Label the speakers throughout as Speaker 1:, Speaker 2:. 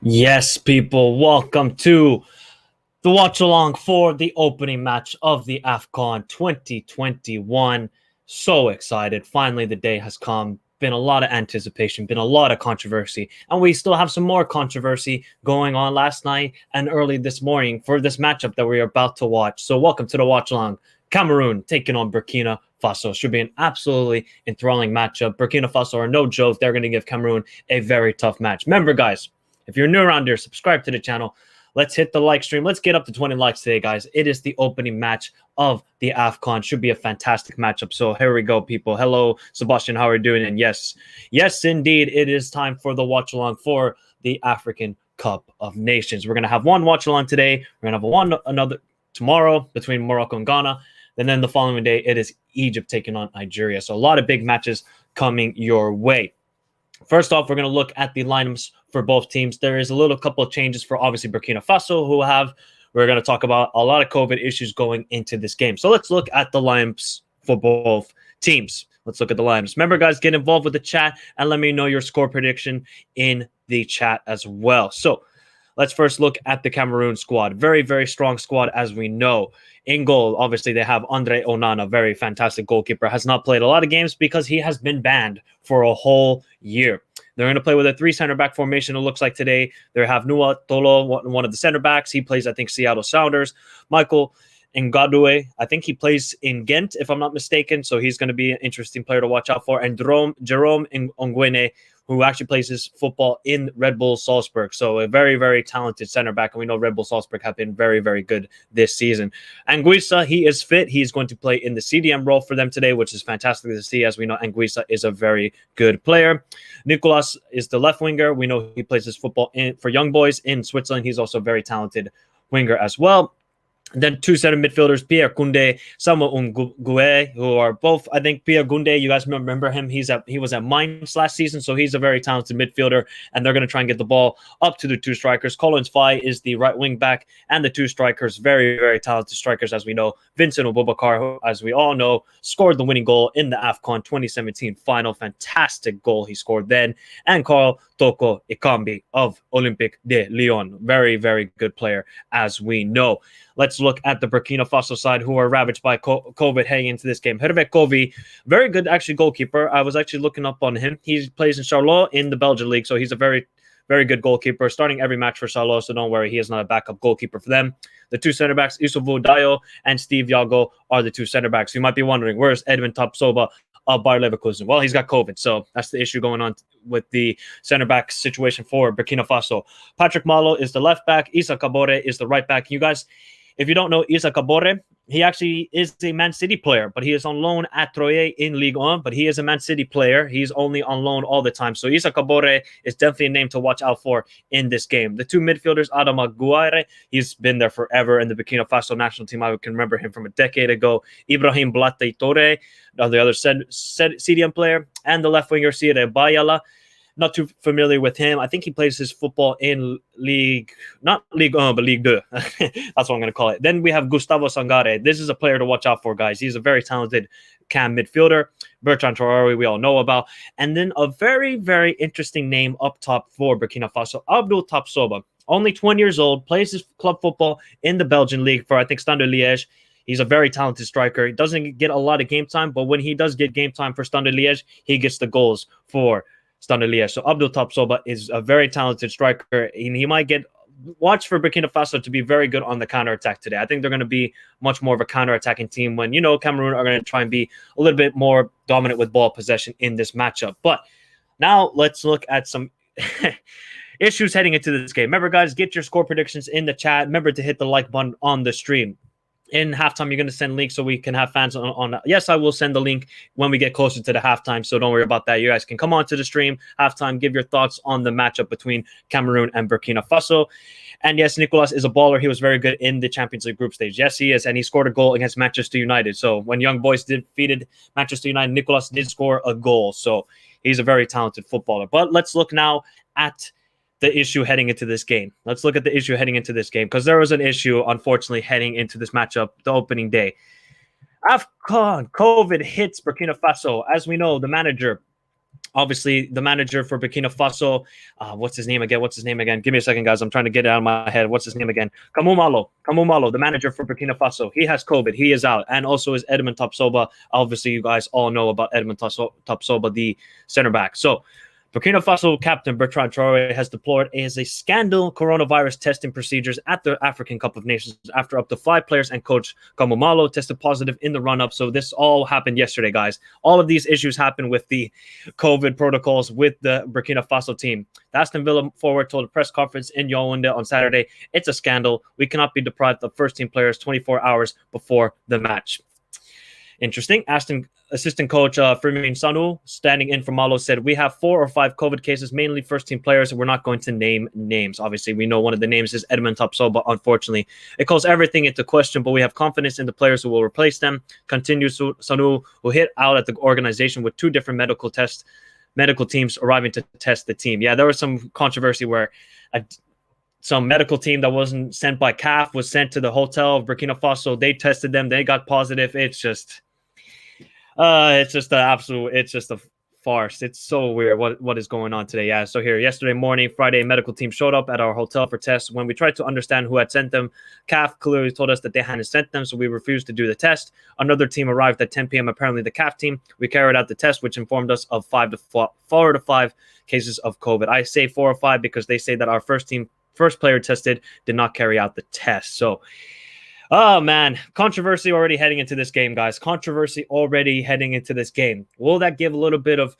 Speaker 1: Yes, people, welcome to the watch along for the opening match of the AFCON 2021. So excited. Finally, the day has come. Been a lot of anticipation, been a lot of controversy, and we still have some more controversy going on last night and early this morning for this matchup that we are about to watch. So, welcome to the watch along. Cameroon taking on Burkina Faso. Should be an absolutely enthralling matchup. Burkina Faso are no joke. They're going to give Cameroon a very tough match. Remember, guys, if you're new around here, subscribe to the channel. Let's hit the like stream. Let's get up to 20 likes today, guys. It is the opening match of the AFCON. Should be a fantastic matchup. So here we go, people. Hello, Sebastian. How are you doing? And yes, indeed, it is time for the watch along for the African Cup of Nations. We're going to have one watch along today. We're going to have another tomorrow between Morocco and Ghana. And then the following day, it is Egypt taking on Nigeria. So a lot of big matches coming your way. First off, we're going to look at the lineups for both teams. There is a couple of changes for obviously Burkina Faso, we're going to talk about a lot of COVID issues going into this game. So let's look at the lineups for both teams. Let's look at the lineups. Remember, guys, get involved with the chat and let me know your score prediction in the chat as well. So let's first look at the Cameroon squad. Very, very strong squad, as we know. In goal, obviously, they have Andre Onana, very fantastic goalkeeper. Has not played a lot of games because he has been banned for a whole year. They're going to play with a 3 center back formation, it looks like today. They have Nua Tolo, one of the center backs. He plays, I think, Seattle Sounders. Michael Ngadue, I think he plays in Ghent, if I'm not mistaken. So he's going to be an interesting player to watch out for. And Jerome Ongwene, who actually plays his football in Red Bull Salzburg. So a very, very talented center back. And we know Red Bull Salzburg have been very, very good this season. Anguissa, he is fit. He's going to play in the CDM role for them today, which is fantastic to see. As we know, Anguissa is a very good player. Nicolas is the left winger. We know he plays his football for young boys in Switzerland. He's also a very talented winger as well. And then 2 center midfielders, Pierre Koundé, Samuel Ungue, who are both, I think, Pierre Koundé, you guys remember him. He was at Mainz last season, so he's a very talented midfielder, and they're going to try and get the ball up to the 2 strikers. Collins Fai is the right wing back, and the 2 strikers, very, very talented strikers, as we know. Vincent Abubakar, who, as we all know, scored the winning goal in the AFCON 2017 final. Fantastic goal he scored then. And Carl Toko Ekambi of Olympique de Lyon. Very, very good player, as we know. Let's look at the Burkina Faso side, who are ravaged by COVID heading into this game. Hervé Kovi, very good, actually, goalkeeper. I was actually looking up on him. He plays in Charleroi in the Belgian league, so he's a very, very good goalkeeper, starting every match for Charleroi, so don't worry, he is not a backup goalkeeper for them. The 2 center backs, Isuvu Dayo and Steve Yago, are the 2 center backs. You might be wondering, where's Edwin Tapsoba of Bayer Leverkusen? Well, he's got COVID, so that's the issue going on with the center back situation for Burkina Faso. Patrick Malo is the left back. Issa Kabore is the right back. You guys, if you don't know Issa Kabore, he actually is a Man City player, but he is on loan at Troyes in Ligue 1, but he is a Man City player. He's only on loan all the time. So Issa Kabore is definitely a name to watch out for in this game. The 2 midfielders, Adama Gouaire, he's been there forever in the Burkina Faso national team. I can remember him from a decade ago. Ibrahim Blate Torre, the other CDM player, and the left winger, Sire Bayala. Not too familiar with him. I think he plays his football in not Ligue 1, but Ligue 2. That's what I'm going to call it. Then we have Gustavo Sangare. This is a player to watch out for, guys. He's a very talented cam midfielder. Bertrand Traore, we all know about. And then a very, very interesting name up top for Burkina Faso, Abdul Tapsoba. Only 20 years old, plays his club football in the Belgian league for, I think, Standard Liège. He's a very talented striker. He doesn't get a lot of game time, but when he does get game time for Standard Liège, he gets the goals for Standard Liège. So Abdul Tapsoba is a very talented striker, and he might get watch for Burkina Faso to be very good on the counterattack today. I think they're going to be much more of a counterattacking team when, Cameroon are going to try and be a little bit more dominant with ball possession in this matchup. But now let's look at some issues heading into this game. Remember, guys, get your score predictions in the chat. Remember to hit the like button on the stream. In halftime, you're going to send links so we can have fans on. Yes, I will send the link when we get closer to the halftime, so don't worry about that. You guys can come on to the stream, halftime, give your thoughts on the matchup between Cameroon and Burkina Faso. And yes, Nicolas is a baller. He was very good in the Champions League group stage. Yes, he is, and he scored a goal against Manchester United. So when Young Boys defeated Manchester United, Nicolas did score a goal. So he's a very talented footballer. But let's look now at the issue heading into this game. Let's look at the issue heading into this game, because there was an issue, unfortunately, heading into this matchup, the opening day. AFCON, COVID hits Burkina Faso. As we know, the manager, Obviously, the manager for Burkina Faso, what's his name again? Give me a second, guys. I'm trying to get it out of my head. What's his name again? Kamumalo, the manager for Burkina Faso. He has COVID. He is out. And also is Edmond Topsoba. Obviously, you guys all know about Edmond Topsoba, the center back. So Burkina Faso captain Bertrand Traore has deplored as a scandal coronavirus testing procedures at the African Cup of Nations after up to 5 players and coach Kamumalo tested positive in the run-up. So this all happened yesterday, guys. All of these issues happened with the COVID protocols with the Burkina Faso team. The Aston Villa forward told a press conference in Yaoundé on Saturday, "It's a scandal. We cannot be deprived of first-team players 24 hours before the match." Interesting. Aston assistant coach Firmin Sanu, standing in for Malo, said, "We have 4 or 5 COVID cases, mainly first-team players. We're not going to name names." Obviously, we know one of the names is Edmond Topsoba. Unfortunately, it calls everything into question, but we have confidence in the players who will replace them. Continues Sanu, who hit out at the organization with 2 different medical teams arriving to test the team. Yeah, there was some controversy where some medical team that wasn't sent by CAF was sent to the hotel of Burkina Faso. They tested them. They got positive. It's just a farce. It's so weird what is going on today. Yeah, so here, yesterday morning, Friday, medical team showed up at our hotel for tests. When we tried to understand who had sent them, CAF clearly told us that they hadn't sent them, so we refused to do the test. Another team arrived at 10 p.m., apparently the CAF team. We carried out the test, which informed us of 4 to 5 cases of COVID. I say 4 or 5 because they say that our first player tested did not carry out the test. So, oh, man. Controversy already heading into this game, guys. Controversy already heading into this game. Will that give a little bit of,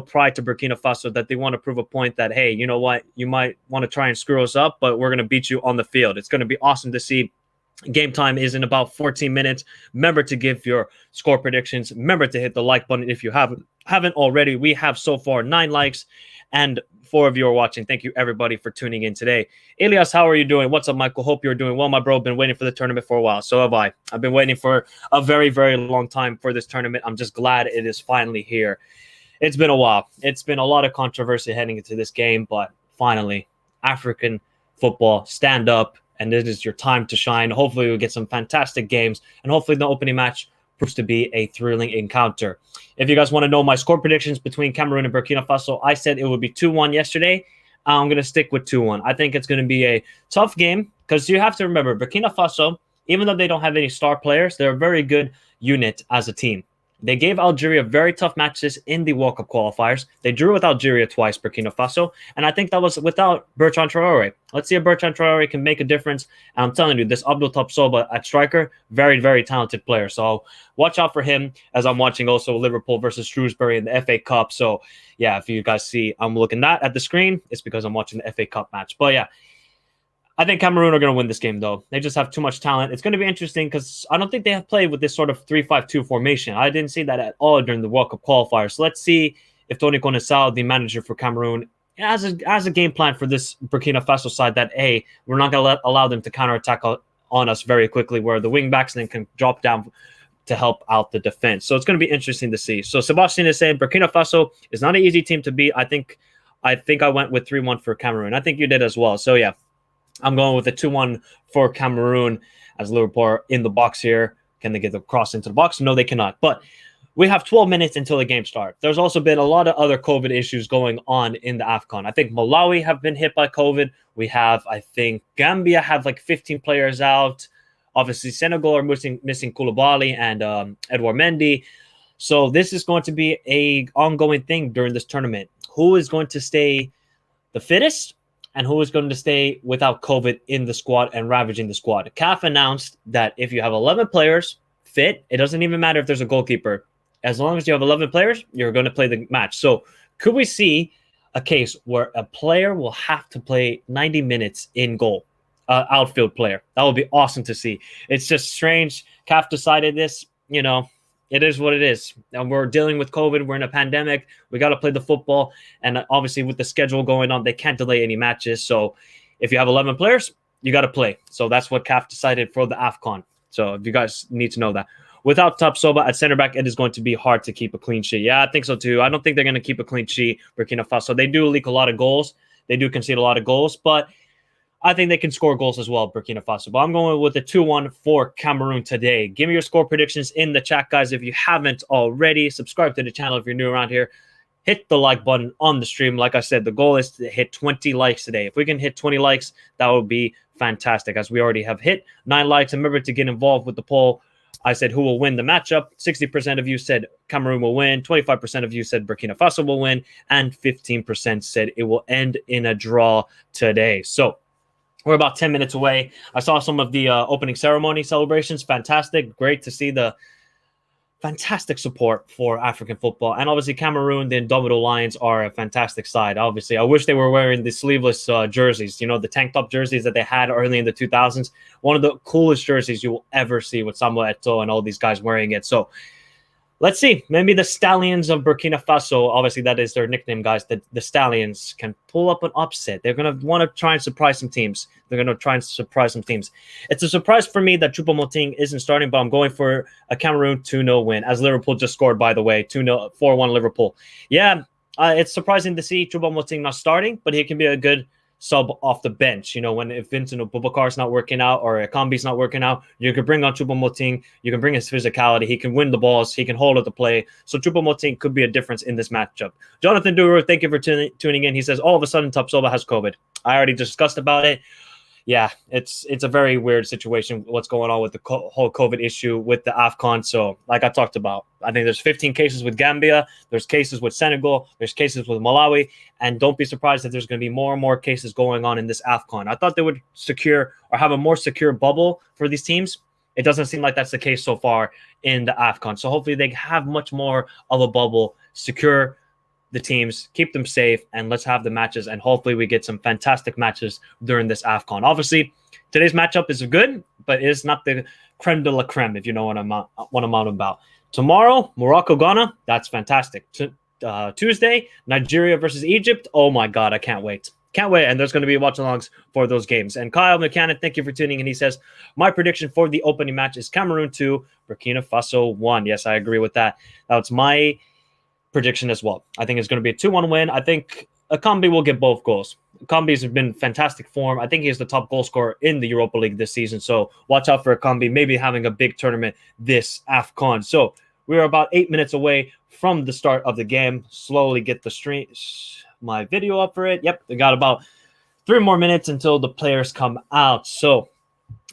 Speaker 1: pride to Burkina Faso that they want to prove a point that, hey, you know what? You might want to try and screw us up, but we're going to beat you on the field. It's going to be awesome to see. Game time is in about 14 minutes. Remember to give your score predictions. Remember to hit the like button if you haven't already. We have so far 9 likes and 4 of you are watching. Thank you, everybody, for tuning in today. Elias, how are you doing? What's up, Michael? Hope you're doing well, my bro. Been waiting for the tournament for a while. So have I. I've been waiting for a very, very long time for this tournament. I'm just glad it is finally here. It's been a while. It's been a lot of controversy heading into this game, but finally, African football, stand up, and it is your time to shine. Hopefully, we'll get some fantastic games, and hopefully the opening match proves to be a thrilling encounter. If you guys want to know my score predictions between Cameroon and Burkina Faso, I said it would be 2-1 yesterday. I'm going to stick with 2-1. I think it's going to be a tough game because you have to remember, Burkina Faso, even though they don't have any star players, they're a very good unit as a team. They gave Algeria very tough matches in the World Cup qualifiers. They drew with Algeria twice, Burkina Faso, and I think that was without Bertrand Traore. Let's see if Bertrand Traore can make a difference. And I'm telling you, this Abdul Topsoba at striker, very, very talented player. So watch out for him as I'm watching also Liverpool versus Shrewsbury in the FA Cup. So yeah, if you guys see I'm looking at the screen, it's because I'm watching the FA Cup match. But yeah, I think Cameroon are going to win this game, though. They just have too much talent. It's going to be interesting because I don't think they have played with this sort of 3-5-2 formation. I didn't see that at all during the World Cup qualifiers. So let's see if Tony Konasau, the manager for Cameroon, has a game plan for this Burkina Faso side that, hey, we're not going to allow them to counterattack on us very quickly, where the wingbacks then can drop down to help out the defense. So it's going to be interesting to see. So Sebastian is saying Burkina Faso is not an easy team to beat. I think I went with 3-1 for Cameroon. I think you did as well. So yeah. I'm going with a 2-1 for Cameroon as Liverpool are in the box here. Can they get the cross into the box? No, they cannot. But we have 12 minutes until the game starts. There's also been a lot of other COVID issues going on in the AFCON. I think Malawi have been hit by COVID. We have, I think, Gambia have like 15 players out. Obviously, Senegal are missing Koulibaly and Edouard Mendy. So this is going to be an ongoing thing during this tournament. Who is going to stay the fittest? And who is going to stay without COVID in the squad and ravaging the squad. CAF announced that if you have 11 players fit, it doesn't even matter if there's a goalkeeper. As long as you have 11 players, you're going to play the match. So could we see a case where a player will have to play 90 minutes in goal, outfield player? That would be awesome to see. It's just strange. CAF decided this, it is what it is. And we're dealing with COVID. We're in a pandemic. We got to play the football. And obviously with the schedule going on, they can't delay any matches. So if you have 11 players, you got to play. So that's what CAF decided for the AFCON. So if you guys need to know that. Without Topsoba at center back, it is going to be hard to keep a clean sheet. Yeah, I think so too. I don't think they're going to keep a clean sheet, Burkina Faso. They do leak a lot of goals. They do concede a lot of goals. But I think they can score goals as well, Burkina Faso. But I'm going with a 2-1 for Cameroon today. Give me your score predictions in the chat, guys. If you haven't already, subscribe to the channel if you're new around here. hit the like button on the stream. Like I said, the goal is to hit 20 likes today. If we can hit 20 likes, that would be fantastic, as we already have hit 9 likes. And remember to get involved with the poll. I said who will win the matchup. 60% of you said Cameroon will win. 25% of you said Burkina Faso will win. And 15% said it will end in a draw today. So we're about 10 minutes away. I saw some of the opening ceremony celebrations. Fantastic. Great to see the fantastic support for African football. And obviously Cameroon, the Indomitable Lions, are a fantastic side. Obviously, I wish they were wearing the sleeveless jerseys, the tank top jerseys that they had early in the 2000s. One of the coolest jerseys you will ever see, with Samuel Eto'o and all these guys wearing it. So let's see. Maybe the Stallions of Burkina Faso, obviously that is their nickname, guys, the Stallions can pull up an upset. They're going to want to try and surprise some teams. It's a surprise for me that Choupo-Moting isn't starting, but I'm going for a Cameroon 2-0 win, as Liverpool just scored, by the way, 2-0, 4-1 Liverpool. Yeah, it's surprising to see Choupo-Moting not starting, but he can be a good sub off the bench. If Vincent Aboubakar is not working out or Akambi's not working out, you can bring on Choupo-Moting. You can bring his physicality. He can win the balls. He can hold up the play. So Choupo-Moting could be a difference in this matchup. Jonathan Duro, thank you for tuning in. He says, all of a sudden, Tapsoba has COVID. I already discussed about it. Yeah, it's a very weird situation, what's going on with the whole COVID issue with the AFCON. So like I talked about, I think there's 15 cases with Gambia. There's cases with Senegal. There's cases with Malawi. And don't be surprised that there's going to be more and more cases going on in this AFCON. I thought they would secure or have a more secure bubble for these teams. It doesn't seem like that's the case so far in the AFCON. So hopefully they have much more of a bubble, secure the teams, keep them safe, and let's have the matches. And hopefully we get some fantastic matches during this AFCON. Obviously, today's matchup is good, but it's not the creme de la creme, if you know what I'm about. Tomorrow, Morocco-Ghana, that's fantastic. Tuesday, Nigeria versus Egypt. Oh my God, I can't wait. Can't wait. And there's going to be watch-alongs for those games. And Kyle McCann, thank you for tuning in. He says, my prediction for the opening match is Cameroon 2, Burkina Faso 1. Yes, I agree with that. That's my prediction as well. I think it's going to be a 2-1 win. I think Akambi will get both goals. Akambi's been fantastic form. I think he's the top goal scorer in the Europa League this season. So watch out for Akambi, maybe having a big tournament this AFCON. So we're about 8 minutes away from the start of the game. Slowly get my video up for it. Yep, we got about 3 more minutes until the players come out. So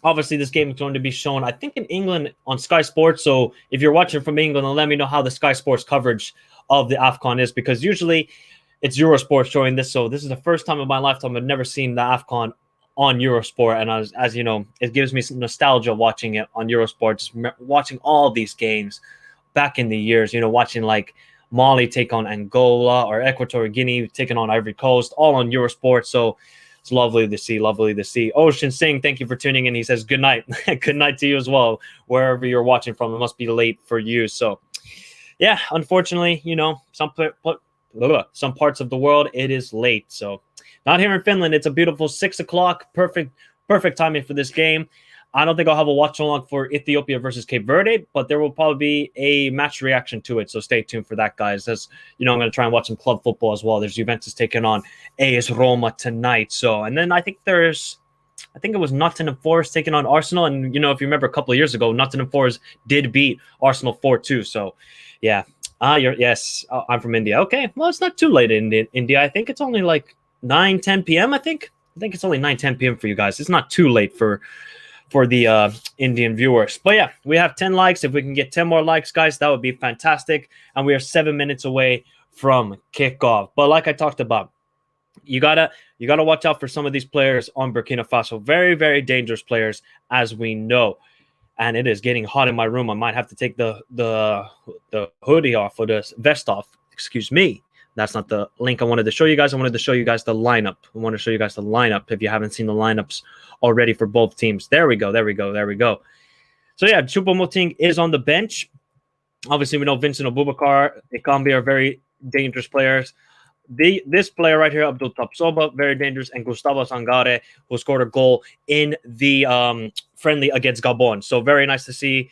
Speaker 1: obviously, this game is going to be shown, I think, in England on Sky Sports. So if you're watching from England, let me know how the Sky Sports coverage of the AFCON is, because usually it's Eurosport showing this. So this is the first time in my lifetime I've never seen the AFCON on Eurosport. And as you know, it gives me some nostalgia watching it on Eurosport, just watching all these games back in the years, watching like Mali take on Angola or Equatorial Guinea taking on Ivory Coast, all on Eurosport. So it's lovely to see. Ocean Singh, thank you for tuning in. He says, good night. Good night to you as well, wherever you're watching from. It must be late for you. So yeah, unfortunately, some parts of the world, it is late. So not here in Finland. It's a beautiful 6 o'clock. Perfect timing for this game. I don't think I'll have a watch along for Ethiopia versus Cape Verde, but there will probably be a match reaction to it. So stay tuned for that, guys. As I'm going to try and watch some club football as well. There's Juventus taking on AS Roma tonight. So, and then I think it was Nottingham Forest taking on Arsenal. And, if you remember a couple of years ago, Nottingham Forest did beat Arsenal 4-2. So, yeah. I'm from India. Okay. Well, it's not too late in India. I think it's only like 9-10 p.m., I think it's only 9-10 p.m. for you guys. It's not too late for the Indian viewers. But yeah, we have 10 likes. If we can get 10 more likes, guys, that would be fantastic. And we are 7 minutes away from kickoff. But like I talked about, you gotta watch out for some of these players on Burkina Faso. Very, very dangerous players, as we know. And it is getting hot in my room. I might have to take the hoodie off or the vest off. Excuse me. That's not the link I wanted to show you guys. I wanted to show you guys the lineup. I want to show you guys the lineup if you haven't seen the lineups already for both teams. There we go. So yeah, Choupo-Moting is on the bench. Obviously, we know Vincent Aboubakar, Akambi are very dangerous players. This player right here, Abdul Tapsoba, very dangerous, and Gustavo Sangare, who scored a goal in the friendly against Gabon. So very nice to see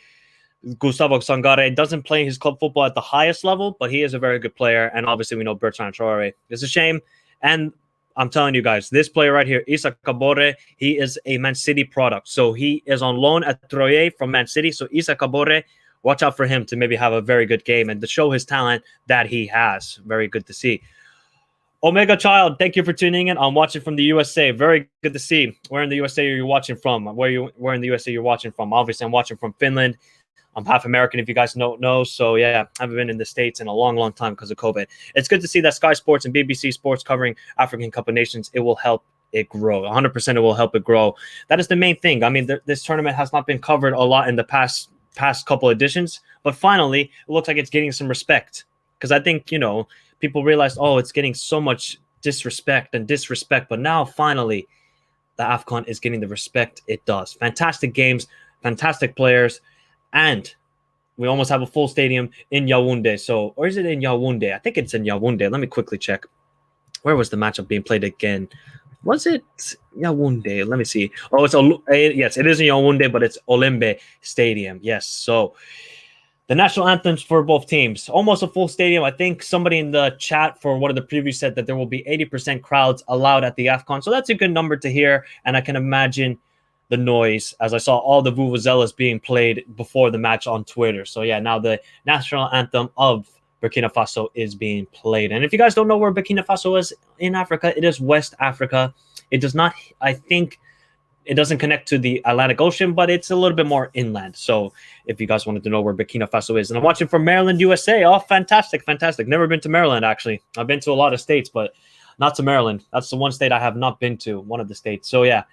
Speaker 1: Gustavo Sangare. Doesn't play his club football at the highest level, but he is a very good player. And obviously, we know Bertrand Traore. It's a shame. And I'm telling you guys, this player right here, Issa Kabore, he is a Man City product. So he is on loan at Troyes from Man City. So Issa Kabore watch out for him to maybe have a very good game and to show his talent that he has. Very good to see. Omega Child, thank you for tuning in. I'm watching from the USA. Very good to see. Where in the USA are you watching from? Where in the USA you're watching from? Obviously, I'm watching from Finland. I'm half American, if you guys don't know. So, yeah, I haven't been in the States in a long, long time because of COVID. It's good to see that Sky Sports and BBC Sports covering African Cup of Nations. It will help it grow. 100% it will help it grow. That is the main thing. I mean, this tournament has not been covered a lot in the past couple editions, but finally, it looks like it's getting some respect. Because I think, people realized, it's getting so much disrespect, but now finally the AFCON is getting the respect it does. Fantastic games, fantastic players, and we almost have a full stadium in Yaoundé. So, or is it in Yaoundé? I think it's in Yaoundé. Let me quickly check. Where was the matchup being played again? Was it Yaoundé? Let me see. Oh, yes, it is in Yaoundé, but it's Olembe Stadium. Yes, so the national anthems for both teams. Almost a full stadium. I think somebody in the chat for one of the previews said that there will be 80% crowds allowed at the AFCON. So that's a good number to hear. And I can imagine the noise as I saw all the vuvuzelas being played before the match on Twitter. So yeah, now the national anthem of Burkina Faso is being played. And if you guys don't know where Burkina Faso is in Africa, it is West Africa. It does not, I think, it doesn't connect to the Atlantic Ocean, but it's a little bit more inland. So if you guys wanted to know where Burkina Faso is, and I'm watching from Maryland, USA. Oh, fantastic, fantastic. Never been to Maryland, actually. I've been to a lot of states, but not to Maryland. That's the one state I have not been to, one of the states. So yeah.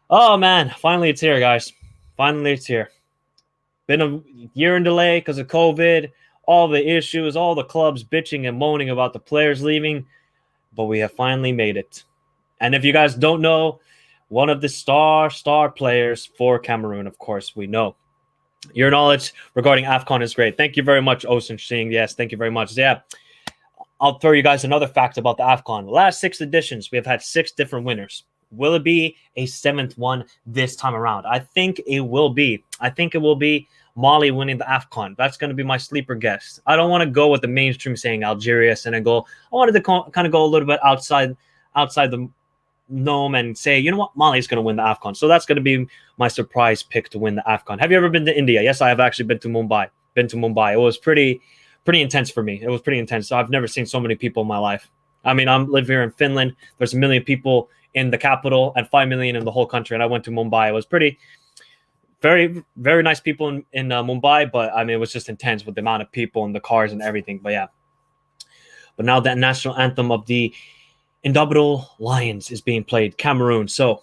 Speaker 1: Oh, man. Finally, it's here, guys. Finally, it's here. Been a year in delay because of COVID, all the issues, all the clubs bitching and moaning about the players leaving, but we have finally made it. And if you guys don't know, one of the star players for Cameroon, of course, we know. Your knowledge regarding AFCON is great. Thank you very much, Osun Singh. Yes, thank you very much. Yeah, I'll throw you guys another fact about the AFCON. The last 6 editions, we have had 6 different winners. Will it be a 7th one this time around? I think it will be. I think it will be Mali winning the AFCON. That's going to be my sleeper guess. I don't want to go with the mainstream saying Algeria, Senegal. I wanted to kind of go a little bit outside the gnome and say, you know what, Mali's going to win the AFCON. So that's going to be my surprise pick to win the AFCON. Have you ever been to India? Yes, I have actually been to Mumbai. It was pretty intense for me. It was pretty intense. I've never seen so many people in my life. I mean, I live here in Finland. There's 1 million people in the capital and 5 million in the whole country. And I went to Mumbai. It was very, very nice people in Mumbai. But I mean, it was just intense with the amount of people and the cars and everything. But yeah. But now that national anthem of the Indomitable Lions is being played, Cameroon. So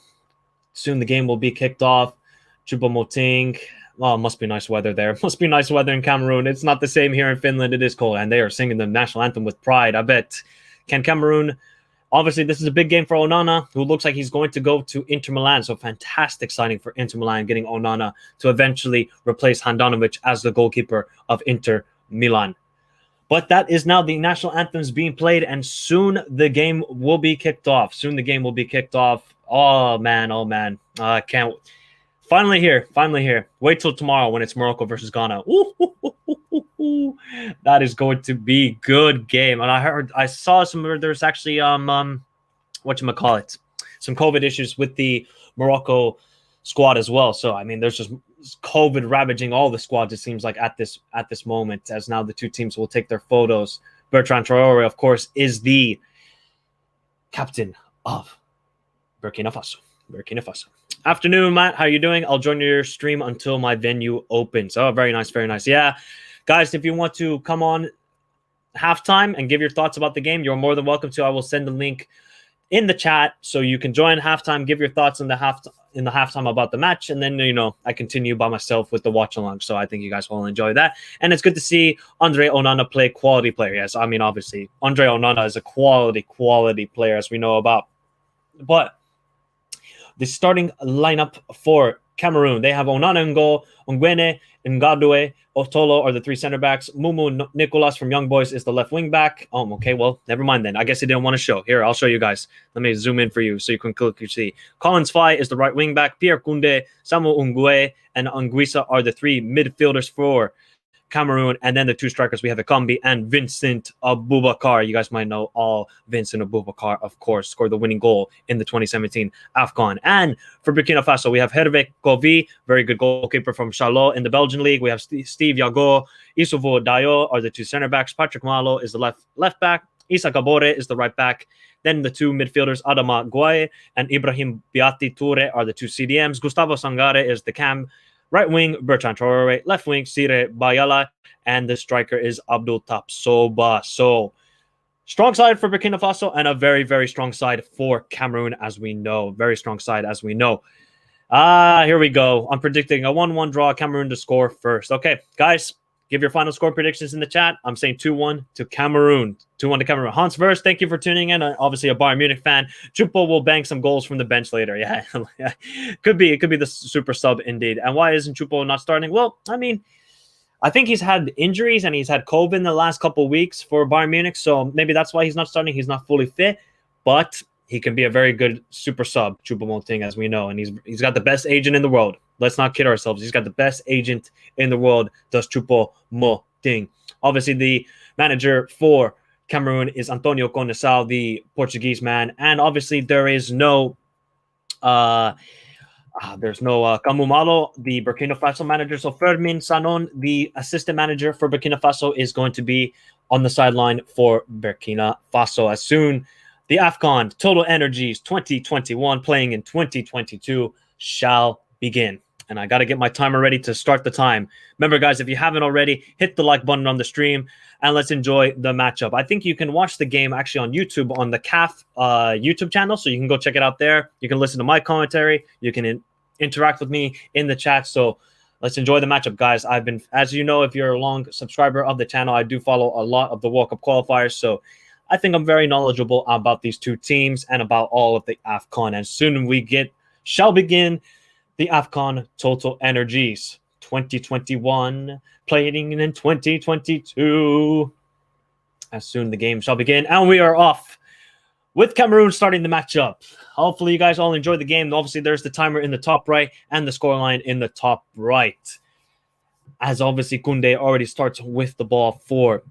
Speaker 1: soon the game will be kicked off. Choupo-Moting. Well, it must be nice weather there. It must be nice weather in Cameroon. It's not the same here in Finland. It is cold. And they are singing the national anthem with pride, I bet. Can Cameroon... Obviously, this is a big game for Onana, who looks like he's going to go to Inter Milan. So fantastic signing for Inter Milan, getting Onana to eventually replace Handanovic as the goalkeeper of Inter Milan. But that is now the national anthems being played, and soon the game will be kicked off. Oh, man. Can't. Finally here. Wait till tomorrow when it's Morocco versus Ghana. Ooh, that is going to be good game. And I saw there's actually some COVID issues with the Morocco squad as well. So I mean, there's just COVID ravaging all the squads. It seems like at this moment, as now the two teams will take their photos. Bertrand Traore, of course, is the captain of Burkina Faso. Afternoon, Matt. How are you doing? I'll join your stream until my venue opens. Oh, very nice, very nice. Yeah, guys, if you want to come on halftime and give your thoughts about the game, you're more than welcome to. I will send the link in the chat so you can join halftime, give your thoughts in the halftime about the match, and then I continue by myself with the watch along. So I think you guys will enjoy that. And it's good to see Andre Onana play quality player. Yes, I mean obviously Andre Onana is a quality player as we know about. But the starting lineup for Cameroon, they have Onana in goal, Ongwene, Ngadue, Otolo are the 3 center backs. Mumu Nicolas from Young Boys is the left wing back. Oh, okay, well, never mind then. I guess he didn't want to show. Here, I'll show you guys. Let me zoom in for you so you can clearly see. Collins Fai is the right wing back. Pierre Koundé, Samuel Ungue, and Anguissa are the 3 midfielders for Cameroon. And then the two strikers, we have Ekambi and Vincent Abubakar. You guys might know all Vincent Abubakar, of course, scored the winning goal in the 2017 AFCON. And for Burkina Faso, we have Hervé Govi, very good goalkeeper from Charlotte in the Belgian league. We have Steve Yago, Isuvo Dayo are the two center backs. Patrick Malo is the left back. Issa Gabore is the right back. Then the two midfielders, Adama Guaye and Ibrahim Biati Toure, are the two CDMs. Gustavo Sangare is the cam. Right wing, Bertrand Traore. Left wing, Sire Bayala. And the striker is Abdul Tapsoba. So, strong side for Burkina Faso and a very, very strong side for Cameroon, as we know. Very strong side, as we know. Here we go. I'm predicting a 1-1 draw. Cameroon to score first. Okay, guys. Give your final score predictions in the chat. I'm saying 2-1 to Cameroon. 2-1 to Cameroon. Hans Verst, thank you for tuning in. Obviously a Bayern Munich fan. Chupo will bang some goals from the bench later. Yeah, could be. It could be the super sub indeed. And why isn't Chupo not starting? Well, I mean, I think he's had injuries and he's had COVID in the last couple of weeks for Bayern Munich. So maybe that's why he's not starting. He's not fully fit. But he can be a very good super sub, Choupo-Moting, as we know. And he's got the best agent in the world. Let's not kid ourselves. He's got the best agent in the world, does Choupo-Moting. Obviously, the manager for Cameroon is Antonio Conessao, the Portuguese man. And obviously, there's no Kamumalo, the Burkina Faso manager. So Fermin Sanon, the assistant manager for Burkina Faso, is going to be on the sideline for Burkina Faso as soon the AFCON Total Energies 2021 playing in 2022 shall begin. And I got to get my timer ready to start the time. Remember, guys, if you haven't already, hit the like button on the stream and let's enjoy the matchup. I think you can watch the game actually on YouTube on the CAF YouTube channel. So you can go check it out there. You can listen to my commentary. You can interact with me in the chat. So let's enjoy the matchup, guys. I've been, as you know, if you're a long subscriber of the channel, I do follow a lot of the World Cup qualifiers. So I think I'm very knowledgeable about these two teams and about all of the AFCON. And soon we shall begin the AFCON Total Energies 2021, playing in 2022. As soon the game shall begin. And we are off with Cameroon starting the matchup. Hopefully you guys all enjoy the game. Obviously, there's the timer in the top right and the scoreline in the top right. As obviously Koundé already starts with the ball for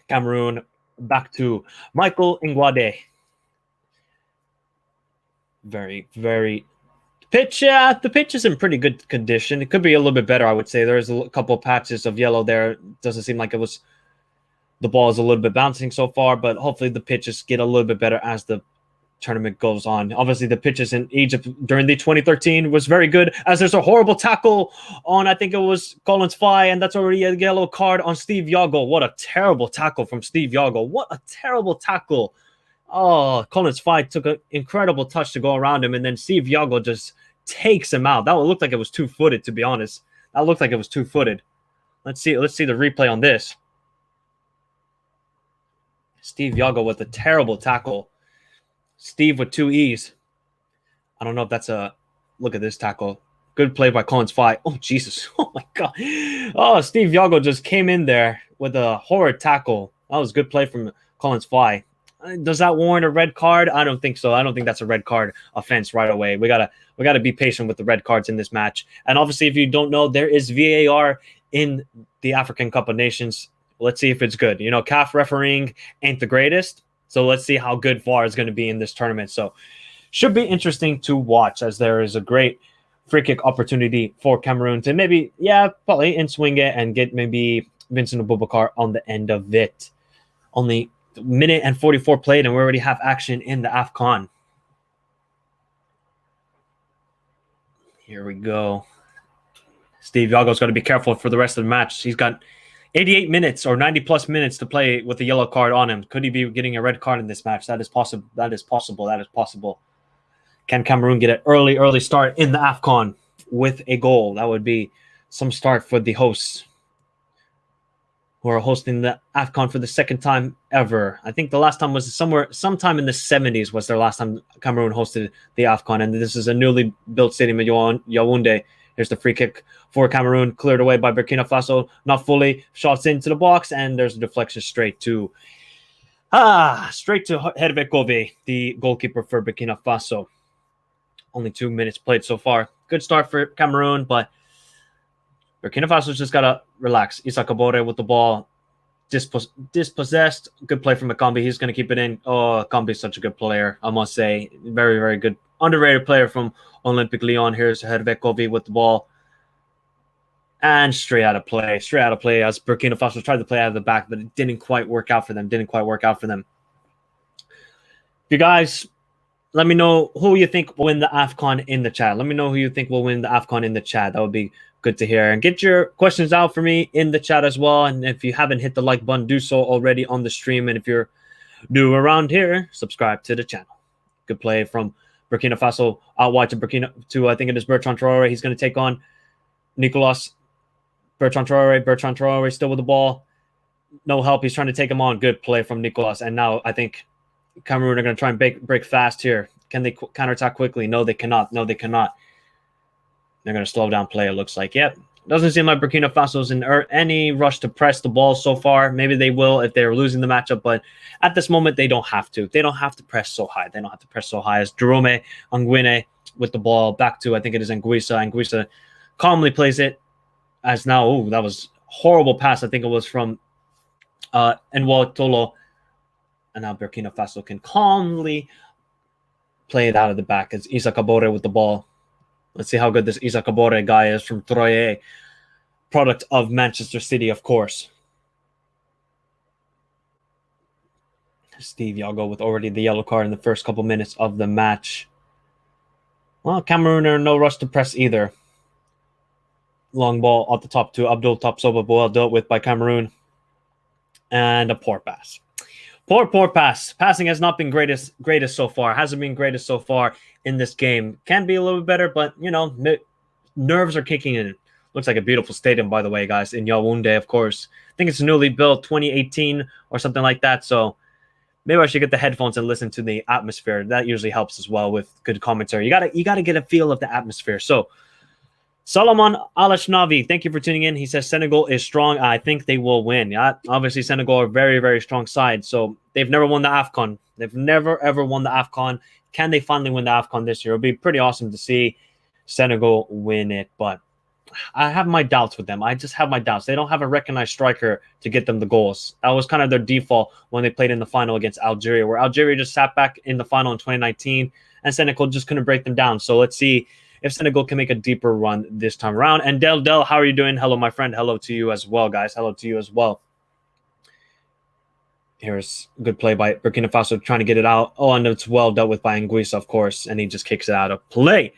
Speaker 1: Cameroon. Back to Michael Ngwade. Very, very pitch. The pitch is in pretty good condition. It could be a little bit better, I would say. There's a couple of patches of yellow there. Doesn't seem like the ball is a little bit bouncing so far, but hopefully the pitches get a little bit better as the tournament goes on. Obviously, the pitches in Egypt during the 2013 was very good, as there's a horrible tackle on, I think it was Collins Fye, and that's already a yellow card on Steve Yago. What a terrible tackle from Steve Yago. What a terrible tackle. Oh, Collins Fye took an incredible touch to go around him, and then Steve Yago just takes him out. That looked like it was two-footed, to be honest. That looked like it was two-footed. Let's see the replay on this. Steve Yago with a terrible tackle. Steve with two E's. I don't know if that's a... Look at this tackle. Good play by Collins Fye. Oh, Jesus. Oh, my God. Oh, Steve Yago just came in there with a horrid tackle. That was good play from Collins Fye. Does that warrant a red card? I don't think so. I don't think that's a red card offense right away. We gotta be patient with the red cards in this match. And obviously, if you don't know, there is VAR in the African Cup of Nations. Let's see if it's good. You know, CAF refereeing ain't the greatest. So let's see how good VAR is going to be in this tournament. So should be interesting to watch, as there is a great free kick opportunity for Cameroon to maybe, probably in swing it and get maybe Vincent Abubakar on the end of it. Only a minute and 44 played, and we already have action in the AFCON. Here we go. Steve Yago's got to be careful for the rest of the match. He's got 88 minutes or 90-plus minutes to play with a yellow card on him. Could he be getting a red card in this match? That is possible. That is possible. That is possible. Can Cameroon get an early start in the AFCON with a goal? That would be some start for the hosts, who are hosting the AFCON for the second time ever. I think the last time was sometime in the 70s was their last time Cameroon hosted the AFCON. And this is a newly built stadium in Yaoundé. Here's the free kick for Cameroon, cleared away by Burkina Faso. Not fully. Shots into the box, and there's a deflection straight to Hervé Govi, the goalkeeper for Burkina Faso. Only 2 minutes played so far. Good start for Cameroon, but Burkina Faso's just got to relax. Issa Kabore with the ball. Dispossessed. Good play from Akambi. He's going to keep it in. Oh, Akambi's such a good player, I must say. Very, very good. Underrated player from Olympic Lyon. Here's Hervekovi with the ball. And straight out of play. Straight out of play as Burkina Faso tried to play out of the back, but it didn't quite work out for them. You guys, let me know who you think will win the AFCON in the chat. Let me know who you think will win the AFCON in the chat. That would be good to hear. And get your questions out for me in the chat as well. And if you haven't hit the like button, do so already on the stream. And if you're new around here, subscribe to the channel. Good play from Burkina Faso out wide to I think it is Bertrand Traore. He's going to take on Nicolas. Bertrand Traore still with the ball. No help. He's trying to take him on. Good play from Nicolas. And now I think Cameroon are going to try and break fast here. Can they counterattack quickly? No, they cannot. They're going to slow down play, it looks like. Yep. Doesn't seem like Burkina Faso's in any rush to press the ball so far. Maybe they will if they're losing the matchup, but at this moment, they don't have to. They don't have to press so high. As Jerome Anguine with the ball back to, I think it is Anguissa. Anguissa calmly plays it as now, that was horrible pass. I think it was from Enwa Tolo. And now Burkina Faso can calmly play it out of the back as Issa Kabore with the ball. Let's see how good this Issa Kabore guy is from Troyes, product of Manchester City, of course. Steve Yago with already the yellow card in the first couple minutes of the match. Well, Cameroon are in no rush to press either. Long ball off the top to Abdul Tapsoba, well dealt with by Cameroon. And a poor pass. Poor pass. Passing has not been greatest so far. Hasn't been greatest so far in this game. Can be a little bit better, but, nerves are kicking in. Looks like a beautiful stadium, by the way, guys, in Yaoundé, of course. I think it's newly built, 2018 or something like that, so maybe I should get the headphones and listen to the atmosphere. That usually helps as well with good commentary. You gotta get a feel of the atmosphere. So, Solomon Alashnavi, thank you for tuning in. He says Senegal is strong. I think they will win. Yeah, obviously Senegal are a very, very strong side. So they've never won the AFCON. They've never, ever won the AFCON. Can they finally win the AFCON this year? It would be pretty awesome to see Senegal win it. But I have my doubts with them. I just have my doubts. They don't have a recognized striker to get them the goals. That was kind of their default when they played in the final against Algeria, where Algeria just sat back in the final in 2019 and Senegal just couldn't break them down. So let's see if Senegal can make a deeper run this time around. And Del, how are you doing? Hello, my friend. Hello to you as well, guys. Hello to you as well. Here's a good play by Burkina Faso trying to get it out. Oh, and it's well dealt with by Anguissa, of course, and he just kicks it out of play.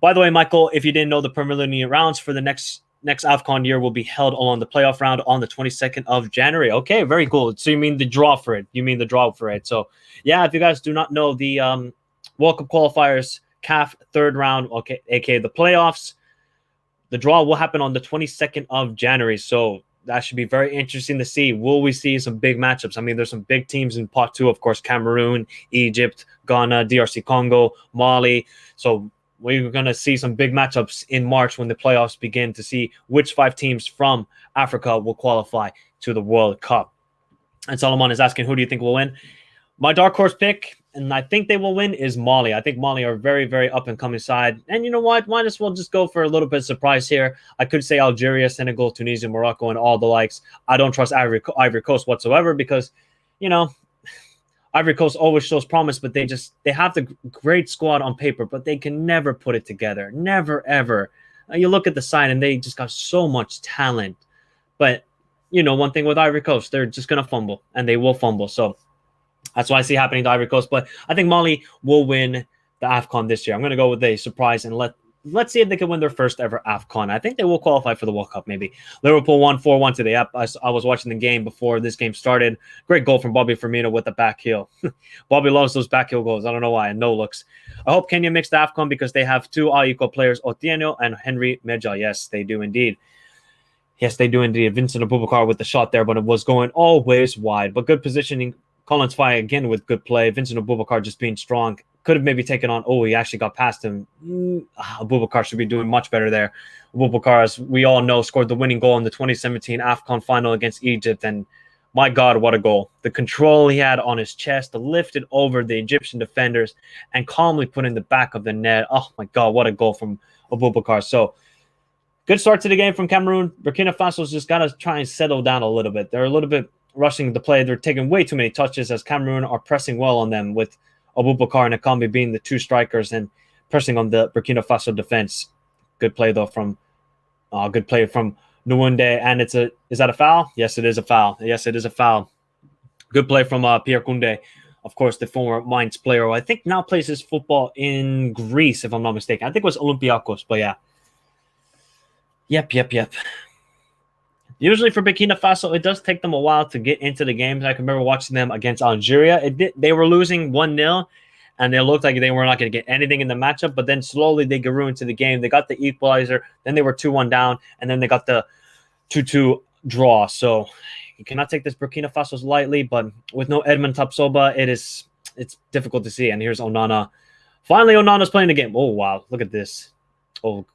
Speaker 1: By the way, Michael, if you didn't know, the preliminary rounds for the next AFCON year will be held along the playoff round on the 22nd of January. Okay, very cool. So you mean the draw for it. So, yeah, if you guys do not know, the World Cup qualifiers, CAF third round, okay, aka the playoffs. The draw will happen on the 22nd of January, so that should be very interesting to see. Will we see some big matchups? I mean, there's some big teams in pot 2, of course, Cameroon, Egypt, Ghana, DRC Congo, Mali. So we're going to see some big matchups in March when the playoffs begin to see which 5 teams from Africa will qualify to the World Cup. And Solomon is asking, who do you think will win? My dark horse pick, and I think they will win, is Mali. I think Mali are a very, very up-and-coming side. And you know what? Might as well just go for a little bit of surprise here. I could say Algeria, Senegal, Tunisia, Morocco, and all the likes. I don't trust Ivory Coast whatsoever because, Ivory Coast always shows promise, but they have the great squad on paper, but they can never put it together. Never, ever. You look at the side, and they just got so much talent. But, one thing with Ivory Coast, they're just going to fumble, and they will fumble. So that's what I see happening to Ivory Coast. But I think Mali will win the AFCON this year. I'm going to go with a surprise and let's see if they can win their first ever AFCON. I think they will qualify for the World Cup maybe. Liverpool won 4-1 today. I was watching the game before this game started. Great goal from Bobby Firmino with the back heel. Bobby loves those back heel goals. I don't know why. And no looks. I hope Kenya makes the AFCON because they have 2 all-equal players, Otieno and Henry Meja. Yes, they do indeed. Vincent Abubakar with the shot there, but it was going always wide. But good positioning. Collins Fye again with good play. Vincent Abubakar just being strong. Could have maybe taken on. Oh, he actually got past him. Abubakar should be doing much better there. Abubakar, as we all know, scored the winning goal in the 2017 AFCON final against Egypt. And my God, what a goal. The control he had on his chest, lifted over the Egyptian defenders and calmly put in the back of the net. Oh, my God, what a goal from Abubakar. So Good start to the game from Cameroon. Burkina Faso's just got to try and settle down a little bit. They're a little bit rushing the play. They're taking way too many touches as Cameroon are pressing well on them, with Abubakar and Akambi being the two strikers and pressing on the Burkina Faso defense. Good play though from Nwunde, and is that a foul? Yes, it is a foul. Yes, it is a foul. Good play from Pierre Koundé, of course, the former Mainz player, who I think now plays his football in Greece, if I'm not mistaken. I think it was Olympiacos, but yeah. Yep. Usually for Burkina Faso, it does take them a while to get into the games. I can remember watching them against Algeria. They were losing 1-0, and they looked like they were not going to get anything in the matchup, but then slowly they grew into the game. They got the equalizer, then they were 2-1 down, and then they got the 2-2 draw. So you cannot take this Burkina Faso lightly, but with no Edmond Tapsoba, it's difficult to see. And here's Onana. Finally, Onana's playing the game. Oh, wow. Look at this. Oh,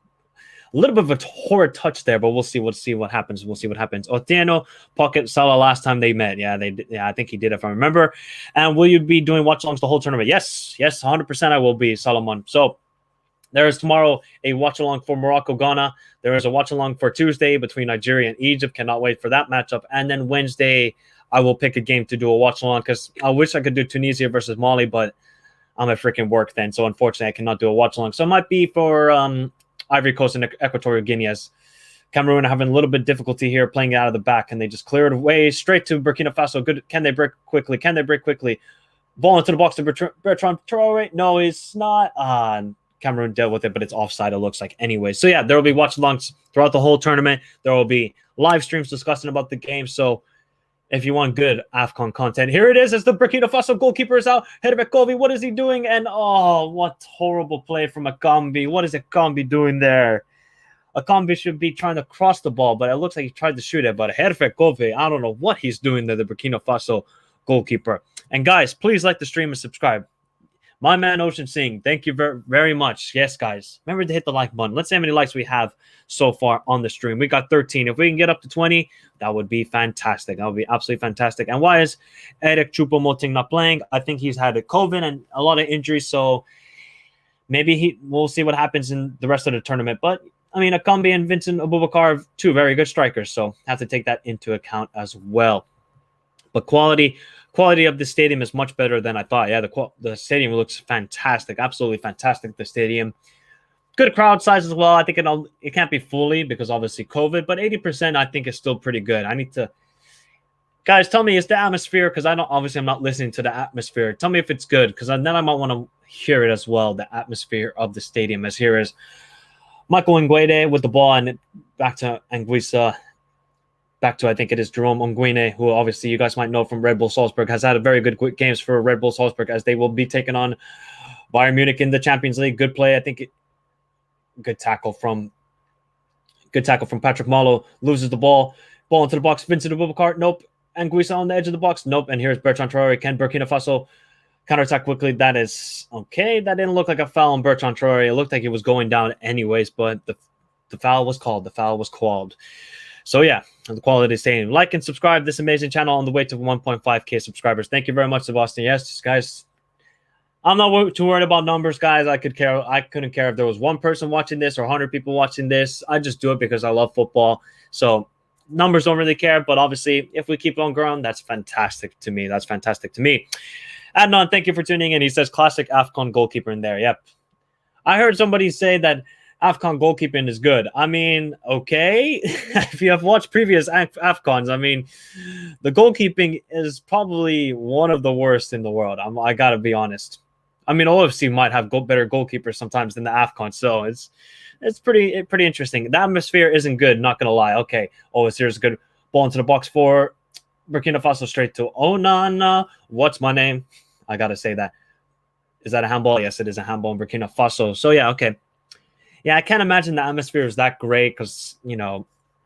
Speaker 1: a little bit of a horrid touch there, but we'll see what happens. We'll see what happens. Otieno, Pocket, Salah last time they met. Yeah, I think he did, if I remember. And will you be doing watch-alongs the whole tournament? Yes, 100% I will be, Solomon. So there is tomorrow a watch-along for Morocco-Ghana. There is a watch-along for Tuesday between Nigeria and Egypt. Cannot wait for that matchup. And then Wednesday, I will pick a game to do a watch-along because I wish I could do Tunisia versus Mali, but I'm at freaking work then. So unfortunately, I cannot do a watch-along. So it might be for Ivory Coast and Equatorial Guinea, as Cameroon are having a little bit of difficulty here playing out of the back, and they just cleared away straight to Burkina Faso. Good. Can they break quickly? Ball into the box to Bertrand Traore. No, it's not. Cameroon dealt with it, but it's offside, it looks like anyway. So yeah, there will be watch-alongs throughout the whole tournament. There will be live streams discussing about the game. So if you want good AFCON content, here it is as the Burkina Faso goalkeeper is out. Herbekovi, what is he doing? And what horrible play from Akambi. What is Akambi doing there? Akambi should be trying to cross the ball, but it looks like he tried to shoot it. But Herbekovi, I don't know what he's doing there, the Burkina Faso goalkeeper. And guys, please like the stream and subscribe. My man Ocean Singh, thank you very, very much. Yes, guys. Remember to hit the like button. Let's see how many likes we have so far on the stream. We got 13. If we can get up to 20, that would be fantastic. That would be absolutely fantastic. And why is Eric Choupo-Moting not playing? I think he's had a COVID and a lot of injuries, so maybe we'll see what happens in the rest of the tournament. But, I mean, Akambi and Vincent Abubakar are two very good strikers, so have to take that into account as well. But quality of the stadium is much better than I thought. Yeah, the stadium looks fantastic, absolutely fantastic. The stadium, good crowd size as well. I think it can't be fully because obviously COVID, but 80% I think is still pretty good. I need to, guys, tell me, is the atmosphere? Because I'm not listening to the atmosphere. Tell me if it's good, because then I might want to hear it as well. The atmosphere of the stadium. As here is Michael Nguede with the ball, and back to Anguissa. Back to, I think it is Jerome Onguine, who obviously you guys might know from Red Bull Salzburg, has had a very good games for Red Bull Salzburg as they will be taking on Bayern Munich in the Champions League. Good play. I think good tackle from Patrick Malo. Loses the ball into the box. Vincent Abubakar. Nope. Anguissa on the edge of the box. Nope. And here's Bertrand Traore. Can Burkina Faso counterattack quickly? That is okay. That didn't look like a foul on Bertrand Traore. It looked like he was going down anyways, but the foul was called. The foul was called. So yeah, the quality staying. Like and subscribe this amazing channel on the way to 1.5K subscribers. Thank you very much, Sebastian. Yes, guys, I'm not too worried about numbers, guys. I couldn't care if there was one person watching this or 100 people watching this. I just do it because I love football. So numbers don't really care, but obviously, if we keep on growing, that's fantastic to me. Adnan, thank you for tuning in. He says classic AFCON goalkeeper in there. Yep. I heard somebody say that AFCON goalkeeping is good. I mean, okay. If you have watched previous AFCONs, I mean, the goalkeeping is probably one of the worst in the world. I got to be honest. I mean, OFC might have better goalkeepers sometimes than the AFCON, so it's pretty interesting. The atmosphere isn't good, not going to lie. Okay, here's a good ball into the box for Burkina Faso straight to Onana. What's my name? I got to say that. Is that a handball? Yes, it is a handball in Burkina Faso. So, yeah, okay. Yeah, I can't imagine the atmosphere is that great because,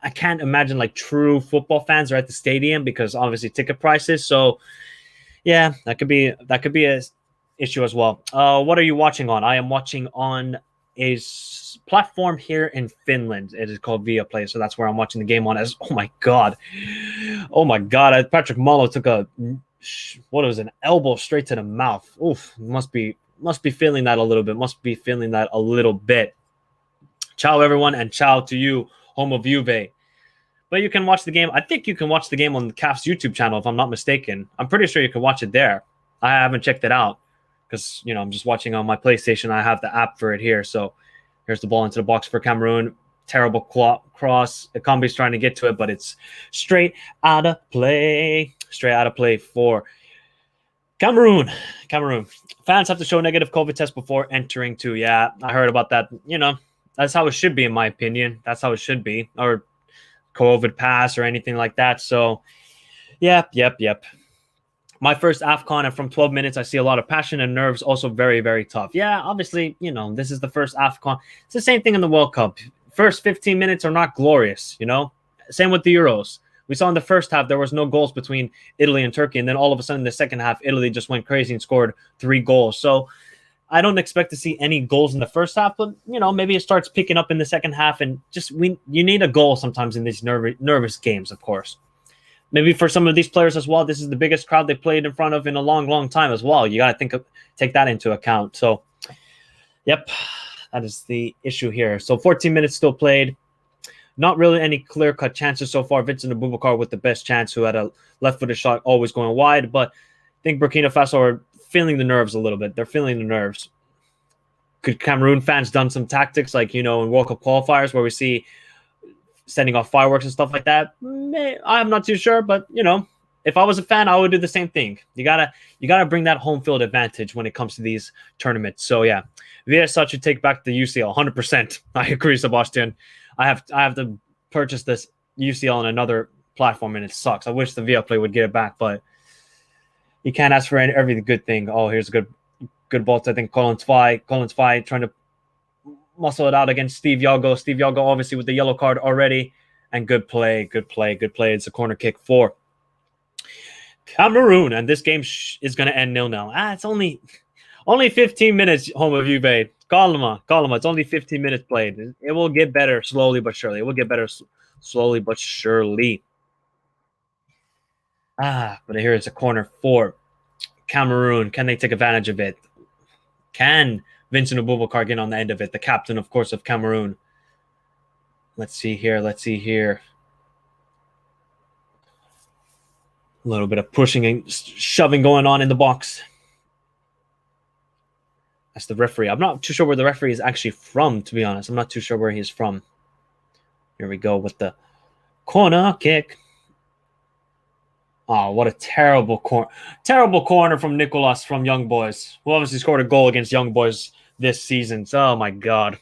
Speaker 1: I can't imagine like true football fans are at the stadium because obviously ticket prices. So, yeah, that could be a issue as well. What are you watching on? I am watching on a platform here in Finland. It is called Viaplay, so that's where I'm watching the game on. Oh my god, Patrick Malo took an elbow straight to the mouth. Oof, must be feeling that a little bit. Ciao, everyone, and ciao to you home of Juve. But you can watch the game. I think you can watch the game on the CAF's YouTube channel, if I'm not mistaken. I'm pretty sure you can watch it there. I haven't checked it out because, I'm just watching on my PlayStation. I have the app for it here. So here's the ball into the box for Cameroon. Terrible cross. Ekambi's trying to get to it, but it's straight out of play. Straight out of play for Cameroon. Fans have to show negative COVID test before entering too. Yeah, I heard about that. That's how it should be, in my opinion. That's how it should be. Or COVID pass or anything like that. So, yep. My first AFCON, and from 12 minutes, I see a lot of passion and nerves, also very, very tough. Yeah, obviously, this is the first AFCON. It's the same thing in the World Cup. First 15 minutes are not glorious, Same with the Euros. We saw in the first half, there was no goals between Italy and Turkey. And then all of a sudden, in the second half, Italy just went crazy and scored 3 goals. So I don't expect to see any goals in the first half, but, maybe it starts picking up in the second half. And you need a goal sometimes in these nervous games, of course. Maybe for some of these players as well, this is the biggest crowd they played in front of in a long, long time as well. You got to take that into account. So, yep, that is the issue here. So 14 minutes still played. Not really any clear-cut chances so far. Vincent Aboubakar with the best chance, who had a left-footed shot always going wide. But I think Burkina Faso are feeling the nerves a little bit. They're feeling the nerves. Could Cameroon fans done some tactics like, in World Cup qualifiers where we see setting off fireworks and stuff like that? I'm not too sure, but, if I was a fan, I would do the same thing. You gotta bring that home field advantage when it comes to these tournaments. So, yeah, VSL should take back the UCL 100%. I agree, Sebastian. I have to purchase this UCL on another platform, and it sucks. I wish the Viaplay would get it back, but you can't ask for every good thing. Oh, here's a good ball to, I think, Collins Fye trying to muscle it out against Steve Yago. Steve Yago obviously with the yellow card already, and good play. It's a corner kick for Cameroon, and this game is going to end 0-0. It's only 15 minutes, home of Juve. Calma. It's only 15 minutes played. It will get better slowly but surely. But here is a corner for Cameroon. Can they take advantage of it? Can Vincent Aboubakar get on the end of it? The captain, of course, of Cameroon. Let's see here. A little bit of pushing and shoving going on in the box. That's the referee. I'm not too sure where the referee is actually from, to be honest. I'm not too sure where he's from. Here we go with the corner kick. Oh, what a terrible corner from Nicolas from Young Boys, who obviously scored a goal against Young Boys this season. So, oh, my God.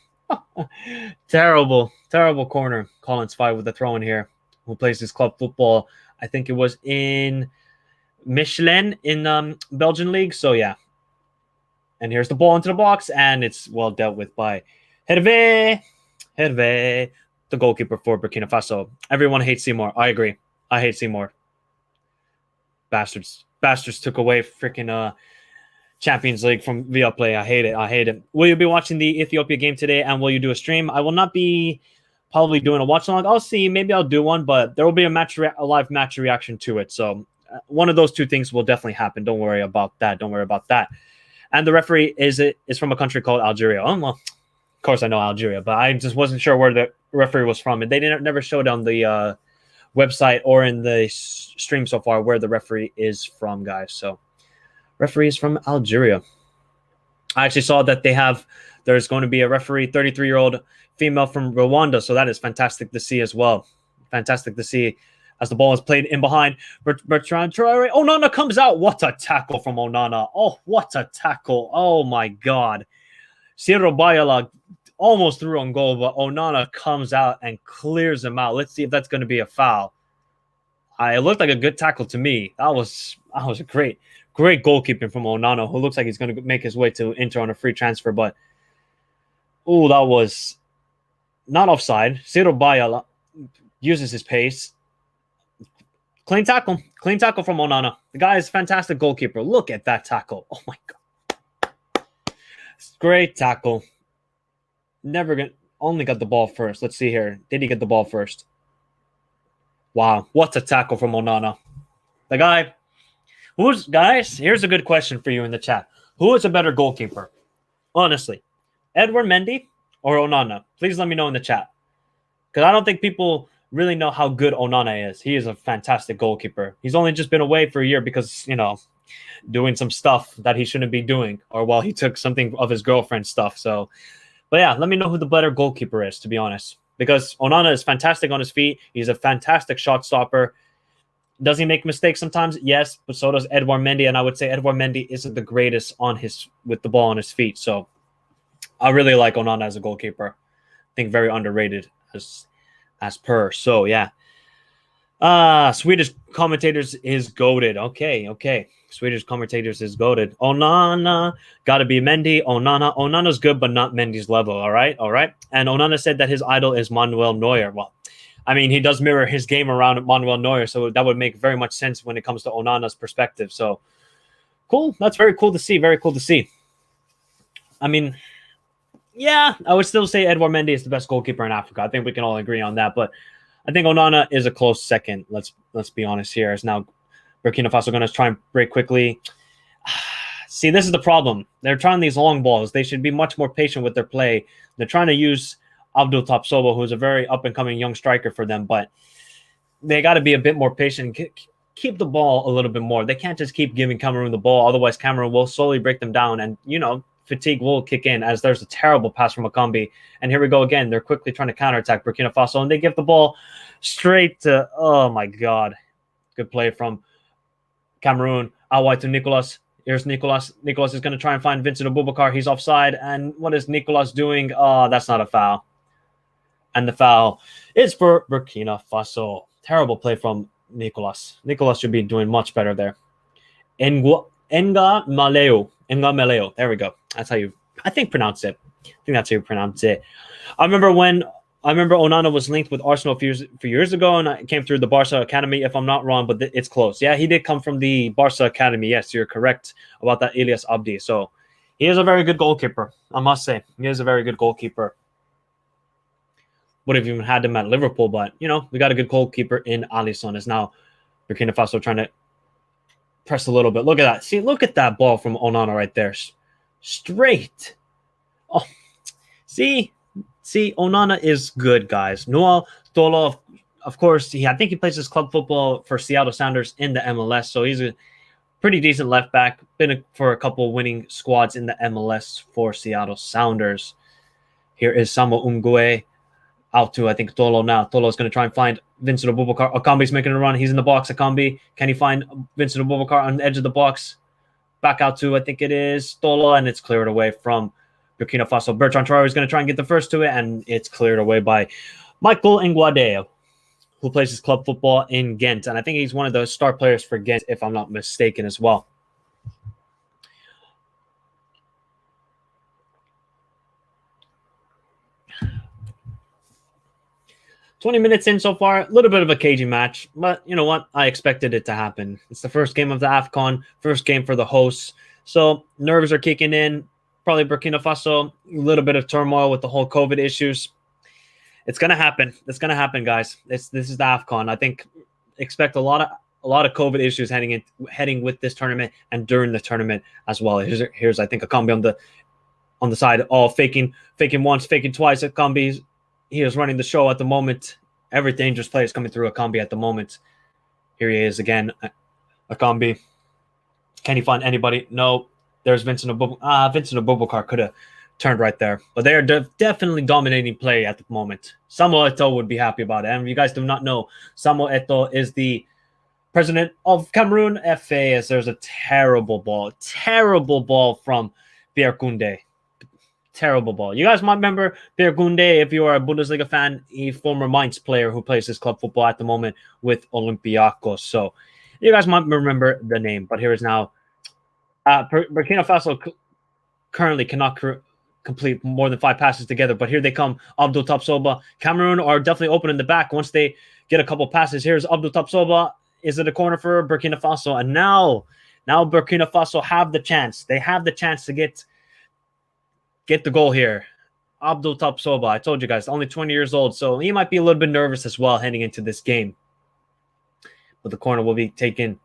Speaker 1: Terrible corner. Collins Fye with the throw in here, who plays his club football. I think it was in Michelin in Belgian league. So, yeah. And here's the ball into the box, and it's well dealt with by Hervé, the goalkeeper for Burkina Faso. Everyone hates Seymour. I agree. I hate Seymour. Bastards took away freaking Champions League from Viaplay. I hate it. Will you be watching the Ethiopia game today, and will you do a stream? I will not be probably doing a watch along. I'll see. Maybe I'll do one, but there will be a live match reaction to it. So one of those two things will definitely happen. Don't worry about that. And the referee is from a country called Algeria. Oh, well, of course I know Algeria, but I just wasn't sure where the referee was from. And they never showed on the website or in the stream so far where the referee is from, guys. So referee is from Algeria. I actually saw that there's going to be a referee, 33-year-old female from Rwanda. So that is fantastic to see as well. Fantastic to see as the ball is played in behind. Bertrand Traore. Onana comes out. What a tackle from Onana. Oh, what a tackle. Oh, my God. Ciro Bayala almost threw on goal, but Onana comes out and clears him out. Let's see if that's going to be a foul. It looked like a good tackle to me. That was a great goalkeeping from Onana, who looks like he's going to make his way to Inter on a free transfer. But, that was not offside. Ciro Bayala uses his pace. Clean tackle from Onana. The guy is a fantastic goalkeeper. Look at that tackle. Oh, my God. Great tackle. Only got the ball first. Let's see here. Did he get the ball first? Wow. What a tackle from Onana. The guy. Guys, here's a good question for you in the chat. Who is a better goalkeeper? Honestly. Edward Mendy or Onana? Please let me know in the chat. because I don't think people really know how good Onana is. He is a fantastic goalkeeper. He's only just been away for a year because, doing some stuff that he shouldn't be doing, or while he took something of his girlfriend's stuff. So, but yeah, let me know who the better goalkeeper is, to be honest, because Onana is fantastic on his feet. He's a fantastic shot stopper. Does he make mistakes sometimes? Yes, but so does Edouard Mendy, and I would say Edouard Mendy isn't the greatest with the ball on his feet. So I really like Onana as a goalkeeper. I think very underrated as per. So yeah. Swedish commentators is goated. Okay. Swedish commentators is goated. Onana, gotta be Mendy. Onana's good, but not Mendy's level. All right. And Onana said that his idol is Manuel Neuer. Well, I mean, he does mirror his game around Manuel Neuer, so that would make very much sense when it comes to Onana's perspective. So cool. That's very cool to see. Very cool to see. I mean, yeah, I would still say Edouard Mendy is the best goalkeeper in Africa. I think we can all agree on that, but I think Onana is a close second. Let's be honest here. As now Burkina Faso going to try and break quickly. See, this is the problem. They're trying these long balls. They should be much more patient with their play. They're trying to use Abdul Tapsoba, who's a very up-and-coming young striker for them, but they got to be a bit more patient. Keep the ball a little bit more. They can't just keep giving Cameroon the ball. Otherwise, Cameroon will slowly break them down, and, fatigue will kick in as there's a terrible pass from Akambi. And here we go again. They're quickly trying to counterattack Burkina Faso, and they give the ball straight to, oh my God. Good play from Cameroon. Out wide to Nicolas. Here's Nicolas. Nicolas is going to try and find Vincent Aboubakar. He's offside. And what is Nicolas doing? Oh, that's not a foul. And the foul is for Burkina Faso. Terrible play from Nicolas. Nicolas should be doing much better there. Enga Maleo. There we go. That's how you, I think, pronounce it. I think that's how you pronounce it. I remember Onana was linked with Arsenal a few years ago, and I came through the Barca Academy, if I'm not wrong, but it's close. Yeah, he did come from the Barca Academy. Yes, you're correct about that, Elias Abdi. So he is a very good goalkeeper, I must say. He is a very good goalkeeper. Would have even had him at Liverpool, but, we got a good goalkeeper in Alisson. Is now Burkina Faso trying to press a little bit. Look at that. See, look at that ball from Onana right there. Straight. Oh, see, Onana is good, guys. Noel Tolo, of course, I think he plays his club football for Seattle Sounders in the MLS, so he's a pretty decent left back. Been for a couple winning squads in the MLS for Seattle Sounders. Here is Samuel Ungwe out to, I think, Tolo now. Tolo is going to try and find Vincent Aboubakar. Akambi's making a run. He's in the box. Akambi. Can he find Vincent Aboubakar on the edge of the box? Back out to, I think it is Tolo, and it's cleared away from Burkina Faso. Bertrand Traore is going to try and get the first to it, and it's cleared away by Michael Nguadeo, who plays his club football in Ghent. And I think he's one of the star players for Ghent, if I'm not mistaken, as well. "20 minutes in so far, a little bit of a cagey match, but you know what? I expected it to happen. It's the first game of the AFCON, first game for the hosts, so nerves are kicking in. Probably Burkina Faso, a little bit of turmoil with the whole COVID issues. It's gonna happen. It's gonna happen, guys. This is the AFCON. I think expect a lot of COVID issues heading with this tournament and during the tournament as well. Here's I think Akambi on the side, all faking once, faking twice. Akambi. He is running the show at the moment. Every dangerous play is coming through Akambi at the moment. Here he is again. Akambi. Can he find anybody? No. There's Vincent Aboubakar. Vincent Aboubakar could have turned right there. But they are definitely dominating play at the moment. Samuel Eto'o would be happy about it. And if you guys do not know, Samuel Eto'o is the president of Cameroon FA, as there's a terrible ball from Pierre Koundé. Terrible ball. You guys might remember Pierre Koundé if you are a Bundesliga fan, a former Mainz player who plays his club football at the moment with Olympiacos. So you guys might remember the name. But here is now Burkina Faso currently cannot complete more than 5 passes together. But here they come. Abdul Tapsoba. Cameroon are definitely open in the back once they get a couple passes. Here's Abdul Tapsoba. Is it a corner for Burkina Faso? And now Burkina Faso have the chance. They have the chance to get the goal here. Abdul Tapsoba, I told you guys, only 20 years old, so he might be a little bit nervous as well heading into this game. But the corner will be taken.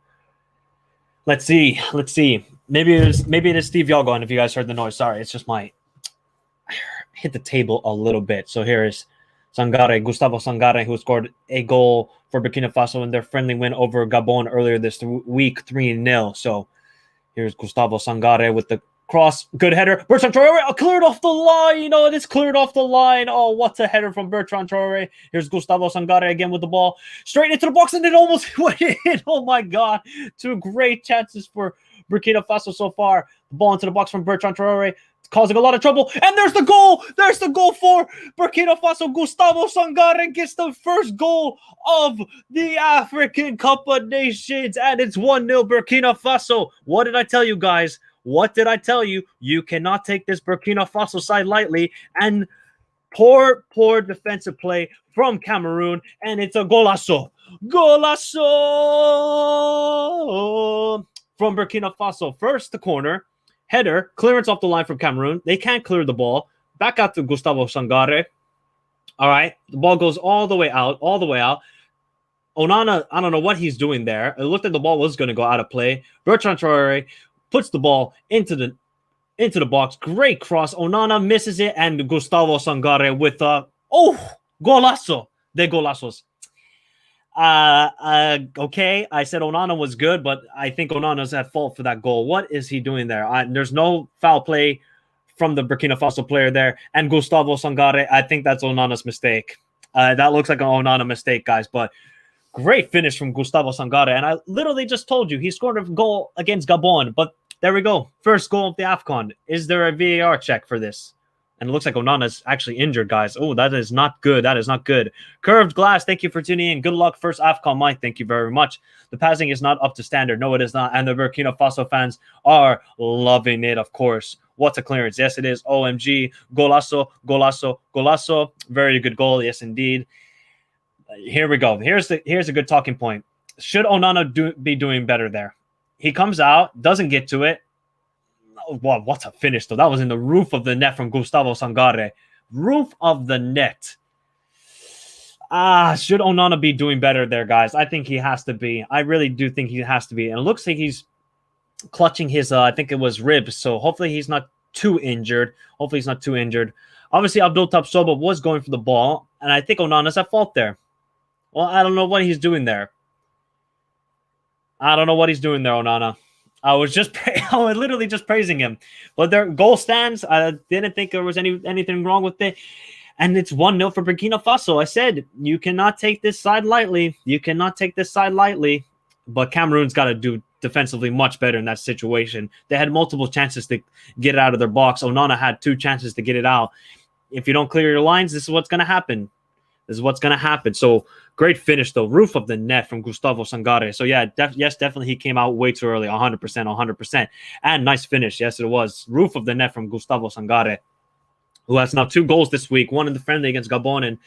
Speaker 1: Let's see. Maybe it is Steve Yogo, and if you guys heard the noise, sorry, it's just I hit the table a little bit. So here is Sangare, Gustavo Sangare, who scored a goal for Burkina Faso in their friendly win over Gabon earlier this week, 3-0. So here's Gustavo Sangare with the cross. Good header. Bertrand Traore cleared off the line. Oh, it is cleared off the line. Oh, what a header from Bertrand Traore. Here's Gustavo Sangare again with the ball. Straight into the box, and it almost went in. Oh, my God. Two great chances for Burkina Faso so far. The ball into the box from Bertrand Traore, causing a lot of trouble. And there's the goal. There's the goal for Burkina Faso. Gustavo Sangare gets the first goal of the African Cup of Nations. And it's 1-0 Burkina Faso. What did I tell you guys? What did I tell you? You cannot take this Burkina Faso side lightly. And poor defensive play from Cameroon. And it's a golazo. Golazo from Burkina Faso. First, the corner. Header, clearance off the line from Cameroon. They can't clear the ball. Back out to Gustavo Sangare. All right. The ball goes all the way out. Onana, I don't know what he's doing there. It looked like the ball was going to go out of play. Bertrand Traore puts the ball into the box. Great cross. Onana misses it, and Gustavo Sangare with golazo de golazos. Okay, I said Onana was good, but I think Onana's at fault for that goal. What is he doing there? There's no foul play from the Burkina Faso player there, and Gustavo Sangare, I think that's Onana's mistake. That looks like an Onana mistake, guys, but great finish from Gustavo Sangare, and I literally just told you he scored a goal against Gabon, but there we go. First goal of the AFCON. Is there a VAR check for this? And it looks like Onana's actually injured, guys. Oh, that is not good. That is not good. Curved Glass, thank you for tuning in. Good luck. First AFCON, Mike. Thank you very much. The passing is not up to standard. No, it is not. And the Burkina Faso fans are loving it, of course. What's a clearance? Yes, it is. OMG. Golazo, golazo, golazo. Very good goal. Yes, indeed. Here we go. Here's a good talking point. Should Onana be doing better there? He comes out, doesn't get to it. Wow, what a finish, though. That was in the roof of the net from Gustavo Sangare. Roof of the net. Should Onana be doing better there, guys? I think he has to be. I really do think he has to be. And it looks like he's clutching his, I think it was ribs. So hopefully he's not too injured. Obviously, Abdul Tabsoba was going for the ball. And I think Onana's at fault there. Well, I don't know what he's doing there. Onana. I was literally just praising him. But their goal stands. I didn't think there was anything wrong with it. And it's 1-0 for Burkina Faso. I said, you cannot take this side lightly. But Cameroon's got to do defensively much better in that situation. They had multiple chances to get it out of their box. Onana had 2 chances to get it out. If you don't clear your lines, this is what's going to happen. So great finish, though. Roof of the net from Gustavo Sangare. So, yeah, definitely he came out way too early. 100%. And nice finish. Yes, it was. Roof of the net from Gustavo Sangare, who has now 2 goals this week, one in the friendly against Gabon, and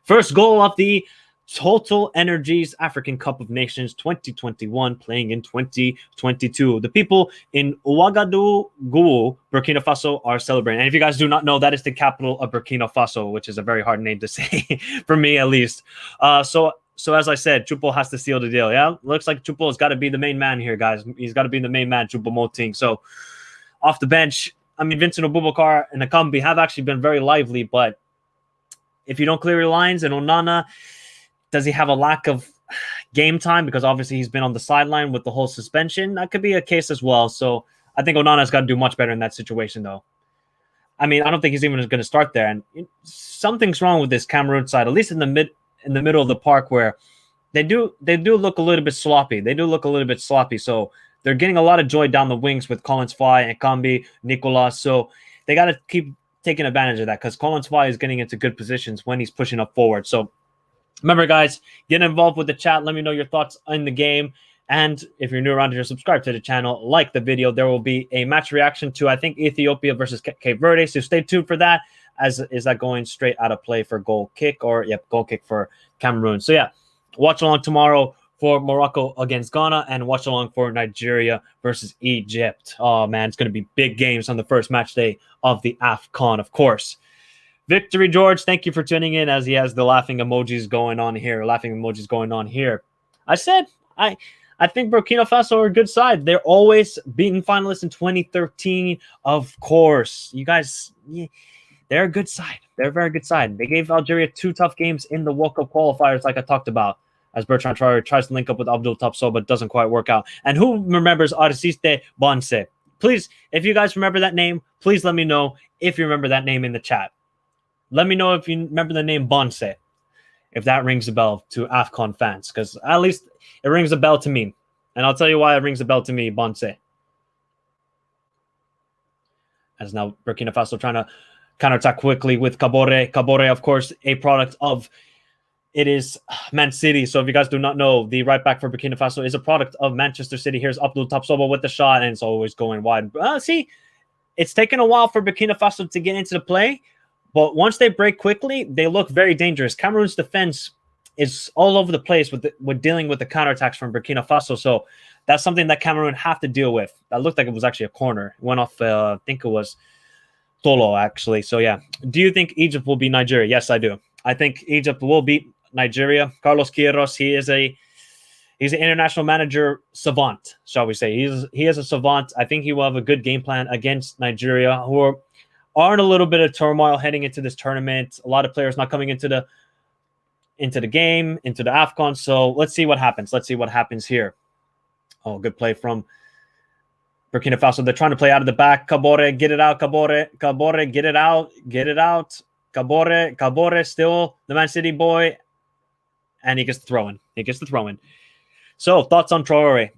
Speaker 1: first goal of the Total Energies African Cup of Nations 2021, playing in 2022. The people in Ouagadougou, Burkina Faso, are celebrating. And if you guys do not know, that is the capital of Burkina Faso, which is a very hard name to say, for me at least. So as I said, Chupo has to seal the deal. Yeah, looks like Chupo has got to be the main man here, guys. He's got to be the main man, Chupo Moting. So off the bench, I mean, Vincent Aboubakar and Akambi have actually been very lively, but if you don't clear your lines, and Onana, does he have a lack of game time? Because obviously he's been on the sideline with the whole suspension. That could be a case as well. So I think Onana's got to do much better in that situation, though. I mean, I don't think he's even going to start there. And something's wrong with this Cameroon side, at least in the middle of the park, where they do look a little bit sloppy. So they're getting a lot of joy down the wings with Collins Fly, Akambi, Nicolas. So they got to keep taking advantage of that, because Collins Fly is getting into good positions when he's pushing up forward. So remember, guys, get involved with the chat. Let me know your thoughts on the game. And if you're new around here, subscribe to the channel, like the video. There will be a match reaction to, I think, Ethiopia versus Cape Verde. So stay tuned for that. Is that going straight out of play for goal kick? Goal kick for Cameroon. So, yeah, watch along tomorrow for Morocco against Ghana, and watch along for Nigeria versus Egypt. Oh, man, it's going to be big games on the first match day of the AFCON, of course. Victory George, thank you for tuning in, as he has the laughing emojis going on here. I said, I think Burkina Faso are a good side. They're always beating finalists in 2013, of course. You guys, They're a good side. They're a very good side. They gave Algeria 2 tough games in the World Cup qualifiers, like I talked about, as Bertrand Traore tries to link up with Abdul Tapso, but doesn't quite work out. And who remembers Aristide Bonse? Please, if you guys remember that name, please let me know if you remember that name in the chat. Let me know if you remember the name Bonse, if that rings a bell to AFCON fans, because at least it rings a bell to me. And I'll tell you why it rings a bell to me, Bonse. As now Burkina Faso trying to counterattack quickly with Kabore. Kabore, of course, a product of it is Man City. So if you guys do not know, the right back for Burkina Faso is a product of Manchester City. Here's Abdul Tapsoba with the shot, and it's always going wide. See, it's taken a while for Burkina Faso to get into the play, but once they break quickly, they look very dangerous. Cameroon's defense is all over the place with dealing with the counterattacks from Burkina Faso. So that's something that Cameroon have to deal with. That looked like it was actually a corner. It went off, I think it was Tolo, actually. So, yeah. Do you think Egypt will beat Nigeria? Yes, I do. I think Egypt will beat Nigeria. Carlos Queiroz, he's an international manager savant, shall we say. He is a savant. I think he will have a good game plan against Nigeria, who are in a little bit of turmoil heading into this tournament. A lot of players not coming into the game, into the AFCON. So let's see what happens. Let's see what happens here. Oh, good play from Burkina Faso. They're trying to play out of the back. Kabore, get it out. Kabore, get it out. Get it out. Kabore, still the Man City boy. And he gets the throw-in. So, thoughts on Traore?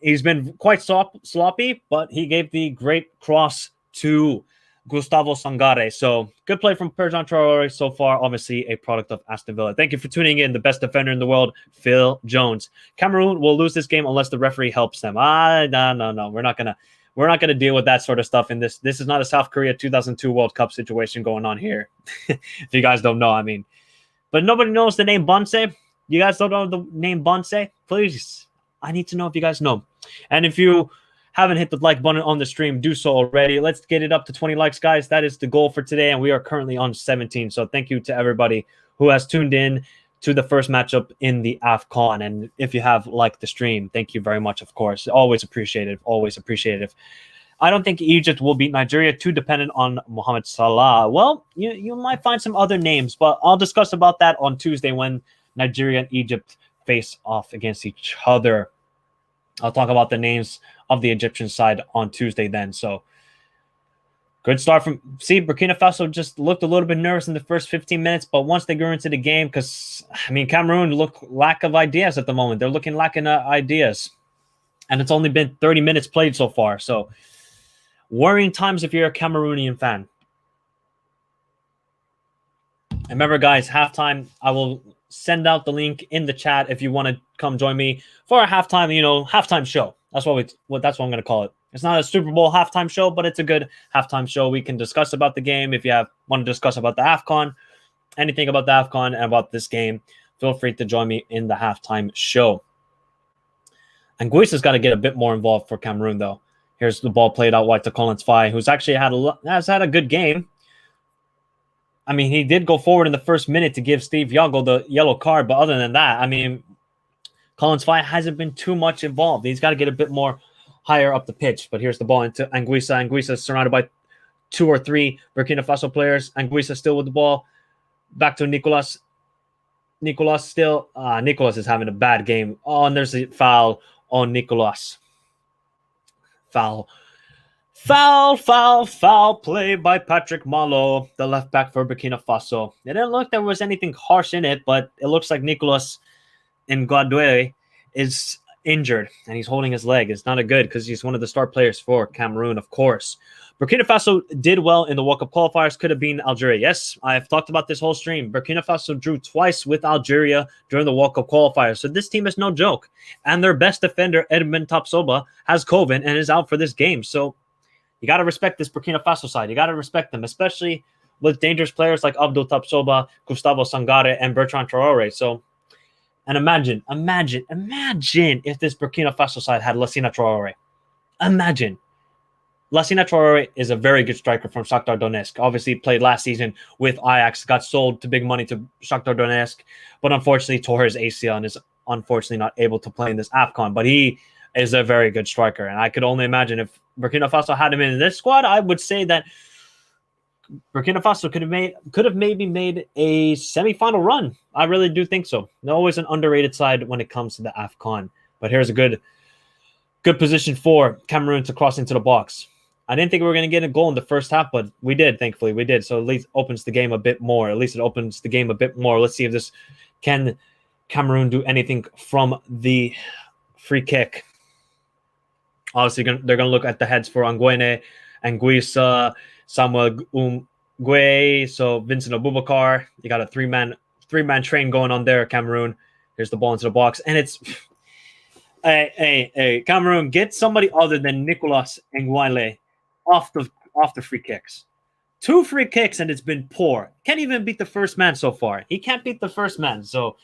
Speaker 1: He's been quite sloppy, but he gave the great cross to Gustavo Sangare. So, good play from Bertrand Traore so far. Obviously, a product of Aston Villa. Thank you for tuning in. The best defender in the world, Phil Jones. Cameroon will lose this game unless the referee helps them. No. We're not gonna deal with that sort of stuff in this. This is not a South Korea 2002 World Cup situation going on here. If you guys don't know, I mean. But nobody knows the name Bonse. You guys don't know the name Bonse? Please, I need to know if you guys know. And if you haven't hit the like button on the stream, do so already. Let's get it up to 20 likes, guys. That is the goal for today, and we are currently on 17. So thank you to everybody who has tuned in to the first matchup in the AFCON. And if you have liked the stream, thank you very much, of course. Always appreciated. Always appreciative. I don't think Egypt will beat Nigeria, too dependent on Mohamed Salah. Well, you might find some other names, but I'll discuss about that on Tuesday when Nigeria and Egypt face off against each other. I'll talk about the names of the Egyptian side on Tuesday then. So, good start from... See, Burkina Faso just looked a little bit nervous in the first 15 minutes, but once they grew into the game, because, I mean, Cameroon look lack of ideas at the moment. They're looking lacking ideas. And it's only been 30 minutes played so far, so... worrying times if you're a Cameroonian fan. And remember, guys, halftime, I will send out the link in the chat if you want to come join me for a halftime show. That's what I'm going to call it. It's not a Super Bowl halftime show, but it's a good halftime show. We can discuss about the game. If you want to discuss about the AFCON, anything about the AFCON and about this game, feel free to join me in the halftime show. And Guisa's got to get a bit more involved for Cameroon, though. Here's the ball played out wide to Collins Fye, who's actually has had a good game. I mean, he did go forward in the first minute to give Steve Yago the yellow card, but other than that, I mean, Collins Fye hasn't been too much involved. He's got to get a bit more higher up the pitch. But here's the ball into Anguissa. Anguissa is surrounded by 2 or 3 Burkina Faso players. Anguissa still with the ball. Back to Nicolas. Nicolas still. Nicolas is having a bad game. Oh, and there's a foul on Nicolas. Foul play by Patrick Malo, the left back for Burkina Faso. It didn't look there was anything harsh in it, but it looks like Nicolas Nguadue is injured and he's holding his leg. It's not a good because he's one of the star players for Cameroon, of course. Burkina Faso did well in the World Cup qualifiers, could have been Algeria. Yes, I've talked about this whole stream. Burkina Faso drew twice with Algeria during the World Cup qualifiers. So this team is no joke. And their best defender, Edmond Tapsoba, has COVID and is out for this game. So you got to respect this Burkina Faso side. You got to respect them, especially with dangerous players like Abdul Tapsoba, Gustavo Sangare, and Bertrand Traore. So, and imagine if this Burkina Faso side had Lassina Traore. Imagine. Lassina Traore is a very good striker from Shakhtar Donetsk. Obviously, played last season with Ajax, got sold to big money to Shakhtar Donetsk, but unfortunately tore his ACL and is unfortunately not able to play in this AFCON. But he is a very good striker, and I could only imagine if Burkina Faso had him in this squad, I would say that Burkina Faso could have maybe made a semifinal run. I really do think so. They're always an underrated side when it comes to the AFCON. But here's a good position for Cameroon to cross into the box. I didn't think we were going to get a goal in the first half, but we did. Thankfully, we did. So at least opens the game a bit more. Let's see if this can Cameroon do anything from the free kick. Obviously, they're going to look at the heads for Anguene, Anguissa, Samuel Umgwe, so Vincent Abubakar. You got a three-man train going on there, Cameroon. Here's the ball into the box. And it's... Hey, Cameroon, get somebody other than Nicolas Nguile off the free kicks. 2 free kicks, and it's been poor. Can't even beat the first man so far. He can't beat the first man, so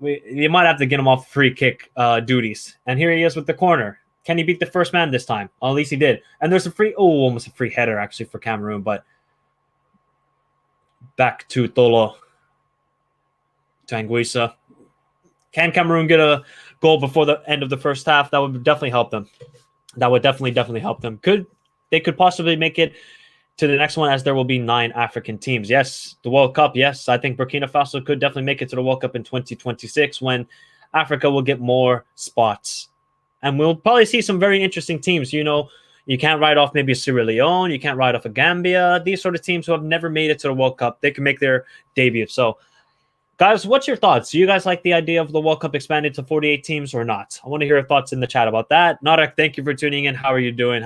Speaker 1: you might have to get him off free kick duties. And here he is with the corner. Can he beat the first man this time? Well, at least he did. And there's almost a free header actually for Cameroon, but back to Tolo, to Anguissa. Can Cameroon get a goal before the end of the first half? That would definitely help them. That would definitely help them. They could possibly make it to the next one, as there will be 9 African teams. Yes, the World Cup. Yes, I think Burkina Faso could definitely make it to the World Cup in 2026 when Africa will get more spots. And we'll probably see some very interesting teams. You know, you can't write off maybe Sierra Leone. You can't write off a Gambia. These sort of teams who have never made it to the World Cup, they can make their debut. So, guys, what's your thoughts? Do you guys like the idea of the World Cup expanded to 48 teams or not? I want to hear your thoughts in the chat about that. Narek, thank you for tuning in. How are you doing?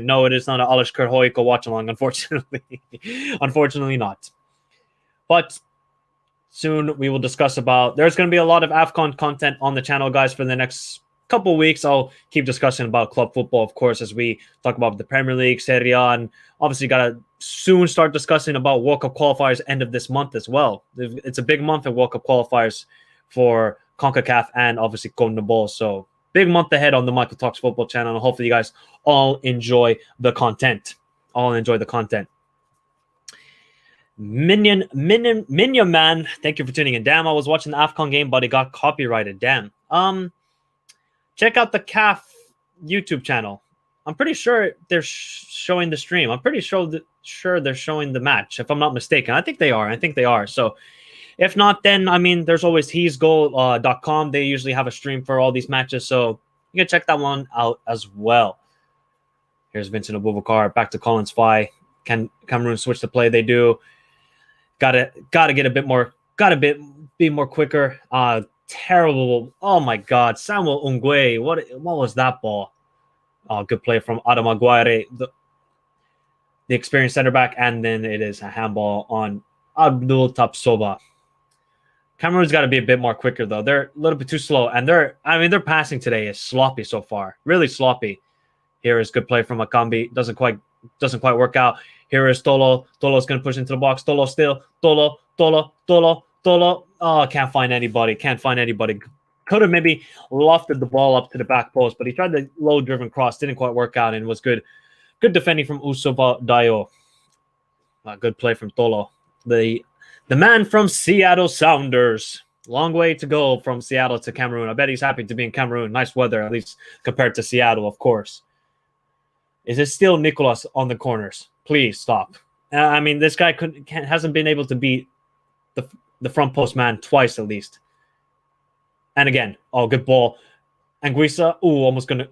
Speaker 1: No, it is not an Alish Kerhoiko watch-along, unfortunately. Unfortunately not. But soon we will discuss about... There's going to be a lot of AFCON content on the channel, guys, for the next couple of weeks. I'll keep discussing about club football, of course, as we talk about the Premier League, Serie A, and obviously got to soon start discussing about World Cup qualifiers end of this month as well. It's a big month of World Cup qualifiers for CONCACAF and obviously CONMEBOL. So big month ahead on the Michael Talks Football channel. And hopefully you guys all enjoy the content. Minion Man, thank you for tuning in. Damn, I was watching the AFCON game, but it got copyrighted. Damn. Check out the CAF YouTube channel. I'm pretty sure they're showing the stream. I'm pretty sure they're showing the match, if I'm not mistaken. I think they are. So if not, then, I mean, there's always he'sgoal.com. They usually have a stream for all these matches. So you can check that one out as well. Here's Vincent Abubakar. Back to Collins Fye. Can Cameroon switch the play? They do. Gotta get a bit more. Be more quicker. Terrible. Oh my God. Samuel Ungwe. What was that ball? Oh, good play from Adam Aguirre, the experienced center back, and then it is a handball on Abdul Tapsoba. Cameroon's got to be a bit more quicker though. They're a little bit too slow, and their passing today is sloppy so far. Really sloppy. Here is good play from Akambi. Doesn't quite work out. Here is Tolo. Tolo's going to push into the box. Tolo still. Tolo. Oh, can't find anybody. Could have maybe lofted the ball up to the back post, but he tried the low-driven cross. Didn't quite work out, and was good. Good defending from Usoba Dayo. Good play from Tolo. The man from Seattle Sounders. Long way to go from Seattle to Cameroon. I bet he's happy to be in Cameroon. Nice weather, at least compared to Seattle, of course. Is it still Nicolas on the corners? Please stop. I mean, this guy hasn't been able to beat the front post man twice at least. And again, good ball. Anguissa,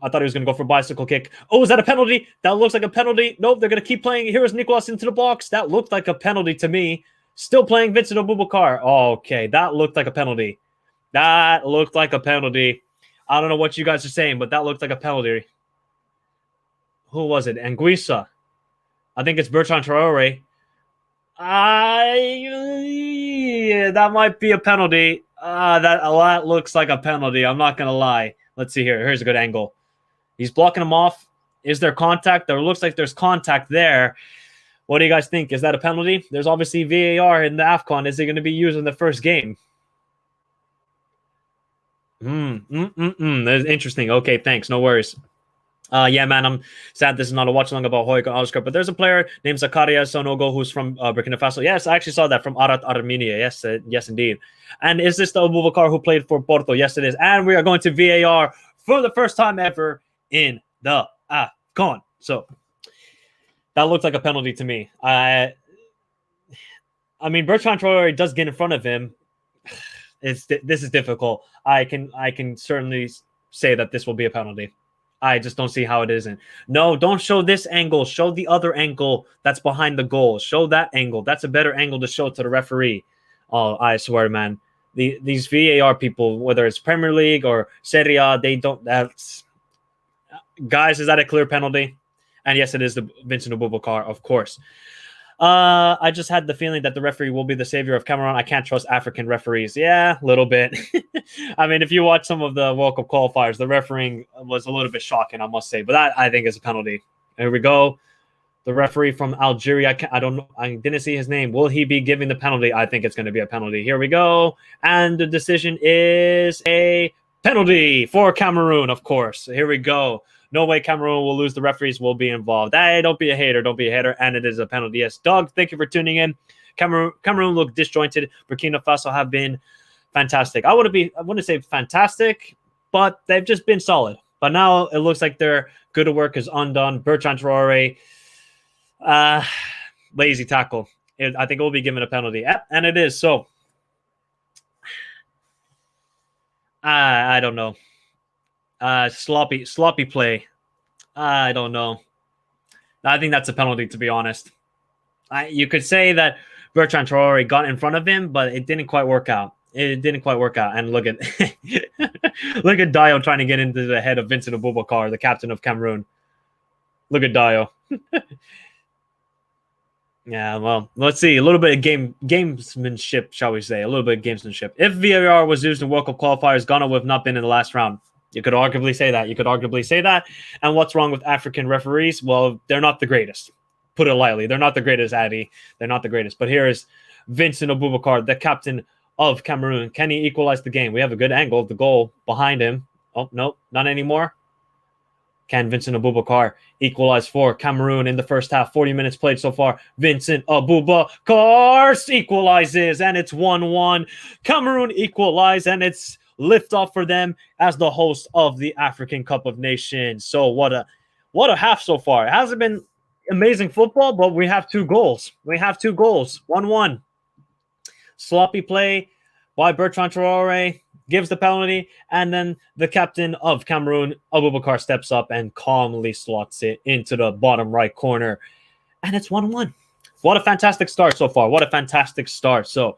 Speaker 1: I thought he was going to go for a bicycle kick. Oh, is that a penalty? That looks like a penalty. Nope, they're going to keep playing. Here is Nicolas into the box. That looked like a penalty to me. Still playing Vincent Abubakar. Oh, okay, that looked like a penalty. I don't know what you guys are saying, but that looked like a penalty. Who was it? Anguissa. I think it's Bertrand Traore. Yeah, that might be a penalty. That looks like a penalty. I'm not going to lie. Let's see here. Here's a good angle. He's blocking him off. Is there contact? There looks like there's contact there. What do you guys think? Is that a penalty? There's obviously VAR in the AFCON. Is it going to be used in the first game? That's interesting. Okay, thanks. No worries. Yeah, man, I'm sad this is not a watch-along about Hoyko Oscar, but there's a player named Zakaria Sonogo who's from Burkina Faso. Yes, I actually saw that from Arat Armenia. Yes, yes, indeed. And is this the Abubakar who played for Porto? Yes, it is. And we are going to VAR for the first time ever in the AFCON. So That looked like a penalty to me. I mean, Bertrand Traore does get in front of him. This is difficult. I can certainly say that this will be a penalty. I just don't see how it isn't. No, don't show this angle. Show the other angle that's behind the goal. Show that angle. That's a better angle to show to the referee. Oh, I swear, man. These VAR people, whether it's Premier League or Serie A, they don't. That's guys. Is that a clear penalty? And yes, it is the Vincent Aboubakar, of course. I just had the feeling that the referee will be the savior of Cameroon. I can't trust African referees. Yeah, a little bit. I mean, if you watch some of the World Cup qualifiers, the refereeing was a little bit shocking, I must say. But that, I think, is a penalty. Here we go. The referee from Algeria, I don't know. I didn't see his name. Will he be giving the penalty? I think it's going to be a penalty. Here we go. And the decision is a penalty for Cameroon, of course. Here we go. No way Cameroon will lose. The referees will be involved. Hey, don't be a hater. Don't be a hater. And it is a penalty. Yes, Doug, thank you for tuning in. Cameroon looked disjointed. Burkina Faso have been fantastic. I wouldn't say fantastic, but they've just been solid. But now it looks like their good work is undone. Bertrand Traore, lazy tackle. I think it will be given a penalty. And it is. So, I don't know. Sloppy play. I don't know. I think that's a penalty, to be honest. You could say that Bertrand Traore got in front of him, but it didn't quite work out. It didn't quite work out. And look at look at Dio trying to get into the head of Vincent Aboubakar, the captain of Cameroon. Look at Dio. Yeah, well, let's see. A little bit of gamesmanship, shall we say. A little bit of gamesmanship. If VAR was used in World Cup qualifiers, Ghana would have not been in the last round. You could arguably say that. And what's wrong with African referees? Well, they're not the greatest. Put it lightly. They're not the greatest, Addy. They're not the greatest. But here is Vincent Aboubakar, the captain of Cameroon. Can he equalize the game? We have a good angle of the goal behind him. Oh, no, not anymore. Can Vincent Aboubakar equalize for Cameroon in the first half? 40 minutes played so far. Vincent Aboubakar equalizes, and it's 1-1. Cameroon equalize, and it's liftoff for them as the host of the African Cup of Nations. So what a half so far. It hasn't been amazing football, but we have 2 goals. 1-1. Sloppy play by Bertrand Traore. Gives the penalty, and then the captain of Cameroon, Aboubakar, steps up and calmly slots it into the bottom right corner. And it's 1-1. What a fantastic start so far. So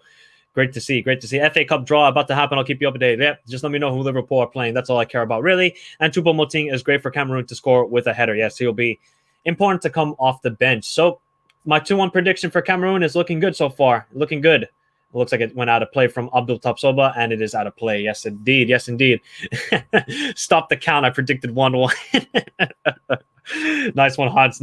Speaker 1: great to see. FA Cup draw about to happen. I'll keep you updated. Yeah, just let me know who Liverpool are playing. That's all I care about, really. And Choupo-Moting is great for Cameroon to score with a header. Yes, he'll be important to come off the bench. So my 2-1 prediction for Cameroon is looking good so far. Looking good. It looks like it went out of play from Abdul Tapsoba, and it is out of play. Yes, indeed. Stop the count. I predicted 1-1. Nice one, Hans.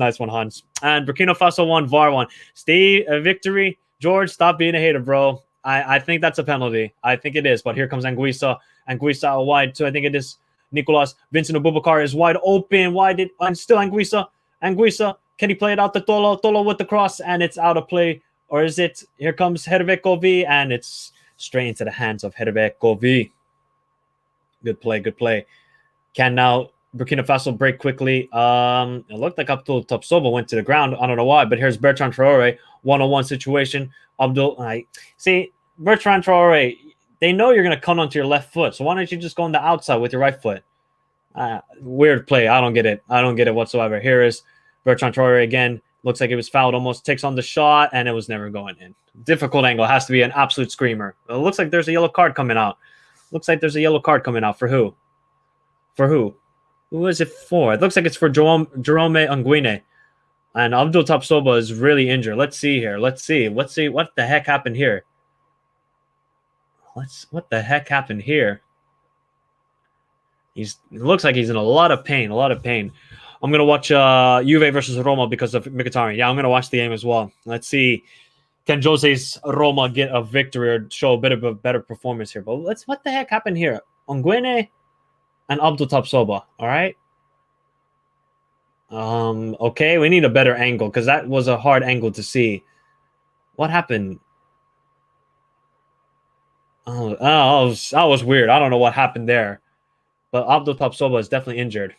Speaker 1: And Burkina Faso won, VAR won. Steve, victory. George, stop being a hater, bro. I think that's a penalty. I think it is, but here comes Anguissa. Anguissa wide, so I think it is Nicolas. Vincent Aboubakar is wide open. And still Anguissa. Can he play it out to Tolo? Tolo with the cross, and it's out of play. Or is it, here comes Hervé Kovi, and it's straight into the hands of Hervé Kovi. Good play. Can now Burkina Faso break quickly? It looked like Abdul Tapsoba went to the ground. I don't know why, but here's Bertrand Traore, 1-on-1 situation. See, Bertrand Traore, they know you're going to come onto your left foot, so why don't you just go on the outside with your right foot? Weird play. I don't get it whatsoever. Here is Bertrand Traore again. Looks like it was fouled, almost takes on the shot, and it was never going in. Difficult angle. Has to be an absolute screamer. It looks like there's a yellow card coming out. For who? Who is it for? It looks like it's for Jerome Anguine. And Abdul Tapsoba is really injured. Let's see here. Let's see what the heck happened here. It looks like he's in a lot of pain. I'm going to watch Juve versus Roma because of Mkhitaryan. Yeah, I'm going to watch the game as well. Let's see. Can Jose's Roma get a victory or show a bit of a better performance here? But what the heck happened here? Anguine and Abdul Tapsoba, all right? Okay, we need a better angle because that was a hard angle to see. What happened? Oh, that was weird. I don't know what happened there. But Abdul Tapsoba is definitely injured.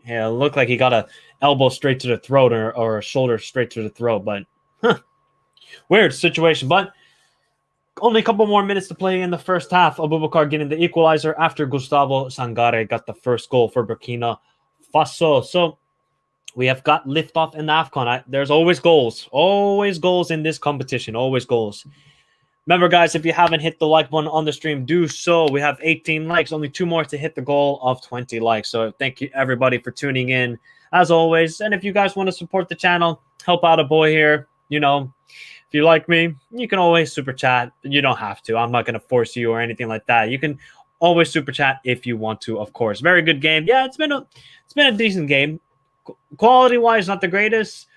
Speaker 1: Yeah, it looked like he got a elbow straight to the throat or a shoulder straight to the throat, but weird situation. But only a couple more minutes to play in the first half. Abubakar getting the equalizer after Gustavo Sangare got the first goal for Burkina Faso. So we have got liftoff in the AFCON. There's always goals in this competition, always goals. Remember, guys, if you haven't hit the like button on the stream, do so. We have 18 likes, only 2 more to hit the goal of 20 likes. So thank you, everybody, for tuning in, as always. And if you guys want to support the channel, help out a boy here, if you like me, you can always super chat. You don't have to. I'm not going to force you or anything like that. You can always super chat if you want to, of course. Very good game. Yeah, it's been a decent game. Quality-wise, not the greatest.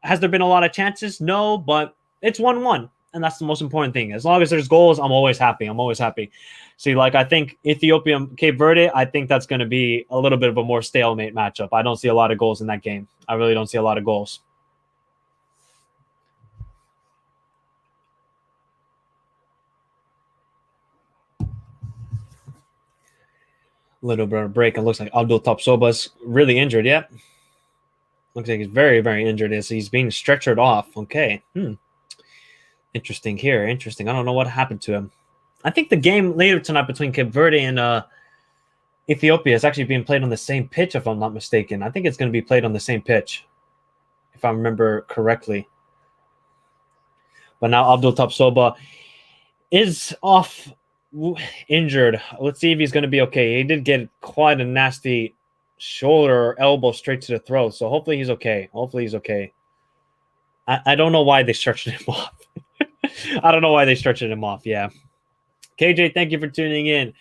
Speaker 1: Has there been a lot of chances? No, but it's 1-1. And that's the most important thing. As long as there's goals, I'm always happy. See, I think Ethiopia, Cape Verde, I think that's going to be a little bit of a more stalemate matchup. I don't see a lot of goals in that game. I really don't see a lot of goals. Little bit of break. It looks like Abdul Tapsoba's really injured. Yep. Looks like he's very, very injured. He's being stretchered off. Okay. Interesting here. Interesting. I don't know what happened to him. I think the game later tonight between Cape Verde and Ethiopia is actually being played on the same pitch, if I'm not mistaken. I think it's going to be played on the same pitch, if I remember correctly. But now Abdul Tapsoba is off, injured. Let's see if he's going to be okay. He did get quite a nasty shoulder or elbow straight to the throat, so hopefully he's okay. I don't know why they stretched him off. I don't know why they stretched him off. Yeah. KJ, thank you for tuning in.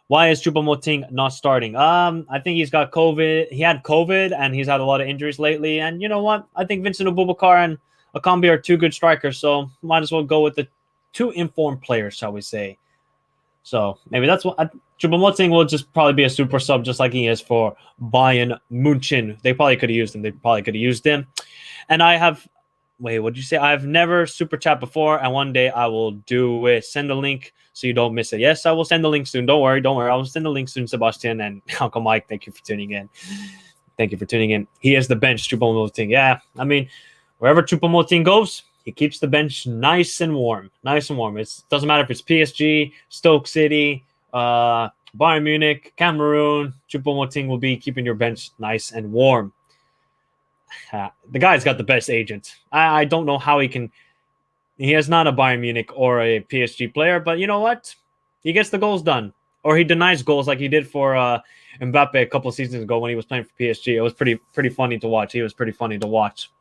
Speaker 1: Why is Choupo-Moting not starting? I think he's got COVID. He had COVID, and he's had a lot of injuries lately. And you know what? I think Vincent Abubakar and Akambi are 2 good strikers, so might as well go with the 2 informed players, shall we say. So maybe that's what Choupo-Moting will just probably be a super sub, just like he is for Bayern Munchen. They probably could have used him. And I have, wait, what did you say? I've never super chat before, and one day I will do it. Send the link so you don't miss it. Yes, I will send the link soon. Don't worry. I will send the link soon, Sebastian. And Uncle Mike, thank you for tuning in. He is the bench, Choupo-Moting. Yeah, I mean, wherever Choupo-Moting goes, he keeps the bench nice and warm. It doesn't matter if it's PSG, Stoke City, Bayern Munich, Cameroon. Choupo-Moting will be keeping your bench nice and warm. The guy's got the best agent. I don't know how he can. He is not a Bayern Munich or a PSG player, but you know what? He gets the goals done, or he denies goals like he did for Mbappe a couple of seasons ago when he was playing for PSG. It was pretty funny to watch. He was pretty funny to watch.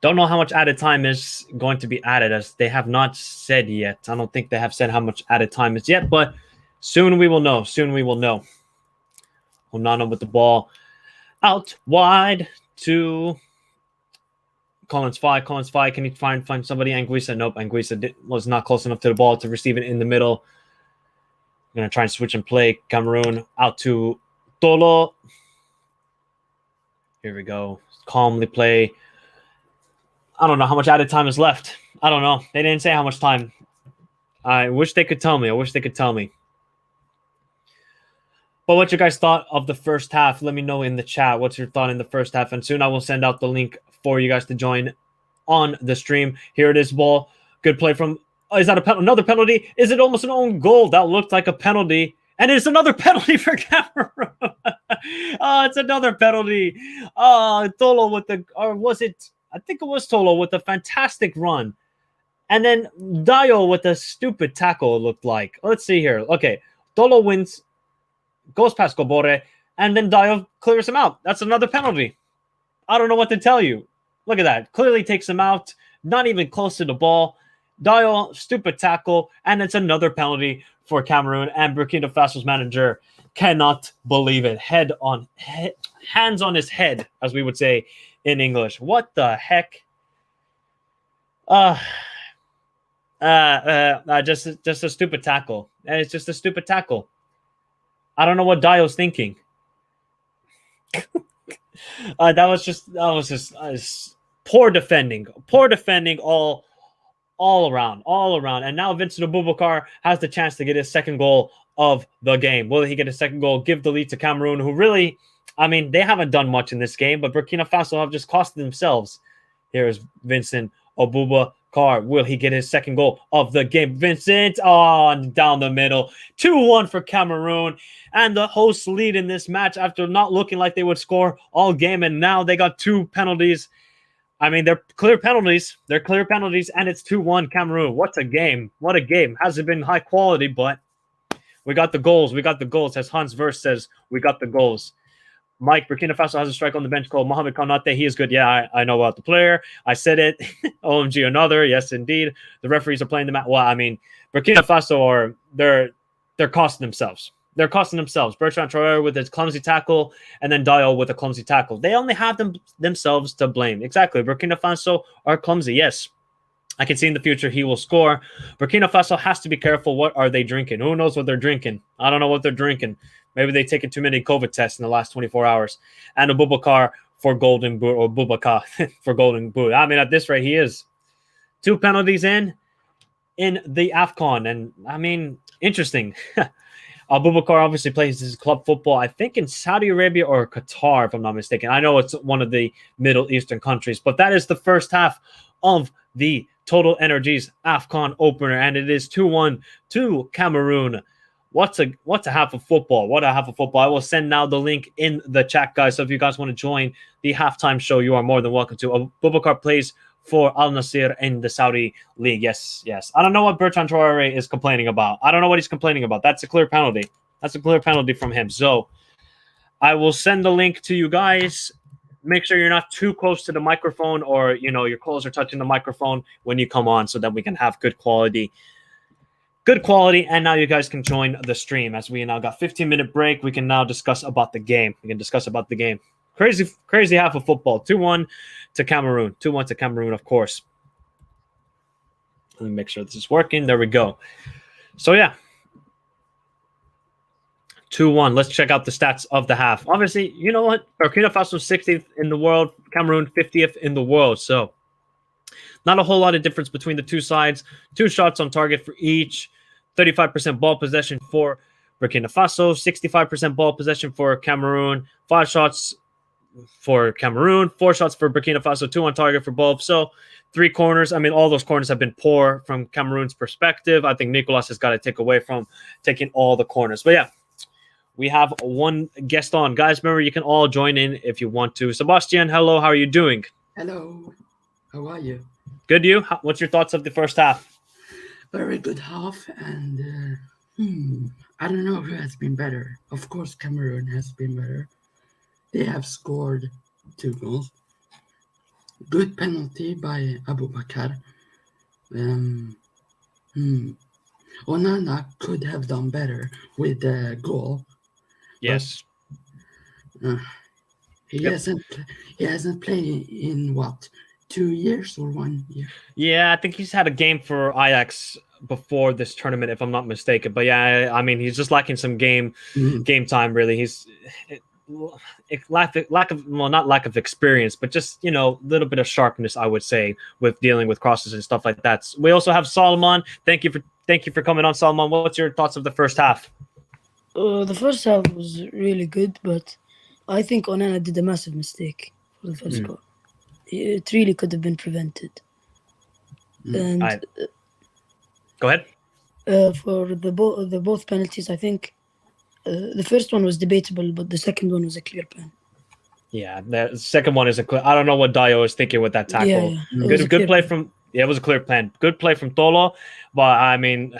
Speaker 1: Don't know how much added time is going to be added, as they have not said yet. I don't think they have said how much added time is yet, but soon we will know. Onana with the ball out wide to Collins Fye. Can you find somebody? Anguissa. Nope. Anguissa was not close enough to the ball to receive it in the middle. I'm going to try and switch and play. Cameroon out to Tolo. Here we go. Calmly play. I don't know how much added time is left. I don't know. They didn't say how much time. I wish they could tell me. But what you guys thought of the first half, let me know in the chat. What's your thought in the first half? And soon I will send out the link for you guys to join on the stream. Here it is, ball. Good play from... is that another penalty? Is it almost an own goal? That looked like a penalty. And it's another penalty for Cameroon. It's another penalty. Tolo with the... Or was it... I think it was Tolo with a fantastic run. And then Dio with a stupid tackle, it looked like. Let's see here. Okay. Tolo wins... goes past Gobore, and then Dio clears him out. That's another penalty. I don't know what to tell you. Look at that. Clearly takes him out. Not even close to the ball. Dio, stupid tackle, and it's another penalty for Cameroon, and Burkina Faso's manager cannot believe it. Hands on his head, as we would say in English. What the heck? Just a stupid tackle. And it's just a stupid tackle. I don't know what Dio's thinking. That was just poor defending all around. And now Vincent Abubakar has the chance to get his second goal of the game. Will he get his second goal? Give the lead to Cameroon, who really I mean, they haven't done much in this game, but Burkina Faso have just cost themselves. Here is Vincent Abubakar. Will he get his second goal of the game? Vincent on down the middle. 2-1 for Cameroon. And the hosts lead in this match after not looking like they would score all game. And now they got 2 penalties. I mean, they're clear penalties. They're clear penalties, and it's 2-1 Cameroon. What a game. What a game. Hasn't been high quality, but we got the goals. We got the goals. As Hans Verst says, we got the goals. Mike, Burkina Faso has a strike on the bench called Mohamed Konate. He is good. Yeah, I know about the player. I said it. OMG, another. Yes, indeed. The referees are playing the match. Well, I mean, Burkina Faso they're costing themselves. They're costing themselves. Bertrand Traoré with his clumsy tackle, and then Dio with a clumsy tackle. They only have themselves to blame. Exactly. Burkina Faso are clumsy. Yes. I can see in the future he will score. Burkina Faso has to be careful. What are they drinking? Who knows what they're drinking? I don't know what they're drinking. Maybe they taken too many COVID tests in the last 24 hours. And Abubakar for golden boot, or Bubakar for golden boot. I mean, at this rate, he is 2 penalties in the AFCON. And, I mean, interesting. Abubakar obviously plays his club football, I think, in Saudi Arabia or Qatar, if I'm not mistaken. I know it's one of the Middle Eastern countries. But that is the first half of the Total Energies AFCON opener, and it is 2-1 to Cameroon. What a half of football. What a half of football. I will send now the link in the chat, guys. So if you guys want to join the halftime show, you are more than welcome to. Abubakar plays for Al Nassr in the Saudi League. Yes. I don't know what Bertrand Traoré is complaining about. I don't know what he's complaining about. That's a clear penalty. That's a clear penalty from him. So I will send the link to you guys. Make sure you're not too close to the microphone, or, your clothes are touching the microphone when you come on, so that we can have good quality. And now you guys can join the stream. As we now got 15-minute break, we can now discuss about the game. Crazy half of football. 2-1 to Cameroon. 2-1 to Cameroon, of course. Let me make sure this is working. There we go. So, yeah. 2-1. Let's check out the stats of the half. Obviously, you know what? Burkina Faso 60th in the world. Cameroon 50th in the world. So, not a whole lot of difference between the two sides. 2 shots on target for each. 35% ball possession for Burkina Faso. 65% ball possession for Cameroon. 5 shots for Cameroon. 4 shots for Burkina Faso. 2 on target for both. So 3 corners. I mean, all those corners have been poor from Cameroon's perspective. I think Nicolas has got to take away from taking all the corners. But yeah, we have one guest on. Guys, remember, you can all join in if you want to. Sebastian, hello. How are you doing?
Speaker 2: Hello. How are you?
Speaker 1: Good, you? What's your thoughts of the first half?
Speaker 2: Very good half, and I don't know who has been better. Of course, Cameroon has been better. They have scored 2 goals. Good penalty by Abubakar. Onana could have done better with the goal.
Speaker 1: Yes.
Speaker 2: He hasn't played in what, 2 years or 1 year?
Speaker 1: Yeah, I think he's had a game for Ajax before this tournament, if I'm not mistaken. But yeah, I mean, he's just lacking some game time. Really, he's lack of not lack of experience, but just a little bit of sharpness, I would say, with dealing with crosses and stuff like that. We also have Solomon. Thank you for coming on, Solomon. What's your thoughts of the first half?
Speaker 3: The first half was really good, but I think Onana did a massive mistake for the first goal. It really could have been prevented. And
Speaker 1: go ahead.
Speaker 3: For the both penalties, I think the first one was debatable, but the second one was a clear pen.
Speaker 1: Yeah, the second one is a clear. I don't know what Dio is thinking with that tackle.
Speaker 3: Yeah.
Speaker 1: Good play from. Yeah, it was a clear plan. Good play from Tolo, but I mean,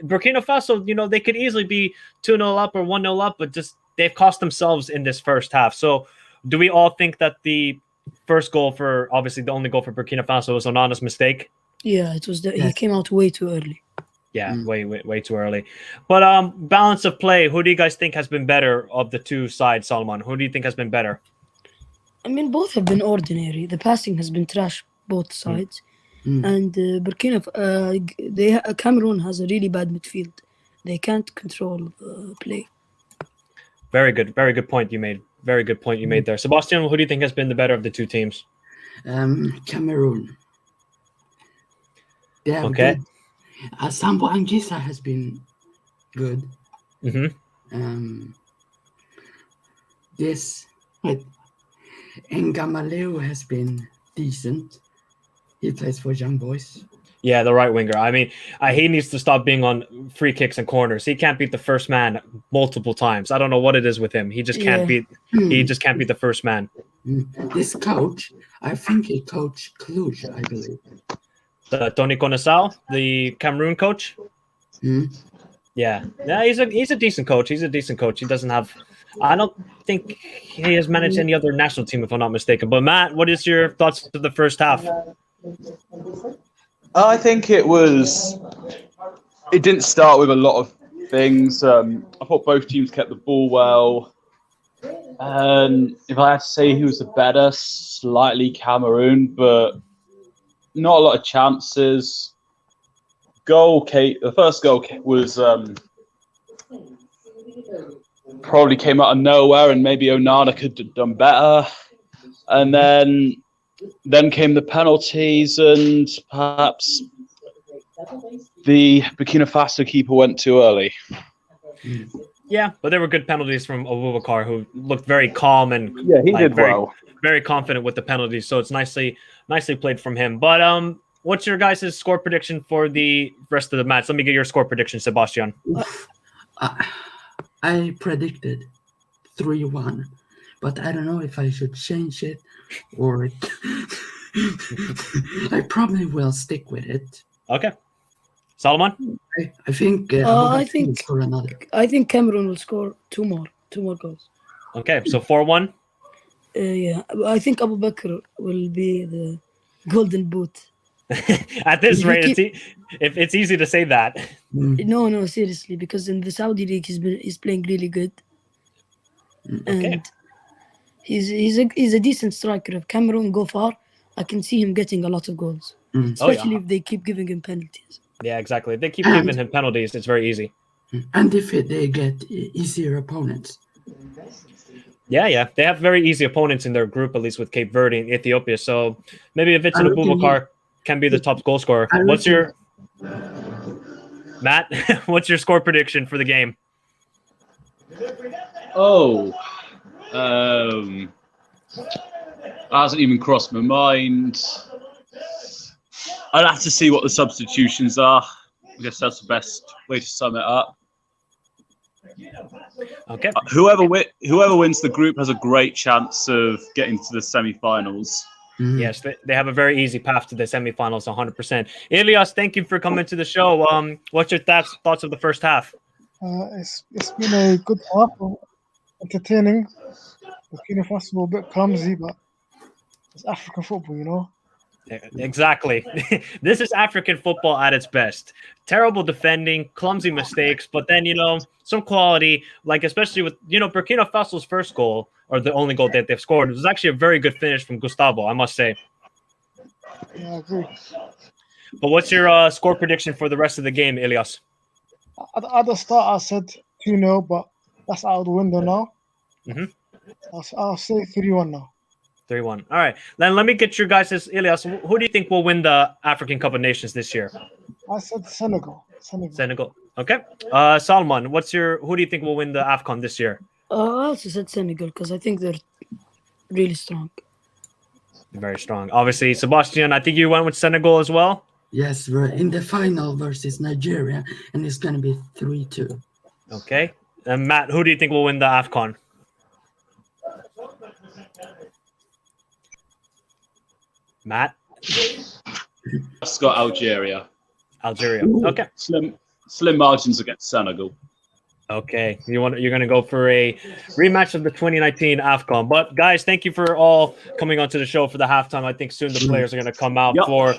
Speaker 1: Burkina Faso, they could easily be 2-0 up or 1-0 up, but just they've cost themselves in this first half. So, do we all think that the first goal obviously the only goal for Burkina Faso was Onana's mistake?
Speaker 3: Yeah, it was. He came out way too early.
Speaker 1: Yeah, way too early. But balance of play, who do you guys think has been better of the two sides, Solomon? Who do you think has been better?
Speaker 3: I mean, both have been ordinary. The passing has been trash, both sides. And Cameroon has a really bad midfield. They can't control play.
Speaker 1: Very good point you made. Very good point you made there. Sebastian, who do you think has been the better of the two teams?
Speaker 2: Cameroon. Yeah.
Speaker 1: Okay.
Speaker 2: Sambo Anguissa has been good. This, and Gamaleo has been decent. He plays for Young Boys.
Speaker 1: Yeah, the right winger. I mean, he needs to stop being on free kicks and corners. He can't beat the first man multiple times. I don't know what it is with him. He just can't beat. He just can't beat the first man.
Speaker 2: This coach, I think he coached Cluj, I believe.
Speaker 1: Tony Conasal, the Cameroon coach. Yeah, he's a decent coach. He's a decent coach. He doesn't have. I don't think he has managed any other national team, if I'm not mistaken. But Matt, what is your thoughts of the first half?
Speaker 4: I think it didn't start with a lot of things. I thought both teams kept the ball well. And if I had to say who was the better, slightly Cameroon, but not a lot of chances. The first goal was probably came out of nowhere, and maybe Onana could have done better. And then came the penalties, and perhaps the Burkina Faso keeper went too early.
Speaker 1: Yeah, but there were good penalties from Abubakar, who looked very calm and
Speaker 4: he did
Speaker 1: very confident with the penalties. So it's nicely played from him. But what's your guys' score prediction for the rest of the match? Let me get your score prediction, Sebastian.
Speaker 2: I predicted 3-1, but I don't know if I should change it or I probably will stick with it.
Speaker 1: Okay. Solomon?
Speaker 2: I think score another.
Speaker 3: I think Cameroon will score two more goals.
Speaker 1: Okay, so 4-1.
Speaker 3: Yeah, I think Abu Bakr will be the golden boot.
Speaker 1: At this rate, it's easy to say that.
Speaker 3: No, seriously, because in the Saudi league he's playing really good, and he's a decent striker. If Cameroon go far, I can see him getting a lot of goals, especially if they keep giving him penalties.
Speaker 1: Yeah, exactly. If they keep giving him penalties, it's very easy.
Speaker 2: And if they get easier opponents.
Speaker 1: Yeah. They have very easy opponents in their group, at least with Cape Verde and Ethiopia. So maybe if Vincent Abubakar can be the top goal scorer. What's your Matt? What's your score prediction for the game?
Speaker 4: Hasn't even crossed my mind. I'd have to see what the substitutions are. I guess that's the best way to sum it up.
Speaker 1: Okay.
Speaker 4: Whoever wins the group has a great chance of getting to the semi-finals.
Speaker 1: Yes, they have a very easy path to the semi-finals, 100%. Ilias, thank you for coming to the show. What's your thoughts of the first half?
Speaker 5: It's been a good half, entertaining. Burkina Faso a bit clumsy, but it's African football, you know.
Speaker 1: Exactly. This is African football at its best. Terrible defending, clumsy mistakes, but then, some quality, like especially with, Burkina Faso's first goal, or the only goal that they've scored, it was actually a very good finish from Gustavo, I must say.
Speaker 5: Yeah, I agree.
Speaker 1: But what's your score prediction for the rest of the game, Ilias?
Speaker 5: At the start, I said 2-0, but that's out of the window now. I'll say 3-1 now.
Speaker 1: 3-1. All right. Then let me get your guys' Ilias. Who do you think will win the African Cup of Nations this year?
Speaker 5: I said Senegal.
Speaker 1: Senegal. Okay. Salman, who do you think will win the AFCON this year?
Speaker 3: I also said Senegal because I think they're really strong.
Speaker 1: Very strong. Obviously, Sebastian, I think you went with Senegal as well.
Speaker 2: Yes, we're in the final versus Nigeria, and it's going to be 3-2.
Speaker 1: Okay. And Matt, who do you think will win the AFCON? Matt?
Speaker 4: I've got Algeria.
Speaker 1: Okay.
Speaker 4: Slim margins against Senegal.
Speaker 1: Okay. You're going to go for a rematch of the 2019 AFCON. But guys, thank you for all coming onto the show for the halftime. I think soon the players are going to come out for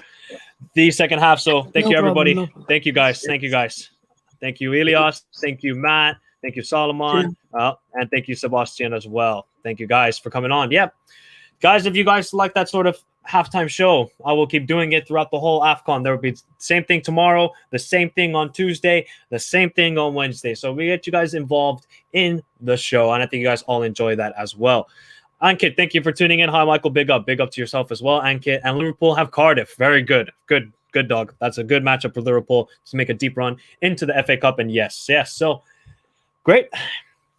Speaker 1: the second half. So thank you, everybody. Thank you, guys. Thank you, Ilias. Thank you, Matt. Thank you, Solomon. And thank you, Sebastian, as well. Thank you, guys, for coming on. Yeah. Guys, if you guys like that sort of halftime show, I will keep doing it throughout the whole AFCON. There will be the same thing tomorrow, the same thing on Tuesday, the same thing on Wednesday. So we get you guys involved in the show, and I think you guys all enjoy that as well. Ankit, thank you for tuning in. Hi, Michael. Big up to yourself as well, Ankit. And Liverpool have Cardiff. Very good. Good dog. That's a good matchup for Liverpool to make a deep run into the FA Cup. And yes. So great.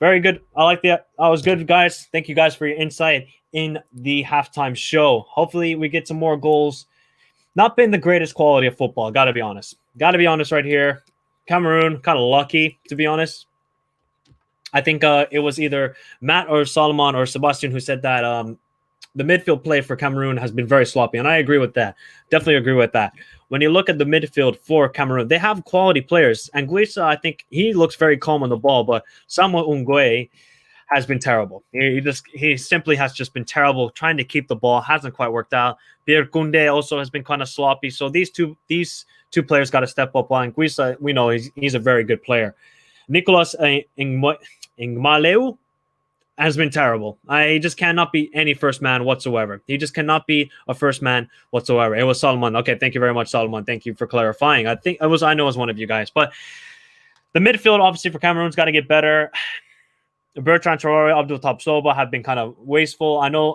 Speaker 1: Very good. I like that. That was good, guys. Thank you guys for your insight in the halftime show. Hopefully we get some more goals. Not been the greatest quality of football. Got to be honest. Got to be honest right here. Cameroon, kind of lucky, to be honest. I think it was either Matt or Solomon or Sebastian who said that the midfield play for Cameroon has been very sloppy, and I agree with that. Definitely agree with that. When you look at the midfield for Cameroon, they have quality players. Anguissa, I think he looks very calm on the ball, but Samuel Ungwe has been terrible. He simply has just been terrible trying to keep the ball. Hasn't quite worked out. Pierre Koundé also has been kind of sloppy. So these two players got to step up. While Anguissa, we know he's a very good player. Nicolas Ingmaleu has been terrible. He just cannot be any first man whatsoever. He just cannot be a first man whatsoever. It was Solomon. Okay, thank you very much, Solomon. Thank you for clarifying. I know it was one of you guys. But the midfield, obviously, for Cameroon's got to get better. Bertrand Traore, Abdul Tabsoba have been kind of wasteful. I know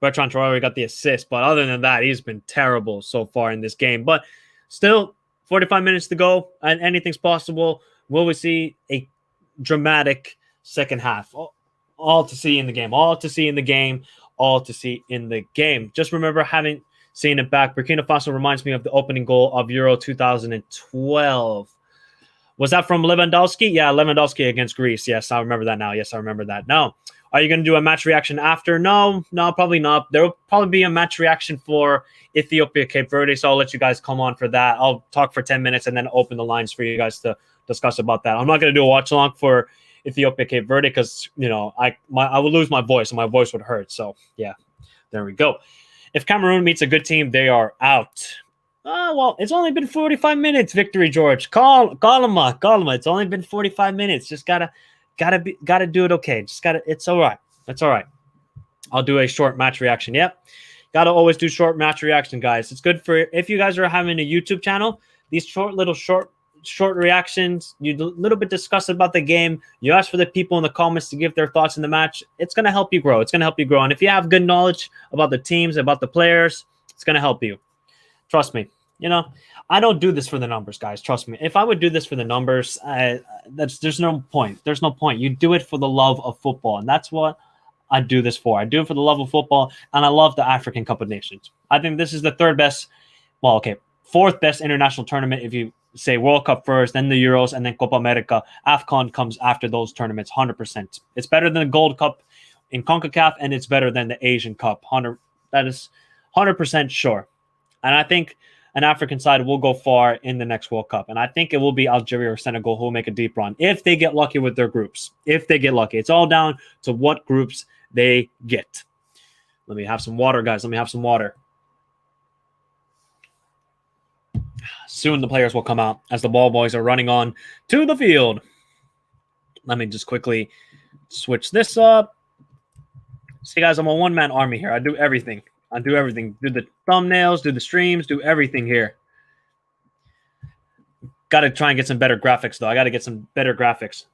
Speaker 1: Bertrand Traore got the assist, but other than that, he's been terrible so far in this game. But still, 45 minutes to go, and anything's possible. Will we see a dramatic second half? All to see in the game. All to see in the game. All to see in the game. Just remember having seen it back. Burkina Faso reminds me of the opening goal of Euro 2012. Was that from Lewandowski? Yeah, Lewandowski against Greece. Yes, I remember that now. Yes, I remember that. No. Are you going to do a match reaction after? No, probably not. There will probably be a match reaction for Ethiopia, Cape Verde, so I'll let you guys come on for that. I'll talk for 10 minutes and then open the lines for you guys to discuss about that. I'm not going to do a watch-along for Ethiopia, Cape Verde because, I will lose my voice and my voice would hurt. So, yeah, there we go. If Cameroon meets a good team, they are out. Well, it's only been 45 minutes, Victory George. Call him. It's only been 45 minutes. Just gotta do it okay. It's all right. It's all right. I'll do a short match reaction. Yep. Gotta always do short match reaction, guys. It's good for if you guys are having a YouTube channel, these short reactions, you a little bit discuss about the game. You ask for the people in the comments to give their thoughts in the match. It's gonna help you grow. And if you have good knowledge about the teams, about the players, it's gonna help you. Trust me. I don't do this for the numbers, guys. Trust me. If I would do this for the numbers, there's no point. There's no point. You do it for the love of football, and that's what I do this for. I do it for the love of football, and I love the African Cup of Nations. I think this is the fourth best international tournament if you say World Cup first, then the Euros, and then Copa America. AFCON comes after those tournaments, 100%. It's better than the Gold Cup in CONCACAF, and it's better than the Asian Cup. That is 100% sure. And I think an African side will go far in the next World Cup. And I think it will be Algeria or Senegal who will make a deep run if they get lucky with their groups. If they get lucky. It's all down to what groups they get. Let me have some water, guys. Let me have some water. Soon the players will come out as the ball boys are running on to the field. Let me just quickly switch this up. See, guys, I'm a one-man army here. I do everything. Do the thumbnails, do the streams, do everything here. Got to try and get some better graphics, though. I got to get some better graphics.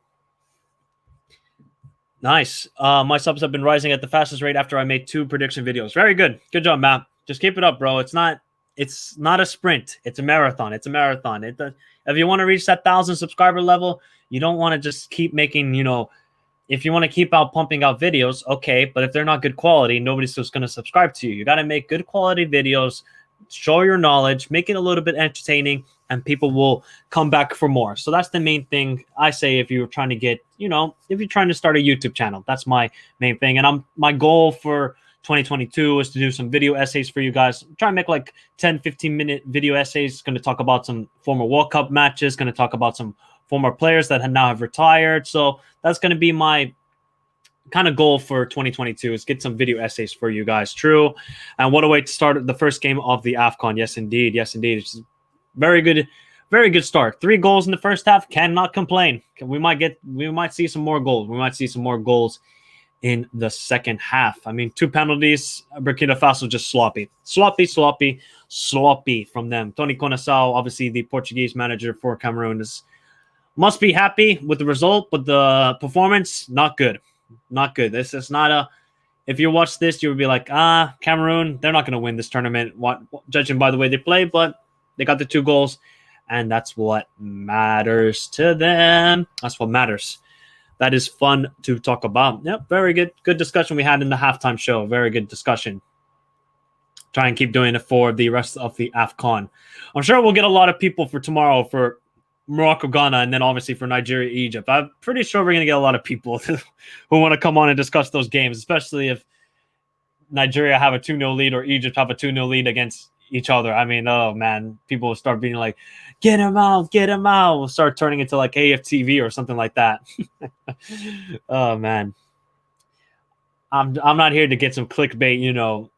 Speaker 1: Nice. My subs have been rising at the fastest rate after I made 2 prediction videos. Very good. Good job, Matt. Just keep it up, bro. It's not a sprint. It's a marathon. If you want to reach that 1,000 subscriber level, you don't want to just keep making, if you want to keep pumping out videos, okay, but if they're not good quality, nobody's just going to subscribe to you. You got to make good quality videos, show your knowledge, make it a little bit entertaining, and people will come back for more. So that's the main thing I say if you're trying to get, if you're trying to start a YouTube channel. That's my main thing. And my goal for 2022 is to do some video essays for you guys. Try and make like 10, 15-minute video essays. Going to talk about some former World Cup matches, going to talk about some former players that now have retired. So that's going to be my kind of goal for 2022 is get some video essays for you guys. True. And what a way to start the first game of the AFCON. Yes, indeed. It's very good start. 3 goals in the first half. Cannot complain. We might see some more goals. We might see some more goals in the second half. I mean, 2 penalties. Burkina Faso just sloppy from them. Tony Conasao, obviously the Portuguese manager for Cameroon, must be happy with the result, but the performance, not good. Not good. This is not if you watch this, you would be like, Cameroon, they're not going to win this tournament, judging by the way they play, but they got the 2 goals, and that's what matters to them. That's what matters. that is fun to talk about. Yep, very good discussion we had in the halftime show. Very good discussion. Try and keep doing it for the rest of the AFCON. I'm sure we'll get a lot of people for tomorrow for Morocco, Ghana, and then obviously for Nigeria, Egypt. I'm pretty sure we're going to get a lot of people who want to come on and discuss those games, especially if Nigeria have a 2-0 lead or Egypt have a 2-0 lead against each other. I mean, oh man, people will start being like, get him out. We'll start turning into like AFTV or something like that. Oh man. I'm not here to get some clickbait,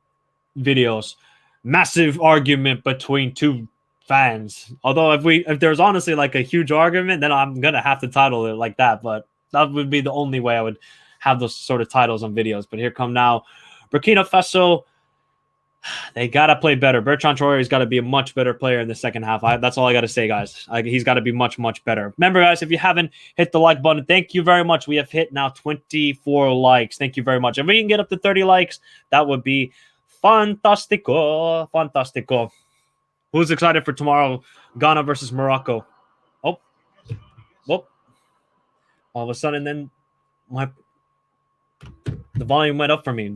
Speaker 1: videos. Massive argument between two fans. Although if there's honestly like a huge argument, then I'm gonna have to title it like that. But that would be the only way I would have those sort of titles on videos. But here come now Burkina Faso. They gotta play better. Bertrand Traore's got to be a much better player in the second half. That's all I gotta say, guys. He's got to be much better. Remember, guys, if you haven't hit the like button, thank you very much. We have hit now 24 likes. Thank you very much. If we can get up to 30 likes, that would be fantastico. Who's excited for tomorrow? Ghana versus Morocco. Oh. All of a sudden, then the volume went up for me.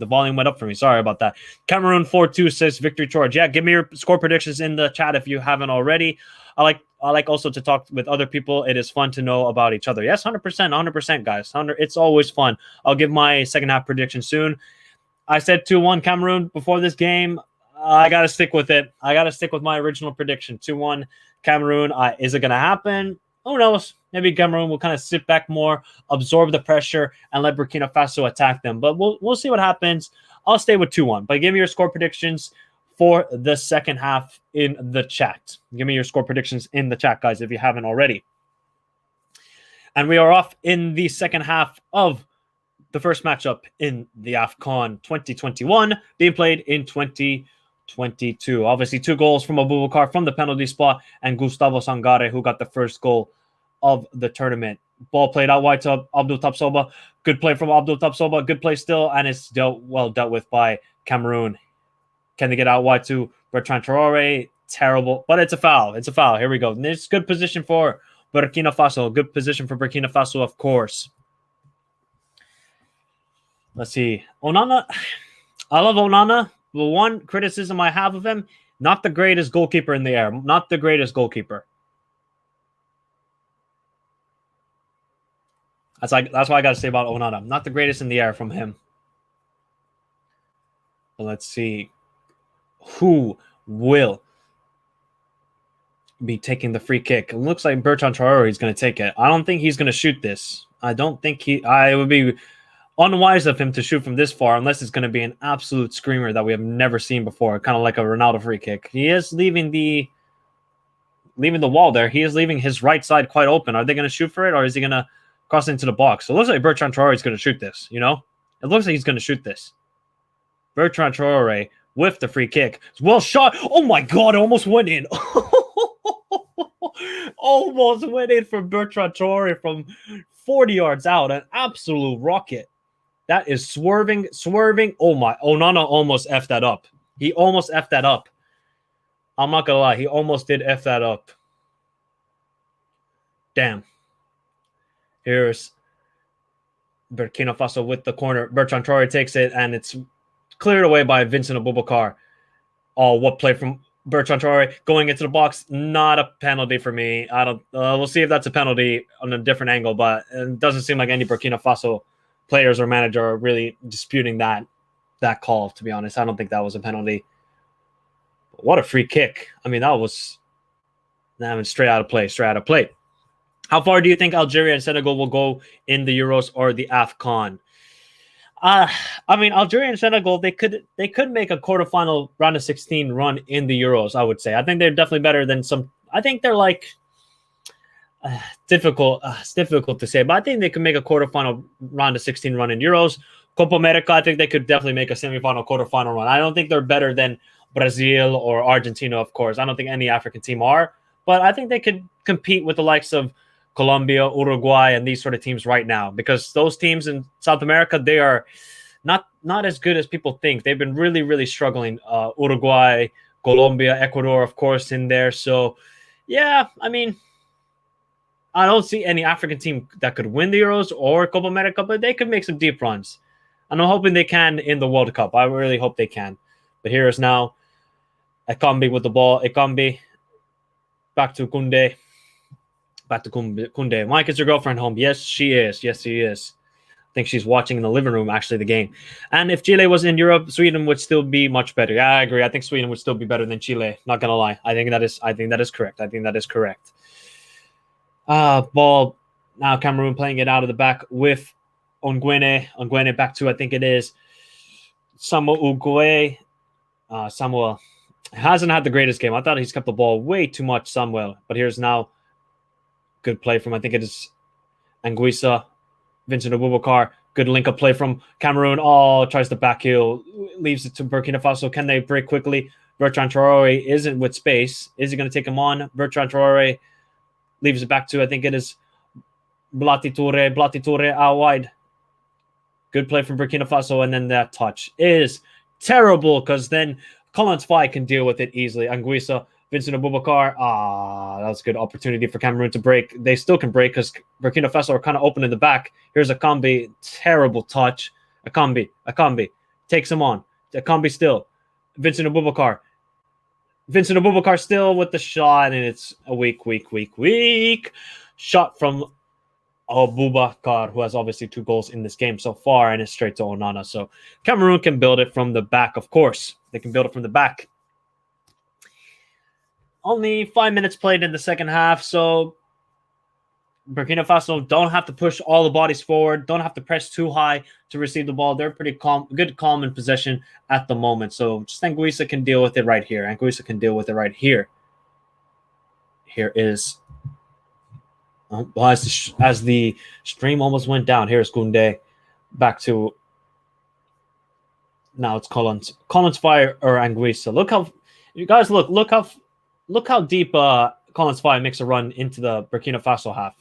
Speaker 1: Sorry about that. Cameroon 4-2 says victory charge. Yeah, give me your score predictions in the chat if you haven't already. I like also to talk with other people. It is fun to know about each other. Yes, 100%, guys. It's always fun. I'll give my second half prediction soon. I said 2-1 Cameroon before this game. I got to stick with it. I got to stick with my original prediction. 2-1 Cameroon. Is it going to happen? Who knows? Maybe Cameroon will kind of sit back more, absorb the pressure, and let Burkina Faso attack them. But we'll see what happens. I'll stay with 2-1. But give me your score predictions for the second half in the chat. Give me your score predictions in the chat, guys, if you haven't already. And we are off in the second half of the first matchup in the AFCON 2021, being played in 2022. Obviously, 2 goals from Abubakar from the penalty spot and Gustavo Sangare, who got the first goal of the tournament. Ball played out wide to Abdul Tapsoba. Good play from Abdul Tapsoba. Good play still, and it's dealt with by Cameroon. Can they get out wide to Bertrand Traore? Terrible, but it's a foul. Here we go. And it's good position for Burkina Faso. Good position for Burkina Faso, of course. Let's see. Onana. I love Onana. The one criticism I have of him, not the greatest goalkeeper in the air. Not the greatest goalkeeper. That's what I got to say about Onana. Not the greatest in the air from him. Well, let's see. Who will be taking the free kick? It looks like Bertrand Traore is going to take it. I don't think he's going to shoot this. It would be unwise of him to shoot from this far unless it's going to be an absolute screamer that we have never seen before, kind of like a Ronaldo free kick. He is leaving the wall there. He is leaving his right side quite open. Are they going to shoot for it, or is he going to cross into the box? So it looks like Bertrand Traore is going to shoot this, It looks like he's going to shoot this. Bertrand Traore with the free kick. Well shot. Oh my God, almost went in. Almost went in for Bertrand Traore from 40 yards out. An absolute rocket. That is swerving. Oh my, Onana almost effed that up. He almost effed that up. I'm not going to lie. He almost did F that up. Damn. Here's Burkina Faso with the corner. Bertrand Traore takes it, and it's cleared away by Vincent Abubakar. Oh, what play from Bertrand Traore going into the box. Not a penalty for me. I don't. We'll see if that's a penalty on a different angle, but it doesn't seem like any Burkina Faso players or manager are really disputing that call, to be honest. I don't think that was a penalty. But what a free kick. I mean, that was straight out of play. How far do you think Algeria and Senegal will go in the Euros or the AFCON? I mean, Algeria and Senegal, they could make a quarterfinal round of 16 run in the Euros, I would say. I think they're definitely better than some. I think they're like difficult. It's difficult to say, but I think they could make a quarterfinal round of 16 run in Euros. Copa America, I think they could definitely make a semifinal, quarterfinal run. I don't think they're better than Brazil or Argentina, of course. I don't think any African team are, but I think they could compete with the likes of Colombia, Uruguay, and these sort of teams right now, because those teams in South America, they are not as good as people think. They've been really, really struggling. Uruguay, Colombia, Ecuador, of course, in there. So, yeah, I mean, I don't see any African team that could win the Euros or Copa America, but they could make some deep runs. And I'm hoping they can in the World Cup. I really hope they can. But here is now Ekambi with the ball. Ekambi back to Kunde. Back to Kunde. Mike, is your girlfriend home? Yes, she is. Yes, she is. I think she's watching in the living room, actually, the game. And if Chile was in Europe, Sweden would still be much better. Yeah, I agree. I think Sweden would still be better than Chile. Not gonna lie. I think that is correct. I think that is correct. Ball now. Cameroon playing it out of the back with Ongwene. Ongwene back to, I think it is Samuel Ugue. Samuel hasn't had the greatest game. I thought he's kept the ball way too much, Samuel. But here's now good play from, I think it is Anguissa. Vincent Abubakar, good link-up play from Cameroon. Oh, tries to back heel, leaves it to Burkina Faso. Can they break quickly? Bertrand Traore isn't with space. Is he going to take him on? Bertrand Traore leaves it back to, I think it is Blati Toure out wide. Good play from Burkina Faso, and then that touch is terrible because then Collins Fye can deal with it easily. Anguissa, Vincent Abubakar, that was a good opportunity for Cameroon to break. They still can break because Burkina Faso are kind of open in the back. Here's Akambi, terrible touch. Akambi takes him on. Akambi still. Vincent Abubakar still with the shot, and it's a weak shot from Abubakar, who has obviously 2 goals in this game so far, and it's straight to Onana. So Cameroon can build it from the back, of course. They can build it from the back. Only 5 minutes played in the second half, so Burkina Faso don't have to push all the bodies forward, don't have to press too high to receive the ball. They're pretty calm in possession at the moment. So just Anguissa can deal with it right here. Here is, as the stream almost went down, here's Kunde back to, now it's Collins Fire or Anguissa. Look how deep Collins Fye makes a run into the Burkina Faso half.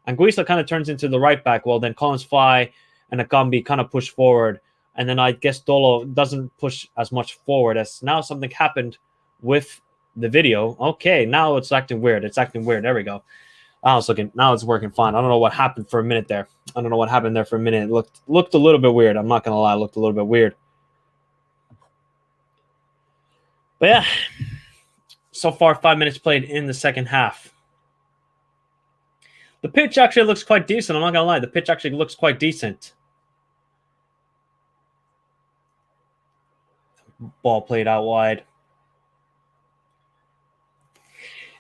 Speaker 1: Anguissa kind of turns into the right back. Well, then Collins Fye and Akambi kind of push forward. And then I guess Dolo doesn't push as much forward, as now something happened with the video. Okay, now it's acting weird. There we go. Now it's working fine. I don't know what happened for a minute there. It looked a little bit weird. I'm not going to lie. It looked a little bit weird. But yeah. So far, 5 minutes played in the second half. The pitch actually looks quite decent. I'm not going to lie. The pitch actually looks quite decent. Ball played out wide.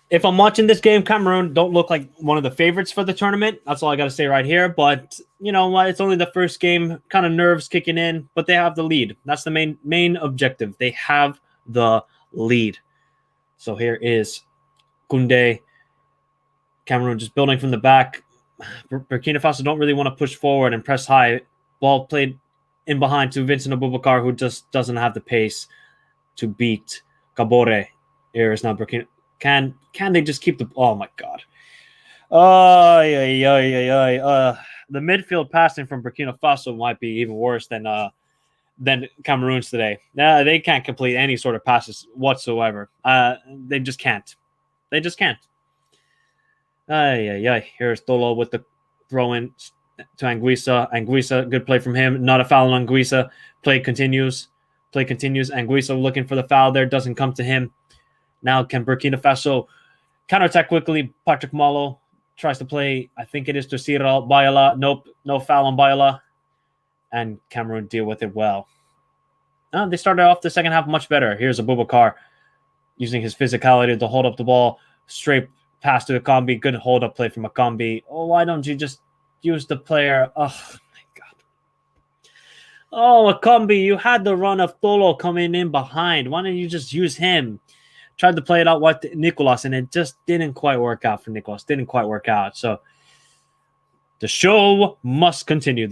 Speaker 1: If I'm watching this game, Cameroon don't look like one of the favorites for the tournament. That's all I got to say right here. But you know what? It's only the first game. Kind of nerves kicking in, but they have the lead. That's the main objective. They have the lead. So here is Kunde. Cameroon just building from the back. Burkina Faso don't really want to push forward and press high. Ball played in behind to Vincent Abubakar, who just doesn't have the pace to beat Kabore. Here is now Burkina. Can they just keep the... Oh, my God. The midfield passing from Burkina Faso might be even worse than Cameroon's today. They can't complete any sort of passes whatsoever. They just can't. Here's Dolo with the throw-in to Anguissa. Anguissa, good play from him. Not a foul on Anguissa. Play continues. Anguissa looking for the foul there. Doesn't come to him. Now can Burkina Faso counterattack quickly? Patrick Malo tries to play, I think it is to Cyril Bayala. Nope, no foul on Bayala. And Cameroon deal with it well. They started off the second half much better. Here's Abubakar using his physicality to hold up the ball. Straight pass to Akambi. Good hold-up play from Akambi. Oh, why don't you just use the player? Oh, my God. Oh, Akambi, you had the run of Tolo coming in behind. Why don't you just use him? Tried to play it out with Nicolas, and it just didn't quite work out for Nicolas. So the show must continue.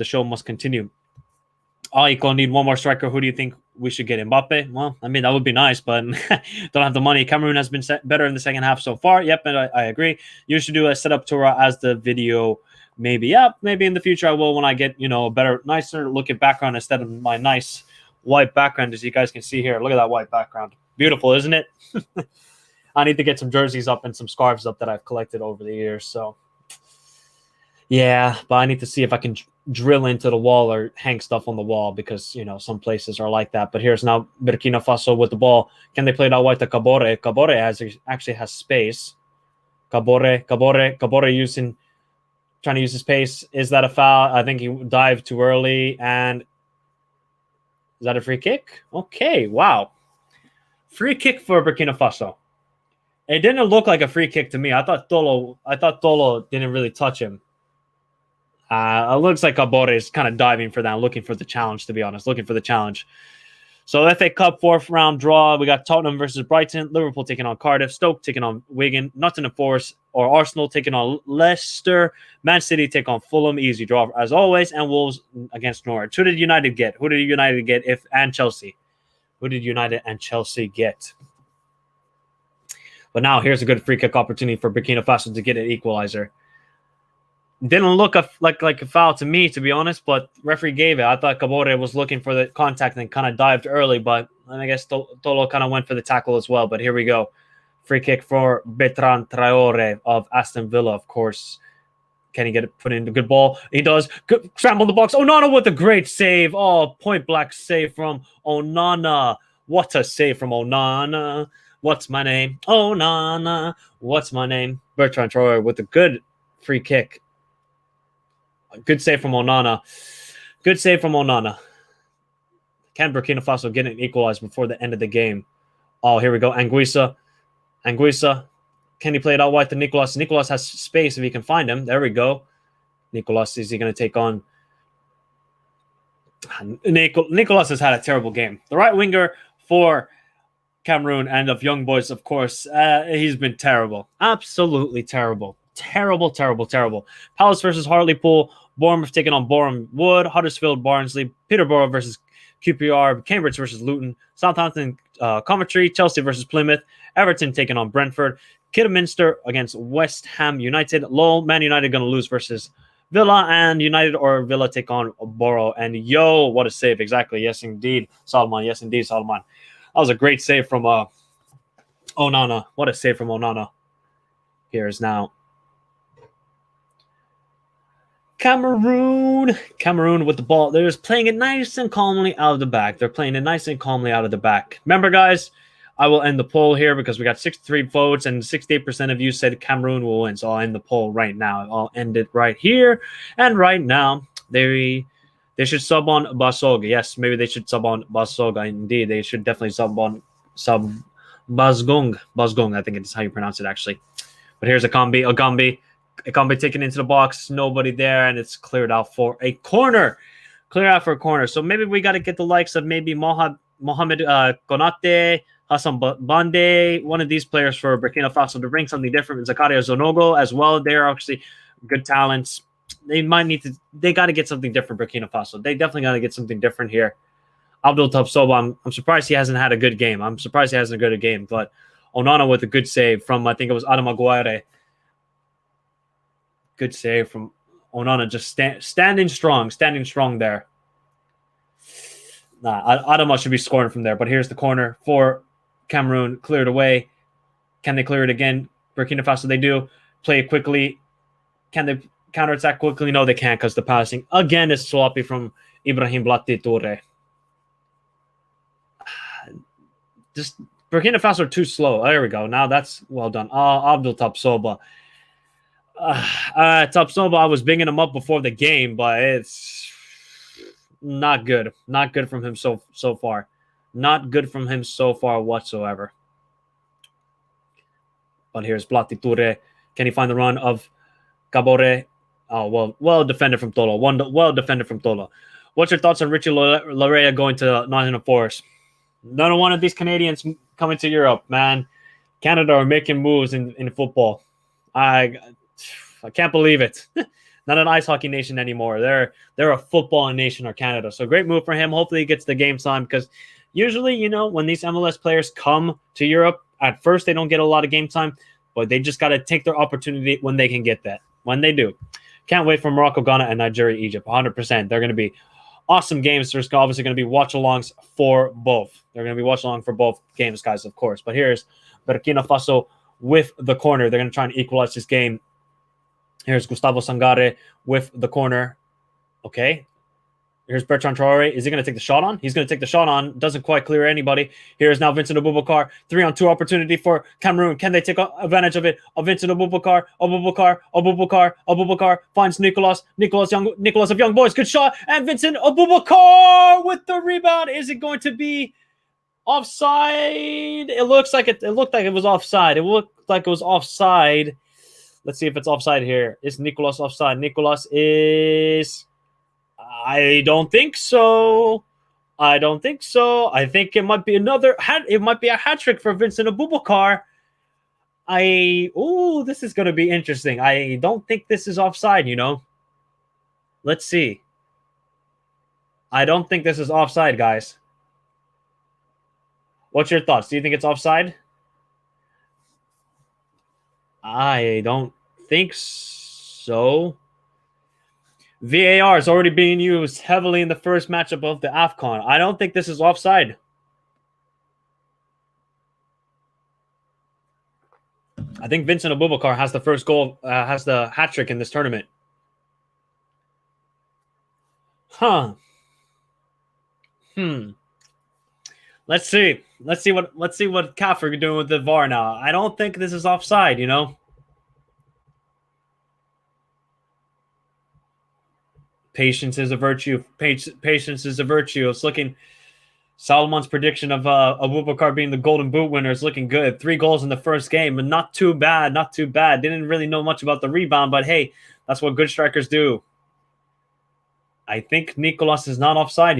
Speaker 1: Aiko need one more striker. Who do you think we should get? Mbappe? Well, I mean, that would be nice, but don't have the money. Cameroon has been better in the second half so far. Yep, and I agree. You should do a setup tour as the video. Maybe in the future I will when I get, a better, nicer looking background instead of my nice white background, as you guys can see here. Look at that white background. Beautiful, isn't it? I need to get some jerseys up and some scarves up that I've collected over the years. So Yeah, but I need to see if I can drill into the wall or hang stuff on the wall because, some places are like that. But here's now Burkina Faso with the ball. Can they play it out wide to Kabore? Kabore actually has space. Kabore trying to use his pace. Is that a foul? I think he dived too early. And is that a free kick? Okay, wow. Free kick for Burkina Faso. It didn't look like a free kick to me. I thought Tolo didn't really touch him. It looks like Kabore is kind of diving for that, looking for the challenge, to be honest, looking for the challenge. So FA Cup 4th round draw, we got Tottenham versus Brighton, Liverpool taking on Cardiff, Stoke taking on Wigan, Nottingham Forest or Arsenal taking on Leicester, Man City take on Fulham, easy draw as always, and Wolves against Norwich. Who did United get? And Chelsea? Who did United and Chelsea get? But now here's a good free kick opportunity for Burkina Faso to get an equalizer. Didn't look like a foul to me, to be honest, but referee gave it. I thought Kabore was looking for the contact and kind of dived early, but I guess Tolo kind of went for the tackle as well. But here we go. Free kick for Bertrand Traore of Aston Villa, of course. Can he get it put in a good ball? He does. Good, scramble the box. Onana with a great save. Oh, point blank save from Onana. What a save from Onana. What's my name? Onana. What's my name? Bertrand Traore with a good free kick. Good save from Onana. Good save from Onana. Can Burkina Faso get an equalizer before the end of the game? Oh, here we go. Anguissa. Can he play it out wide to Nicolas? Nicolas has space if he can find him. There we go. Nicolas, is he going to take on? Nicolas has had a terrible game. The right winger for Cameroon and of Young Boys, of course. He's been terrible. Absolutely terrible. Terrible. Palace versus Hartlepool. Bournemouth taking on Boreham Wood. Huddersfield, Barnsley. Peterborough versus QPR. Cambridge versus Luton. Southampton, Coventry. Chelsea versus Plymouth. Everton taking on Brentford. Kidderminster against West Ham United. Lowell, Man United going to lose versus Villa. And United or Villa take on Borough. And what a save. Exactly. Yes, indeed, Salman. That was a great save from Onana. What a save from Onana. Here is now Cameroon with the ball. They're just playing it nice and calmly out of the back. Remember, guys, I will end the poll here because we got 63 votes and 68% of you said Cameroon will win. So I'll end the poll right now. I'll end it right here. And right now, they should sub on Basoga. Yes, maybe they should sub on Basoga. Indeed, they should definitely sub Bazgong. Bazgong, I think it's how you pronounce it, actually. But here's Agambi taken into the box, nobody there, and it's cleared out for a corner. So maybe we got to get the likes of maybe Mohamed Konate, Hassan Bande, one of these players for Burkina Faso to bring something different. Zakaria Zonogo as well. They're actually good talents. They got to get something different, Burkina Faso. They definitely got to get something different here. Abdul Tabsoba, I'm surprised he hasn't had a good game. But Onana with a good save from, I think it was Adama Guaire. Good save from Onana, just standing strong there. Adama should be scoring from there, but here's the corner for Cameroon, cleared away. Can they clear it again? Burkina Faso, they do. Play it quickly. Can they counterattack quickly? No, they can't because the passing, again, is sloppy from Ibrahim Blatti Toure. Just Burkina Faso are too slow. There we go. Now that's well done. Abdul Tabsoba. Tabsoba, I was binging him up before the game, but it's not good. Not good from him so far. Not good from him so far whatsoever. But here's Blatti Toure. Can he find the run of Kabore? Oh, well defended from Tolo. Well defended from Tolo. What's your thoughts on Richie Larea going to Nottingham Forest? None of one of these Canadians coming to Europe, man. Canada are making moves in football. I can't believe it. Not an ice hockey nation anymore. They're a football nation, or Canada. So great move for him. Hopefully he gets the game time, because usually, when these MLS players come to Europe, at first they don't get a lot of game time, but they just got to take their opportunity when they can get that. When they do. Can't wait for Morocco, Ghana, and Nigeria, Egypt. 100%. They're going to be awesome games. There's obviously going to be watch-alongs for both. They're going to be watch-along for both games, guys, of course. But here's Burkina Faso with the corner. They're going to try and equalize this game. Here's Gustavo Sangare with the corner. Okay. Here's Bertrand Traore. Is he going to take the shot on? He's going to take the shot on. Doesn't quite clear anybody. Here's now Vincent Aboubakar. 3-on-2 opportunity for Cameroon. Can they take advantage of it? Vincent Aboubakar. Aboubakar finds Nicolas. Nicolas of Young Boys. Good shot. And Vincent Aboubakar with the rebound. Is it going to be offside? It looked like it was offside. It looked like it was offside. Let's see if it's offside here. Is Nicolas offside? Nicolas is... I don't think so. I think it might be it might be a hat trick for Vincent Aboubakar. This is going to be interesting. I don't think this is offside, Let's see. I don't think this is offside, guys. What's your thoughts? Do you think it's offside? I don't think so. VAR is already being used heavily in the first matchup of the AFCON. I don't think this is offside. I think Vincent Aboubakar has the first goal, has the hat trick in this tournament. Let's see what CAF are doing with the VAR now. I don't think this is offside, Patience is a virtue. Patience is a virtue. It's looking... Solomon's prediction of Aboubakar being the Golden Boot winner is looking good. 3 goals in the first game, and not too bad. Didn't really know much about the rebound, but hey, that's what good strikers do. I think Nicolas is not offside,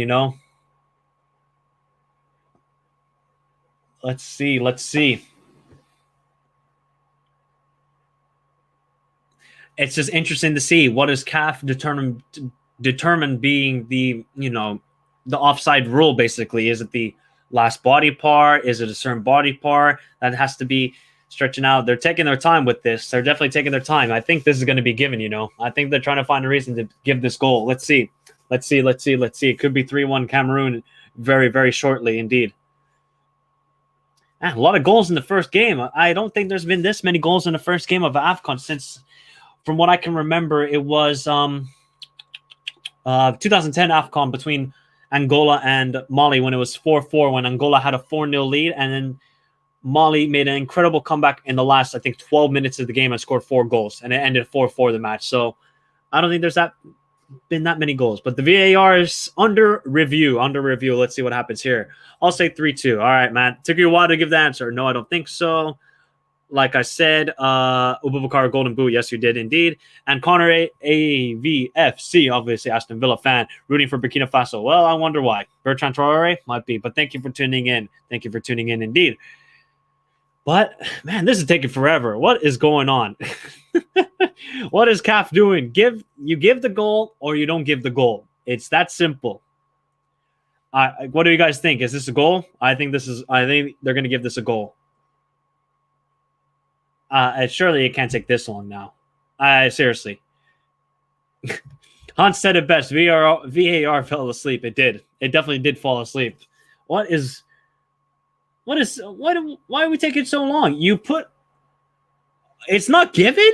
Speaker 1: Let's see. It's just interesting to see what is CAF determine being the offside rule. Basically, is it the last body part? Is it a certain body part that has to be stretching out? They're taking their time with this. They're definitely taking their time. I think this is going to be given. I think they're trying to find a reason to give this goal. Let's see. It could be 3-1 Cameroon very, very shortly indeed. A lot of goals in the first game. I don't think there's been this many goals in the first game of AFCON since, from what I can remember, it was 2010 AFCON between Angola and Mali when it was 4-4, when Angola had a 4-0 lead, and then Mali made an incredible comeback in the last, I think, 12 minutes of the game and scored 4 goals, and it ended 4-4 the match. So I don't think there's been that many goals, but the VAR is under review. Let's see what happens here. I'll say 3-2. All right, Matt. Took you a while to give the answer. No, I don't think so. Like I said, Aboubakar Golden Boot. Yes, you did indeed. And Connor AVFC, obviously Aston Villa fan, rooting for Burkina Faso. Well, I wonder why. Bertrand Traore might be, but thank you for tuning in. Thank you for tuning in indeed. But man, this is taking forever. What is going on? What is CAF doing? You give the goal or you don't give the goal. It's that simple. What do you guys think? Is this a goal? I think they're going to give this a goal. Surely it can't take this long now. Seriously. Hans said it best. VAR fell asleep. It did. It definitely did fall asleep. Why are we taking so long? It's not given?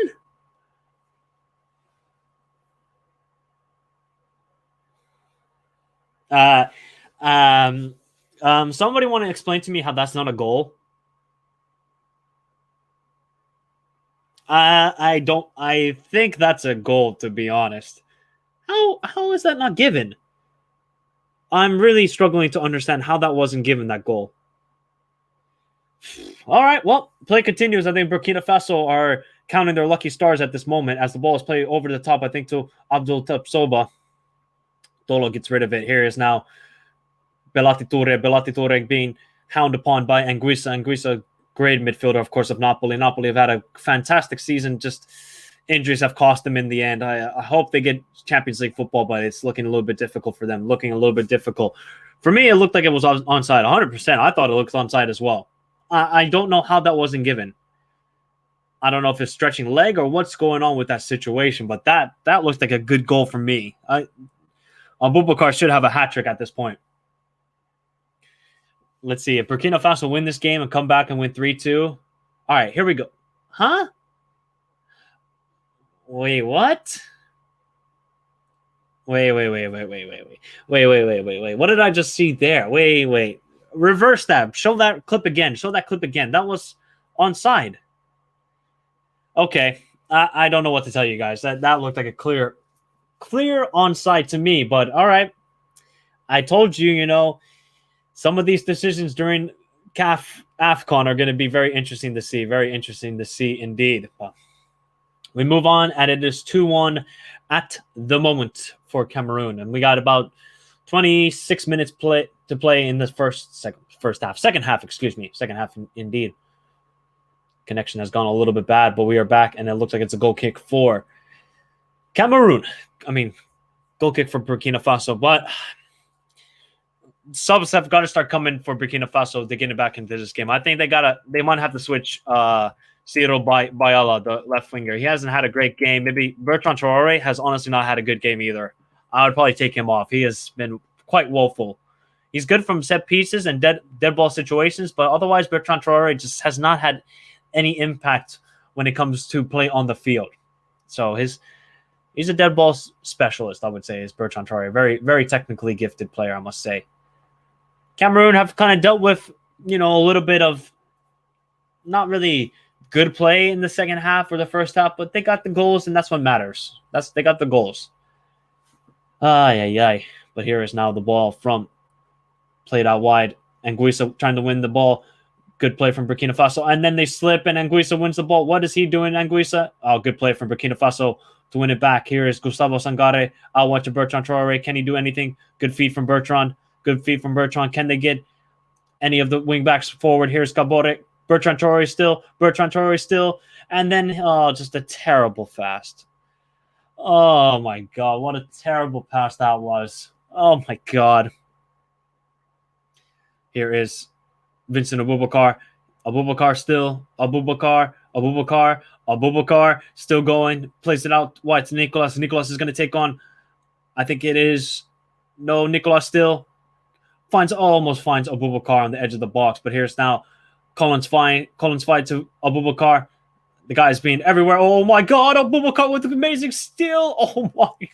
Speaker 1: Somebody want to explain to me how that's not a goal? I think that's a goal, to be honest. How is that not given? I'm really struggling to understand how that wasn't given, that goal. All right, well, play continues. I think Burkina Faso are counting their lucky stars at this moment as the ball is played over the top, I think, to Abdul Tapsoba. Dolo gets rid of it. Here is now Belati Toure being hounded upon by Anguissa, great midfielder, of course, of Napoli. Napoli have had a fantastic season. Just injuries have cost them in the end. I hope they get Champions League football, but it's looking a little bit difficult for them. For me, it looked like it was onside. 100%. I thought it looked onside as well. I don't know how that wasn't given. I don't know if it's stretching leg or what's going on with that situation, but that looks like a good goal for me. Aboubakar should have a hat trick at this point. Let's see. If Burkina Faso win this game and come back and win 3-2. All right, here we go. Huh? Wait, what? Wait. What did I just see there? Wait. Reverse that. Show that clip again. That was onside. Okay. I don't know what to tell you guys. That looked like a clear onside to me, but all right. I told you, some of these decisions during CAF AFCON are going to be very interesting to see. Very interesting to see indeed. We move on, and it is 2-1 at the moment for Cameroon. And we got about 26 minutes to play in the second half, indeed. Connection has gone a little bit bad, but we are back, and it looks like it's a goal kick for Cameroon. Goal kick for Burkina Faso, but subs have got to start coming for Burkina Faso to get it back into this game. I think they might have to switch Ciro Bayala, the left winger. He hasn't had a great game. Maybe Bertrand Traore has honestly not had a good game either. I would probably take him off. He has been quite woeful. He's good from set pieces and dead ball situations, but otherwise Bertrand Traore just has not had any impact when it comes to play on the field. So he's a dead ball specialist, I would say, is Bertrand Traore. Very, very technically gifted player, I must say. Cameroon have kind of dealt with, a little bit of not really good play in the second half or the first half, but they got the goals, and that's what matters. They got the goals. But here is now the ball played out wide. Anguissa trying to win the ball. Good play from Burkina Faso. And then they slip, and Anguissa wins the ball. What is he doing, Anguissa? Oh, good play from Burkina Faso to win it back. Here is Gustavo Sangare. I'll watch Bertrand Traore. Can he do anything? Good feed from Bertrand. Can they get any of the wingbacks forward? Here's Kabore. Bertrand Traore still. And then, just a terrible fast. Oh, my God. What a terrible pass that was. Oh, my God. Here is Vincent Abubakar. Abubakar still going. Plays it out wide to Nicolas. Nicolas is going to take on, I think it is, no, Nicolas still. Almost finds Abubakar on the edge of the box, but here's now Collins fight to Abubakar. The guy's being everywhere. Oh my God, Abubakar with an amazing steal. Oh my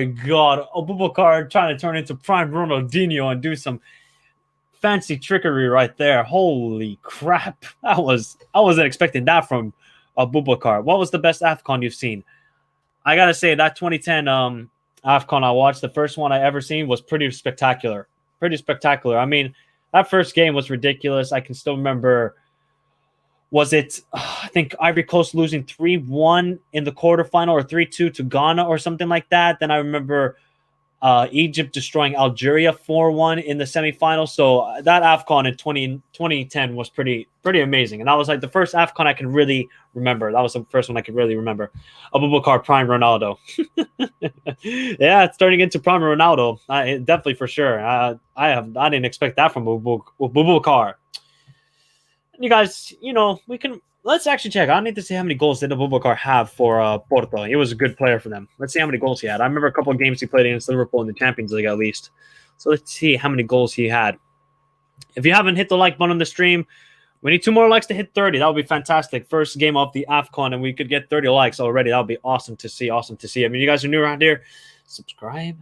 Speaker 1: God. Abubakar trying to turn into prime Ronaldinho and do some fancy trickery right there. Holy crap. I wasn't expecting that from Abubakar. What was the best AFCON you've seen? I gotta say that 2010 AFCON I watched, the first one I ever seen, was pretty spectacular. That first game was ridiculous. I can still remember, was it, I think Ivory Coast losing 3-1 in the quarterfinal or 3-2 to Ghana or something like that. Then I remember Egypt destroying Algeria 4-1 in the semifinal. So that AFCON in 2010 was pretty amazing. And that was like the first AFCON I can really remember. That was the first one I could really remember. Abubakar, prime Ronaldo. Yeah, it's turning into prime Ronaldo. Definitely for sure. I didn't expect that from Abubakar. You guys, let's actually check. I need to see how many goals did Abubakar have for Porto. He was a good player for them. Let's see how many goals he had. I remember a couple of games he played against Liverpool in the Champions League at least. So let's see how many goals he had. If you haven't hit the like button on the stream, we need 2 more likes to hit 30. That would be fantastic. First game of the AFCON, and we could get 30 likes already. That would be awesome to see. You guys are new around here, subscribe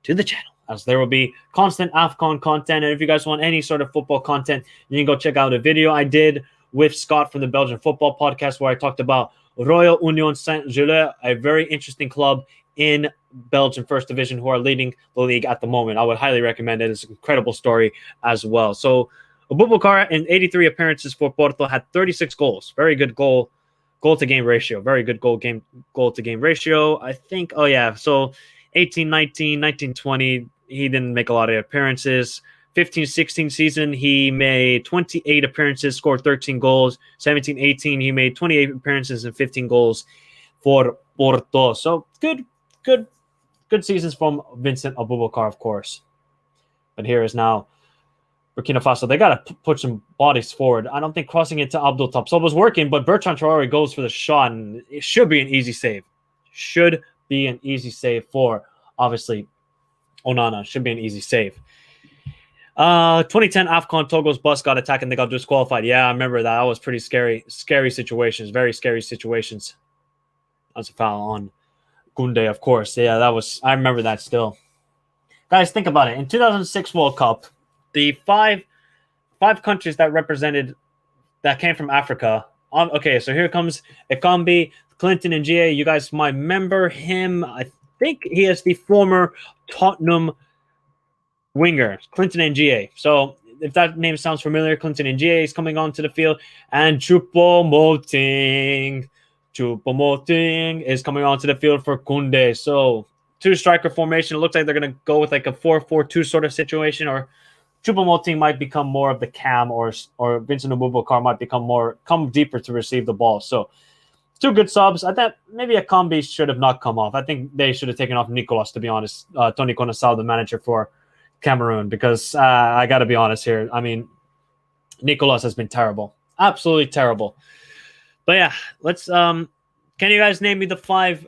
Speaker 1: to the channel, as there will be constant AFCON content. And if you guys want any sort of football content, you can go check out a video I did with Scott from the Belgian Football Podcast, where I talked about Royal Union Saint-Gilles, a very interesting club in Belgian First Division who are leading the league at the moment. I would highly recommend it. It's an incredible story as well. So Abubakar, in 83 appearances for Porto, had 36 goals. Very good goal-to-game ratio. Very good goal-to-game ratio. I think, so 18-19, 19-20, he didn't make a lot of appearances. 15-16 season, he made 28 appearances, scored 13 goals. 17-18, he made 28 appearances and 15 goals for Porto. So good seasons from Vincent Abubakar, of course. But here is now Burkina Faso. They got to put some bodies forward. I don't think crossing it to Abdul Tapsoba was working, but Bertrand Traore goes for the shot, and it should be an easy save. For, obviously, Onana. Should be an easy save. 2010 AFCON, Togo's bus got attacked and they got disqualified. Yeah, I remember that. That was pretty scary situations. Very scary situations. That was a foul on Kunde, of course. Yeah, I remember that still. Guys, think about it. In 2006 World Cup, the five countries that came from Africa. Okay, so here comes Ekambi, Clinton, and GA. You guys might remember him. I think he is the former Tottenham winger, Clinton and GA. So if that name sounds familiar, Clinton and GA is coming onto the field, and Choupo-Moting is coming onto the field for Kunde. So two striker formation. It looks like they're going to go with like a 4-4-2 sort of situation, or Choupo-Moting might become more of the cam, or Vincent Abubakar might come deeper to receive the ball. So two good subs. I thought maybe a Akambi should have not come off. I think they should have taken off Nicolas, to be honest. Tony Conasal, the manager for Cameroon, because I got to be honest here. I mean, Nicolas has been terrible, absolutely terrible. But yeah, let's. Can you guys name me the five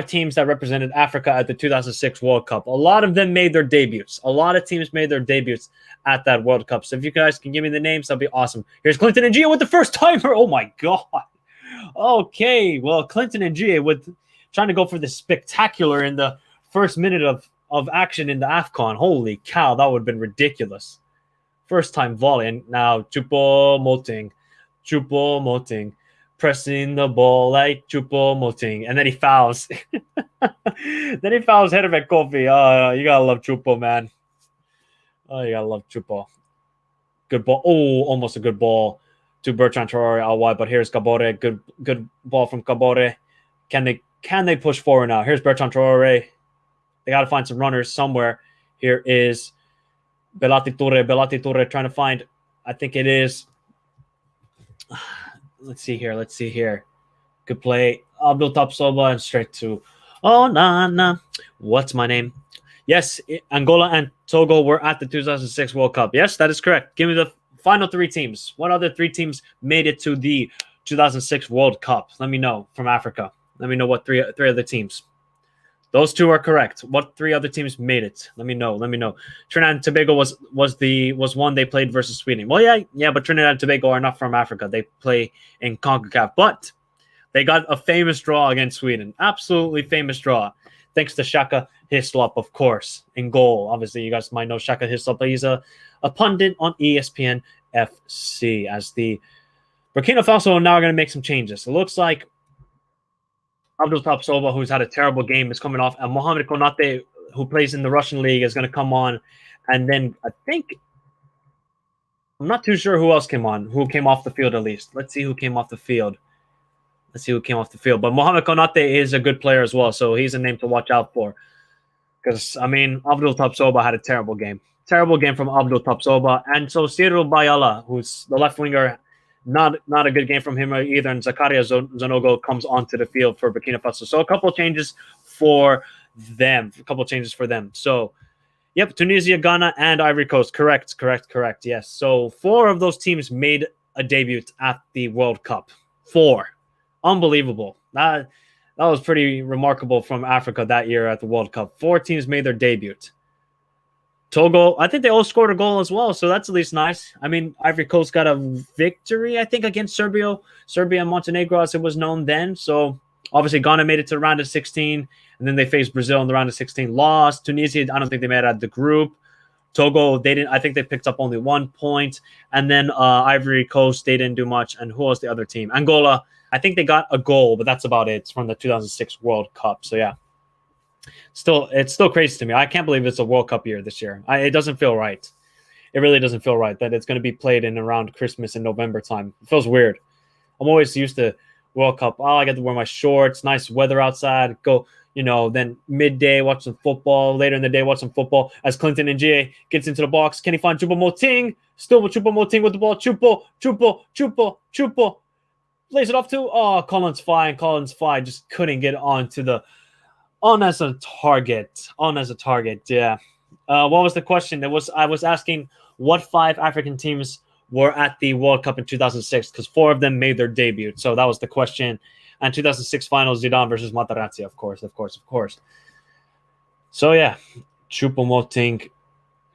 Speaker 1: teams that represented Africa at the 2006 World Cup? A lot of them made their debuts. A lot of teams made their debuts at that World Cup. So if you guys can give me the names, that'd be awesome. Here's Clinton and Gia with the first timer. Oh my god. Okay, well, Clinton and Gia with trying to go for the spectacular in the first minute of action in the AFCON. Holy cow, that would have been ridiculous. First time volley, and now Choupo-Moting, pressing the ball like Choupo-Moting, and then he fouls. Then he fouls Hervé Kofi. You gotta love Choupo, man. Oh, you gotta love Choupo. Good ball. Oh, almost a good ball to Bertrand Traoré out wide, but here's Kabore. Good ball from Kabore. Can they push forward now? Here's Bertrand Traoré. They got to find some runners somewhere. Here is Belati Toure trying to find, I think it is. Let's see here. Good play. Abdul Tapsoba and straight to Onana. What's my name? Yes, Angola and Togo were at the 2006 World Cup. Yes, that is correct. Give me the final three teams. What other three teams made it to the 2006 World Cup? Let me know from Africa. Let me know what three other teams. Those two are correct. What three other teams made it? Let me know. Trinidad and Tobago was one they played versus Sweden. Well, yeah, but Trinidad and Tobago are not from Africa. They play in CONCACAF, but they got a famous draw against Sweden. Absolutely famous draw. Thanks to Shaka Hislop, of course, in goal. Obviously, you guys might know Shaka Hislop, but he's a pundit on ESPN FC. As the Burkina Faso are now going to make some changes. It looks like Abdul Tapsoba, who's had a terrible game, is coming off, and Mohamed Konate, who plays in the Russian league, is going to come on. And then I think, I'm not too sure who else came off the field at least. Let's see who came off the field. But Mohamed Konate is a good player as well, so he's a name to watch out for. Because, I mean, Abdul Tapsoba had a terrible game. Terrible game from Abdul Tapsoba. And so Cyril Bayala, who's the left winger, not a good game from him either. And Zakaria Zanogo comes onto the field for Burkina Faso. So a couple changes for them. So, yep, Tunisia, Ghana, and Ivory Coast. Correct. Yes. So 4 of those teams made a debut at the World Cup. 4. Unbelievable. That was pretty remarkable from Africa that year at the World Cup. 4 teams made their debut. Togo, I think they all scored a goal as well, so that's at least nice. I mean, Ivory Coast got a victory, I think, against Serbia and Montenegro, as it was known then. So, obviously, Ghana made it to the round of 16, and then they faced Brazil in the round of 16, lost. Tunisia, I don't think they made it out of the group. Togo, they didn't. I think they picked up only 1 point. And then Ivory Coast, they didn't do much. And who was the other team? Angola, I think they got a goal, but that's about it. It's from the 2006 World Cup, so yeah. It's still crazy to me. I can't believe it's a World Cup year this year. It doesn't feel right. It really doesn't feel right that it's going to be played in around Christmas and November time. It feels weird. I'm always used to World Cup. Oh, I get to wear my shorts, nice weather outside, go, then midday, watch some football. Later in the day, watch some football. As Clinton and GA gets into the box, can he find Choupo-Moting? Still with Choupo-Moting with the ball. Choupo. Plays it off to, Collins Fye just couldn't get on as a target, yeah. What was the question? I was asking what 5 African teams were at the World Cup in 2006, because 4 of them made their debut. So that was the question. And 2006 finals, Zidane versus Materazzi, of course. So yeah, Choupo-Moting,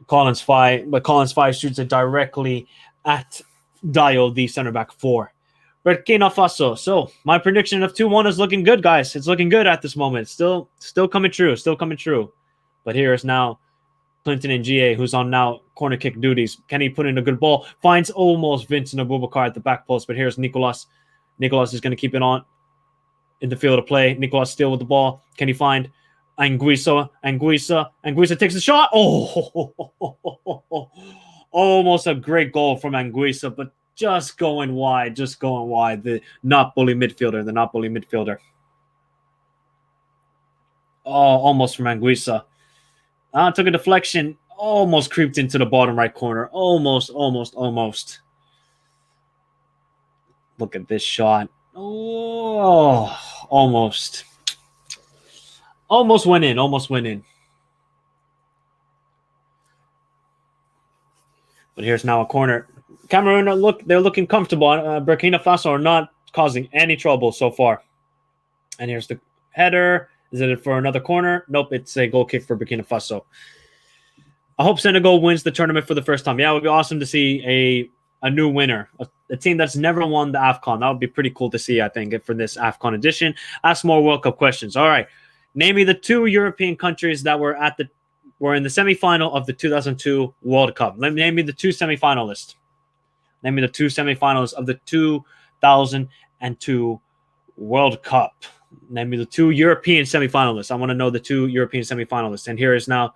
Speaker 1: Collins Fye, but Collins Fye shoots it directly at Dio, the center back for Burkina Faso. So my prediction of 2-1 is looking good, guys. It's looking good at this moment. Still coming true. Still coming true. But here is now Clinton and GA, who's on now corner kick duties. Can he put in a good ball? Finds almost Vincent Abubakar at the back post, but here's Nicolas. Nicolas is going to keep it on in the field of play. Nicolas still with the ball. Can he find Anguissa? Anguissa takes the shot. Oh, almost a great goal from Anguissa, but just going wide. The Napoli midfielder. Oh, almost from Anguissa. Took a deflection. Almost creeped into the bottom right corner. Almost. Look at this shot. Oh, almost. Almost went in. But here's now a corner. Cameroon, they're looking comfortable. Burkina Faso are not causing any trouble so far. And here's the header. Is it for another corner? Nope, it's a goal kick for Burkina Faso. I hope Senegal wins the tournament for the first time. Yeah, it would be awesome to see a new winner, a team that's never won the AFCON. That would be pretty cool to see, I think, for this AFCON edition. Ask more World Cup questions. All right. Name me the 2 European countries that were in the semifinal of the 2002 World Cup. Name me the 2 semifinalists. Name me the 2 semifinalists of the 2002 World Cup. Name me the 2 European semifinalists. I want to know the 2 European semifinalists. And here is now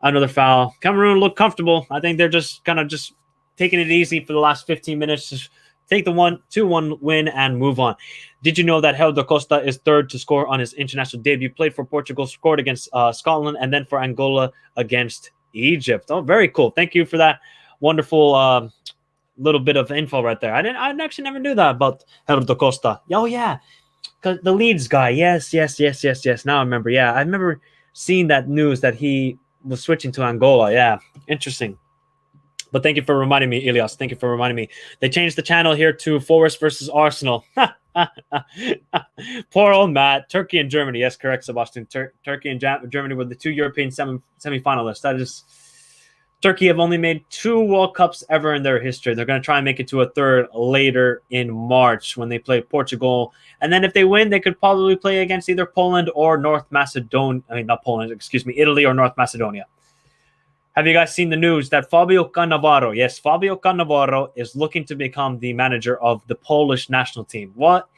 Speaker 1: another foul. Cameroon look comfortable. I think they're just kind of just taking it easy for the last 15 minutes. Just take the 2-1 win and move on. Did you know that Helder da Costa is 3rd to score on his international debut? Played for Portugal, scored against Scotland, and then for Angola against Egypt. Oh, very cool. Thank you for that wonderful little bit of info right there. I actually never knew that about Helder da Costa. Oh, yeah. The Leeds guy. Yes. Now I remember. Yeah, I remember seeing that news that he was switching to Angola. Yeah, interesting. But thank you for reminding me, Ilias. Thank you for reminding me. They changed the channel here to Forest versus Arsenal. Poor old Matt. Turkey and Germany. Yes, correct, Sebastian. Turkey and Germany were the 2 European semifinalists. That is, Turkey have only made 2 World Cups ever in their history. They're going to try and make it to a 3rd later in March when they play Portugal. And then if they win, they could probably play against either Poland or North Macedonia. I mean, not Poland, excuse me, Italy or North Macedonia. Have you guys seen the news that Fabio Cannavaro, yes, Fabio Cannavaro is looking to become the manager of the Polish national team? What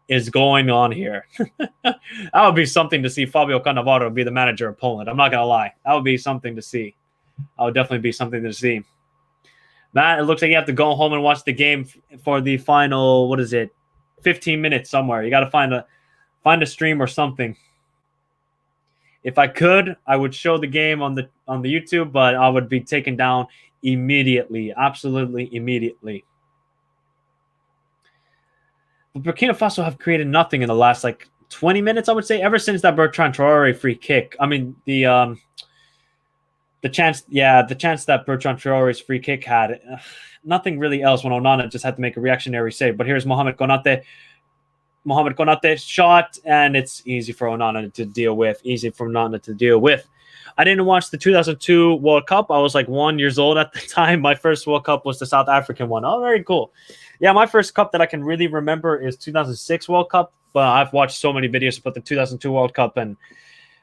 Speaker 1: is going on here? That would be something to see Fabio Cannavaro be the manager of Poland. I'm not going to lie. That would be something to see. That would definitely be something to see. Matt, it looks like you have to go home and watch the game for the final, 15 minutes somewhere. You got to find a stream or something. If I could, I would show the game on the YouTube, but I would be taken down immediately, absolutely immediately. But Burkina Faso have created nothing in the last 20 minutes, I would say, ever since that Bertrand Traore free kick. I mean, the chance that Bertrand Traore's free kick had, nothing really else when Onana just had to make a reactionary save. But here's Mohamed Konate shot, and it's easy for Onana to deal with. I didn't watch the 2002 World Cup. I was 1 year old at the time. My first World Cup was the South African one. Oh, very cool. Yeah, my first cup that I can really remember is 2006 World Cup, but I've watched so many videos about the 2002 World Cup, and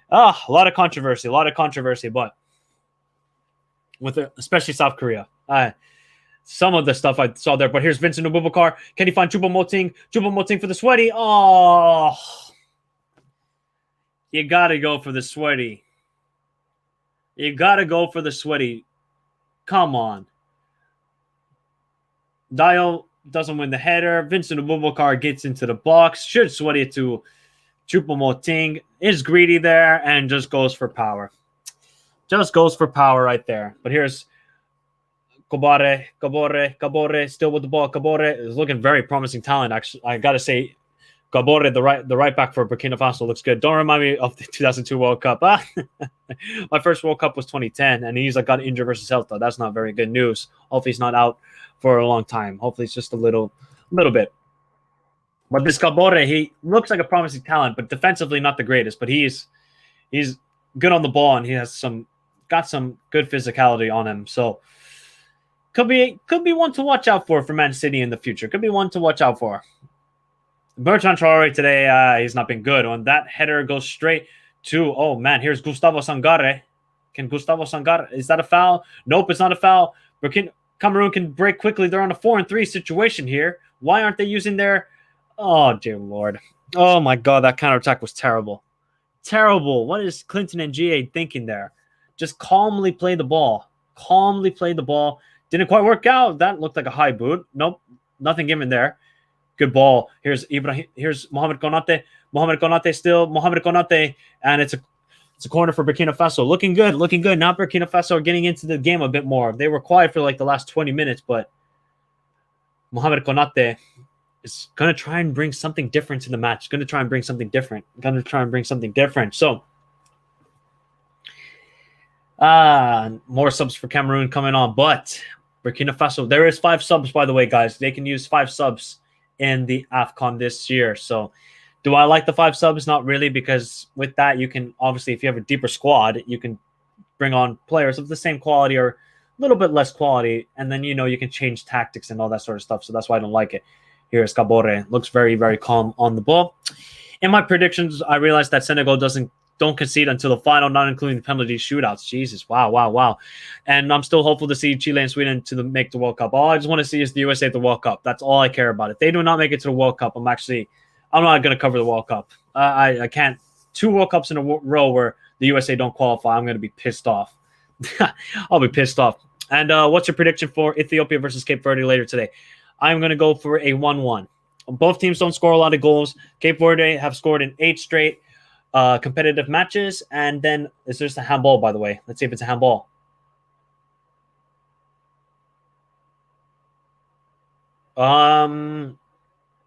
Speaker 1: a lot of controversy, but with especially South Korea. Some of the stuff I saw there, but here's Vincent Abubakar. Can he find Choupo-Moting for the sweaty? Oh, you got to go for the sweaty. Come on. Dio doesn't win the header. Vincent Abubakar gets into the box. Should sweat it to Choupo-Moting. Is greedy there and just goes for power. Right there. But here's Kabore, still with the ball. Kabore is looking very promising talent. Actually, I gotta say, Kabore, the right back for Burkina Faso, looks good. Don't remind me of the 2002 World Cup. My first World Cup was 2010, and he's got injured versus Celta. That's not very good news. Hopefully, he's not out for a long time. Hopefully, it's just a little bit. But this Kabore, he looks like a promising talent, but defensively not the greatest. But he's good on the ball, and he has got some good physicality on him. So Could be one to watch out for Man City in the future. Could be one to watch out for. Bertrand Traore today, he's not been good. When that header goes straight to, oh man, here's Gustavo Sangare. Can Gustavo Sangare, is that a foul? Nope, it's not a foul. Cameroon can break quickly. They're on a 4-3 situation here. Why aren't they using their, oh dear Lord. Oh my God, that counterattack was terrible. Terrible. What is Clinton and GA thinking there? Just calmly play the ball. Calmly play the ball. Didn't quite work out. That looked like a high boot. Nope, nothing given there. Good ball. Here's Ibrahim. Here's Mohamed Konate. Mohamed Konate still. Mohamed Konate. And it's a corner for Burkina Faso. Looking good. Looking good. Now Burkina Faso are getting into the game a bit more. They were quiet for like the last 20 minutes, but Mohamed Konate is going to try and bring something different to the match. Going to try and bring something different. So, more subs for Cameroon coming on, but Burkina Faso, there is 5 subs, by the way, guys. They can use 5 subs in the AFCON this year. So do I like the 5 subs? Not really, because with that, you can obviously, if you have a deeper squad, you can bring on players of the same quality or a little bit less quality. And then, you can change tactics and all that sort of stuff. So that's why I don't like it. Here's Kabore. Looks very, very calm on the ball. In my predictions, I realized that Senegal don't concede until the final, not including the penalty shootouts. Jesus, wow. And I'm still hopeful to see Chile and Sweden make the World Cup. All I just want to see is the USA at the World Cup. That's all I care about. If they do not make it to the World Cup, I'm not going to cover the World Cup. I can't. 2 World Cups in a row where the USA don't qualify, I'm going to be pissed off. I'll be pissed off. And what's your prediction for Ethiopia versus Cape Verde later today? I'm going to go for a 1-1. Both teams don't score a lot of goals. Cape Verde have scored in 8 straight competitive matches. And then is there just a handball, by the way? Let's see if it's a handball.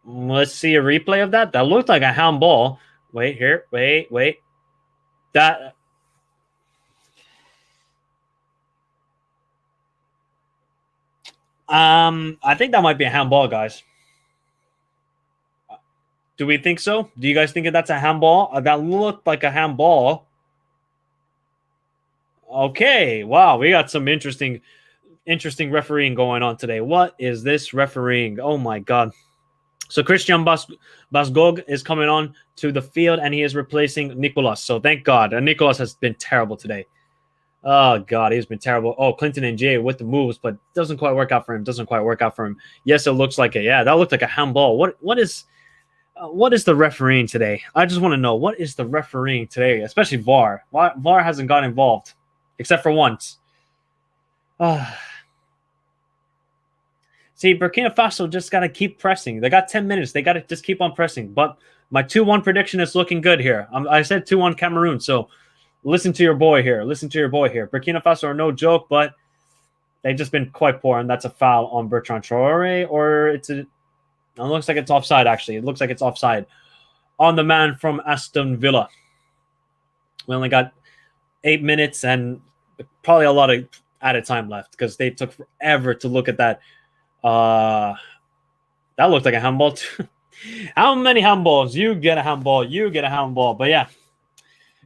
Speaker 1: Let's see a replay of that. That looked like a handball. Wait. That I think that might be a handball, guys. Do we think so? Do you guys think that that's a handball? That looked like a handball. Okay. Wow, we got some interesting refereeing going on today. What is this refereeing? Oh my God. So Christian Basgog is coming on to the field and he is replacing Nicolas. So thank God. And Nicolas has been terrible today. Oh God, he's been terrible. Oh, Clinton and Jay with the moves, but doesn't quite work out for him. Yes, it looks like it. Yeah, that looked like a handball. What is the refereeing today? I just want to know, what is the refereeing today, especially VAR. VAR hasn't got involved except for once. See, Burkina Faso just got to keep pressing. They got 10 minutes. They got to just keep on pressing. But my 2-1 prediction is looking good here. I said 2-1 Cameroon, so listen to your boy here. Burkina Faso are no joke, but they've just been quite poor, and that's a foul on Bertrand Traore, or it looks like it's offside, actually. It looks like it's offside on the man from Aston Villa. We only got 8 minutes and probably a lot of added time left because they took forever to look at that. That looked like a handball too. How many handballs? You get a handball. But yeah,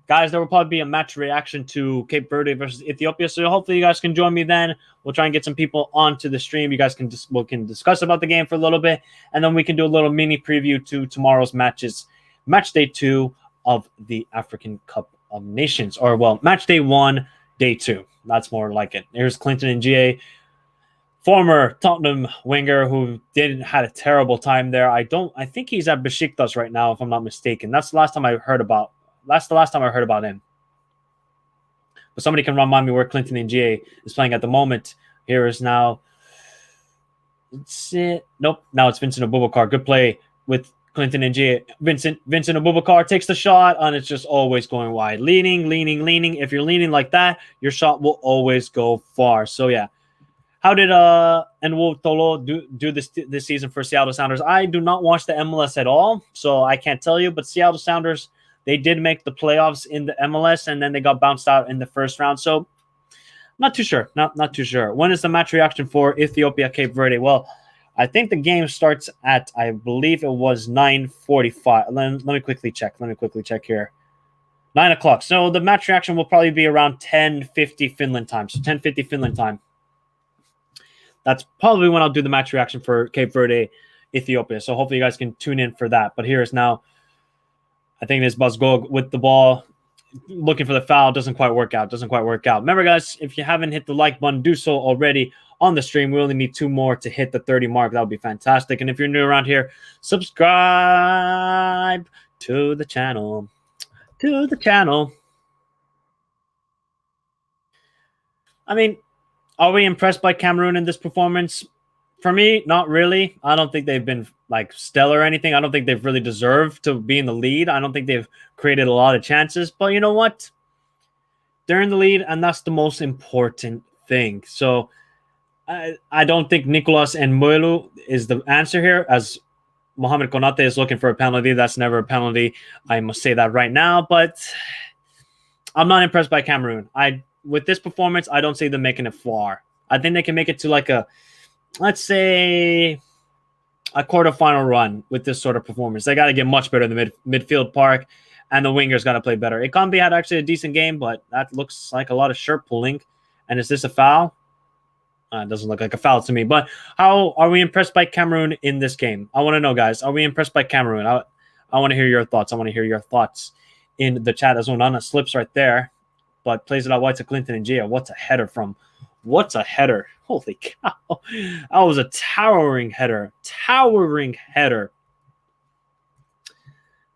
Speaker 1: guys, there will probably be a match reaction to Cape Verde versus Ethiopia. So hopefully you guys can join me then. We'll try and get some people onto the stream. You guys can discuss about the game for a little bit, and then we can do a little mini preview to tomorrow's matches, match day 2 of the African Cup of Nations, or well, match day 1, day 2. That's more like it. Here's Clinton and GA. Former Tottenham winger who had a terrible time there. I think he's at Besiktas right now, if I'm not mistaken. That's the last time I heard about him. But somebody can remind me where Clinton and GA is playing at the moment. Here is now. Nope. Now it's Vincent Abubakar. Good play with Clinton and GA. Vincent Abubakar takes the shot, and it's just always going wide. Leaning. If you're leaning like that, your shot will always go far. So yeah. How did Enwo Tolo do this season for Seattle Sounders? I do not watch the MLS at all, so I can't tell you. But Seattle Sounders, they did make the playoffs in the MLS, and then they got bounced out in the first round. So not too sure. Not too sure. When is the match reaction for Ethiopia Cape Verde? Well, I think the game starts at, I believe it was 9:45. Let me quickly check. Here. 9 o'clock. So the match reaction will probably be around 10:50 Finland time. So 10:50 Finland time. that's probably when I'll do the match reaction for Cape Verde, Ethiopia. So hopefully you guys can tune in for that. But here is now, I think it is Bazgog with the ball, looking for the foul. Doesn't quite work out. Remember, guys, if you haven't hit the like button, do so already on the stream. We only need 2 more to hit the 30 mark. That would be fantastic. And if you're new around here, subscribe to the channel. I mean, are we impressed by Cameroon in this performance? For me, not really. I don't think they've been like stellar or anything. I don't think they've really deserved to be in the lead. I don't think they've created a lot of chances. But you know what? They're in the lead, and that's the most important thing. So I don't think Nicolas and Moelu is the answer here, as Mohamed Konate is looking for a penalty. That's never a penalty. I must say that right now. But I'm not impressed by Cameroon. With this performance, I don't see them making it far. I think they can make it to like a, let's say, a quarterfinal run with this sort of performance. They got to get much better in the midfield park, and the wingers got to play better. Ikambi had actually a decent game, but that looks like a lot of shirt pulling. And is this a foul? It doesn't look like a foul to me. But how are we impressed by Cameroon in this game? I want to know, guys. Are we impressed by Cameroon? I want to hear your thoughts. In the chat. As Onana slips right there, but plays it out wide to Clinton and Gia. What's a header? Holy cow. That was a towering header.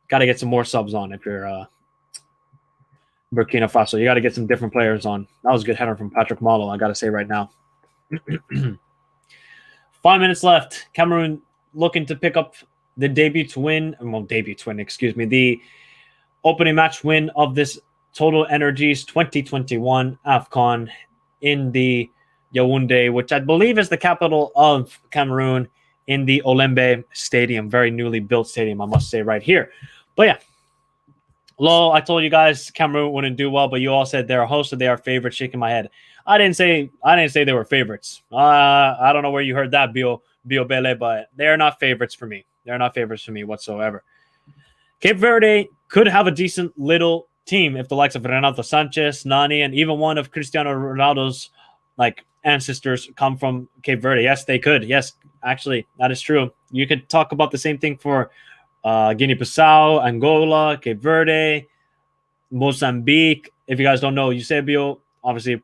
Speaker 1: Got to get some more subs on if you're Burkina Faso. You got to get some different players on. That was a good header from Patrick Malo, I got to say right now. 5 minutes left. Cameroon looking to pick up the the opening match win of this Total Energies 2021 AFCON in the Yaoundé, which I believe is the capital of Cameroon, in the Olembe Stadium. Very newly built stadium, I must say, right here. But yeah, I told you guys Cameroon wouldn't do well, but you all said they're a host, so they are favorites. Shaking my head. I didn't say they were favorites. I don't know where you heard that, Bio Bele, but they're not favorites for me. They're not favorites for me whatsoever. Cape Verde could have a decent little team if the likes of Renato Sanchez, Nani, and even one of Cristiano Ronaldo's ancestors come from Cape Verde. Yes, they could. Yes, actually, that is true. You could talk about the same thing for Guinea-Bissau, Angola, Cape Verde, Mozambique. If you guys don't know, Eusebio, obviously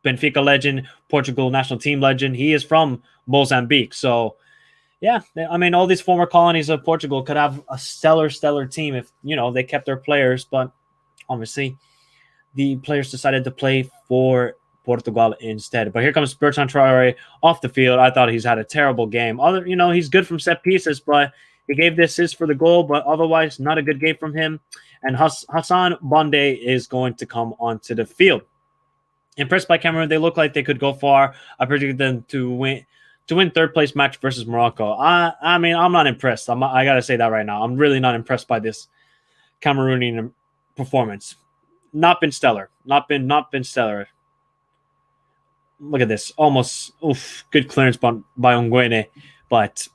Speaker 1: Benfica legend, Portugal national team legend. He is from Mozambique. So, yeah, I mean, all these former colonies of Portugal could have a stellar team if, they kept their players. But obviously, the players decided to play for Portugal instead. But here comes Bertrand Traore off the field. I thought he's had a terrible game. He's good from set pieces, but he gave the assist for the goal, but otherwise not a good game from him. And Hassan Bonde is going to come onto the field. Impressed by Cameroon. They look like they could go far. I predicted them to win third place match versus Morocco. I mean, I'm not impressed. I got to say that right now. I'm really not impressed by this Cameroonian performance. Not been stellar. Not been stellar. Look at this. Almost good clearance by Ongwene, but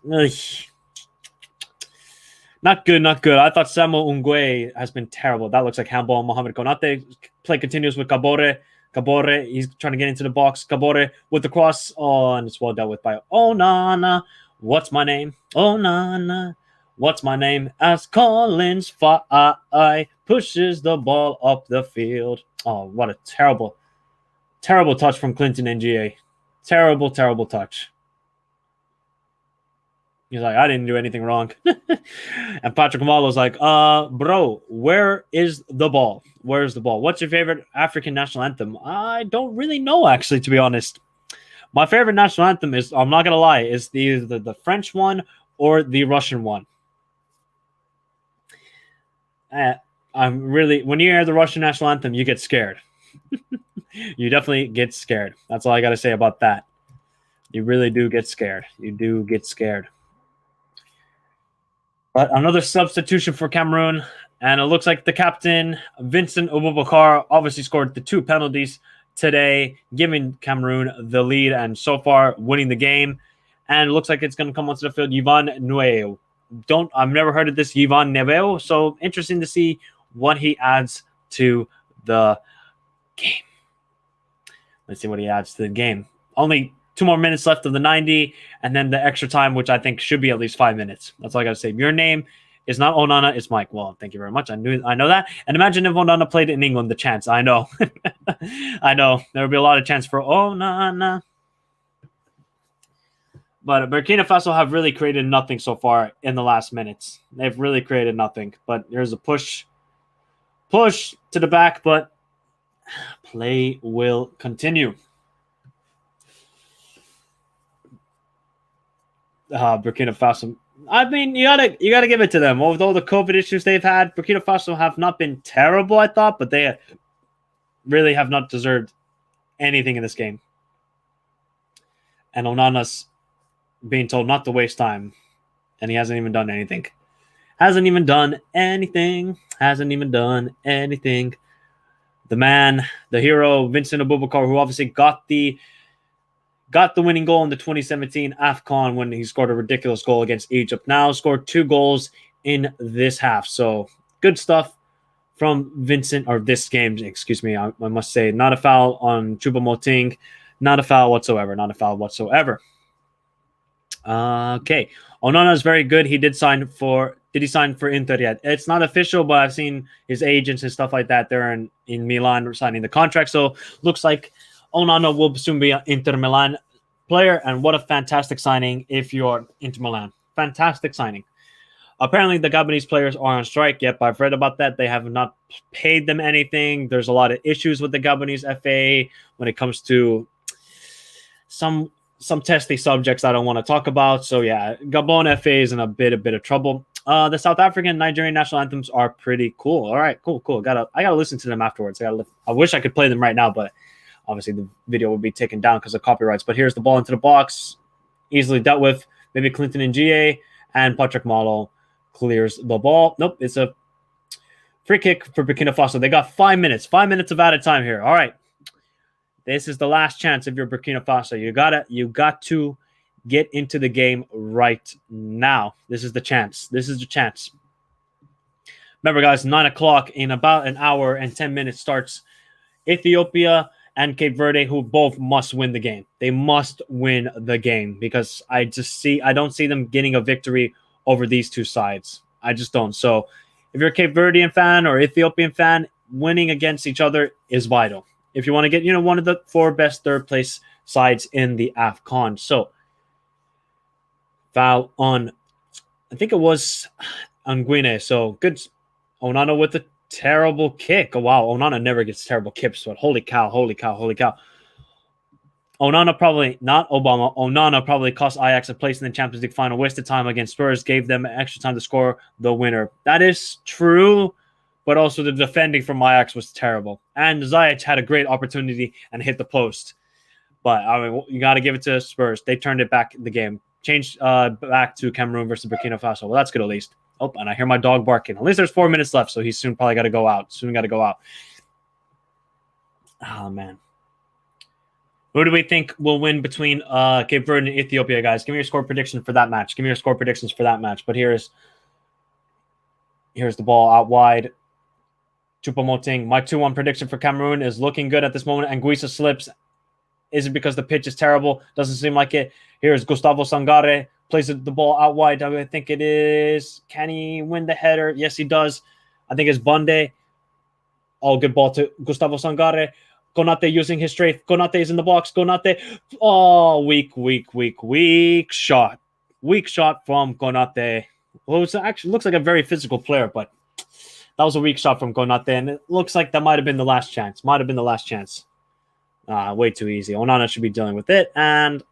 Speaker 1: not good. I thought Samuel Ungwe has been terrible. That looks like handball. Mohamed Konate. Play continues with Kabore. He's trying to get into the box. Kabore with the cross. Oh, and it's well dealt with by Onana. What's my name? Onana. What's my name? As Collins Fai pushes the ball up the field. Oh, what a terrible touch from Clinton NGA. Terrible touch. He's like, I didn't do anything wrong. And Patrick Kamalo's like, bro, where is the ball? Where's the ball? What's your favorite African national anthem? I don't really know, actually, to be honest. My favorite national anthem is, I'm not going to lie, is either the French one or the Russian one. When you hear the Russian national anthem, you get scared. You definitely get scared. That's all I got to say about that. You really do get scared. But another substitution for Cameroon, and it looks like the captain, Vincent Aboubakar, obviously scored the 2 penalties today, giving Cameroon the lead and so far winning the game. And it looks like it's going to come onto the field, Yvan Nueo. I've never heard of this Yvan Nueo, so interesting to see what he adds to the game. Let's see what he adds to the game. Only 2 more minutes left of the 90, and then the extra time, which I think should be at least 5 minutes. That's all I got to say. Your name is not Onana, it's Mike. Well, thank you very much. I know that. And imagine if Onana played in England, the chance. I know. I know. There would be a lot of chance for Onana. But Burkina Faso have really created nothing so far in the last minutes. They've really created nothing. But there's a push to the back, but play will continue. Burkina Faso. I mean, you gotta give it to them. With all the COVID issues they've had, Burkina Faso have not been terrible, I thought, but they really have not deserved anything in this game. And Onana's being told not to waste time, and he hasn't even done anything. Hasn't even done anything. The man, the hero, Vincent Aboubakar, who obviously got the winning goal in the 2017 AFCON when he scored a ridiculous goal against Egypt. Now scored 2 goals in this half. So good stuff from Vincent, or this game, excuse me. I must say, not a foul on Choupo-Moting. Not a foul whatsoever. Okay. Onana is very good. He did sign for Inter yet? It's not official, but I've seen his agents and stuff like that. They're in Milan signing the contract. So looks like Onana will soon be an Inter Milan player. And what a fantastic signing if you're Inter Milan. Fantastic signing. Apparently the Gabonese players are on strike. Yep, I've read about that. They have not paid them anything. There's a lot of issues with the Gabonese FA when it comes to some testy subjects I don't want to talk about. So yeah, Gabon FA is in a bit of trouble. The South African Nigerian national anthems are pretty cool. All right, cool. I gotta listen to them afterwards. I wish I could play them right now, but obviously the video would be taken down because of copyrights. But here's the ball into the box, easily dealt with. Maybe Clinton and GA, and Patrick Malo clears the ball. Nope, it's a free kick for Burkina Faso. They got 5 minutes. 5 minutes of added time here. All right. This is the last chance if you're Burkina Faso. You got to get into the game right now. This is the chance. Remember, guys, 9 o'clock in about an hour and 10 minutes starts Ethiopia and Cape Verde, who both must win the game. They must win the game because I don't see them getting a victory over these two sides. I just don't. So if you're a Cape Verdean fan or Ethiopian fan, winning against each other is vital if you want to get, one of the 4 best third place sides in the AFCON. So foul on, I think it was Anguine. So good. Onana with a terrible kick. Oh, wow. Onana never gets terrible kicks, but holy cow. Onana probably, not Obama, Onana probably cost Ajax a place in the Champions League final. Wasted time against Spurs, gave them extra time to score the winner. That is true, but also the defending from Ajax was terrible. And Ziyech had a great opportunity and hit the post. But, I mean, you got to give it to Spurs. They turned it back the game. Changed back to Cameroon versus Burkina Faso. Well, that's good at least. Oh, and I hear my dog barking. At least there's 4 minutes left, so he's soon probably got to go out. Oh, man. Who do we think will win between Cape Verde and Ethiopia, guys? Give me your score predictions for that match. But here's the ball out wide. Choupo-Moting. My 2-1 prediction for Cameroon is looking good at this moment. Anguissa slips. Is it because the pitch is terrible? Doesn't seem like it. Here's Gustavo Sangare. Plays the ball out wide. I think it is. Can he win the header? Yes, he does. I think it's Bonde. Oh, good ball to Gustavo Sangare. Konate using his strength. Konate is in the box. Konate. Oh, weak shot. Weak shot from Konate. Well, it actually looks like a very physical player, but that was a weak shot from Konate, and it looks like that might have been the last chance. Way too easy. Onana should be dealing with it, and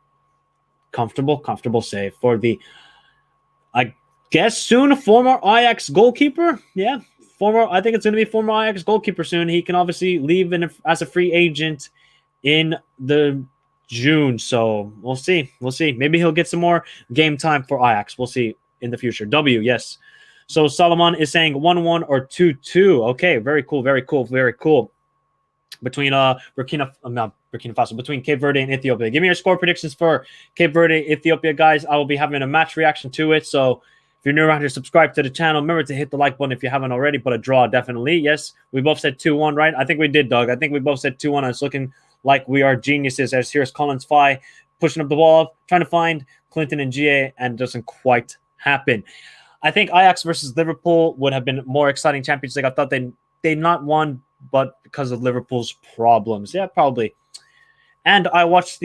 Speaker 1: comfortable save for the, I guess, soon former Ajax goalkeeper. Yeah. I think it's going to be former Ajax goalkeeper soon. He can obviously leave as a free agent in the June. So we'll see. Maybe he'll get some more game time for Ajax. We'll see in the future. Yes. So Solomon is saying 1-1 or 2-2. Okay, very cool. Between Burkina Faso, between Cape Verde and Ethiopia. Give me your score predictions for Cape Verde, Ethiopia, guys. I will be having a match reaction to it. So if you're new around here, subscribe to the channel. Remember to hit the like button if you haven't already, but a draw, definitely. Yes, we both said 2-1, right? I think we did, Doug. I think we both said 2-1. It's looking like we are geniuses. As here's Collins Fye pushing up the ball, trying to find Clinton and GA, and it doesn't quite happen. I think Ajax versus Liverpool would have been more exciting Champions League. I thought they not won, but because of Liverpool's problems. Yeah, probably. And I watched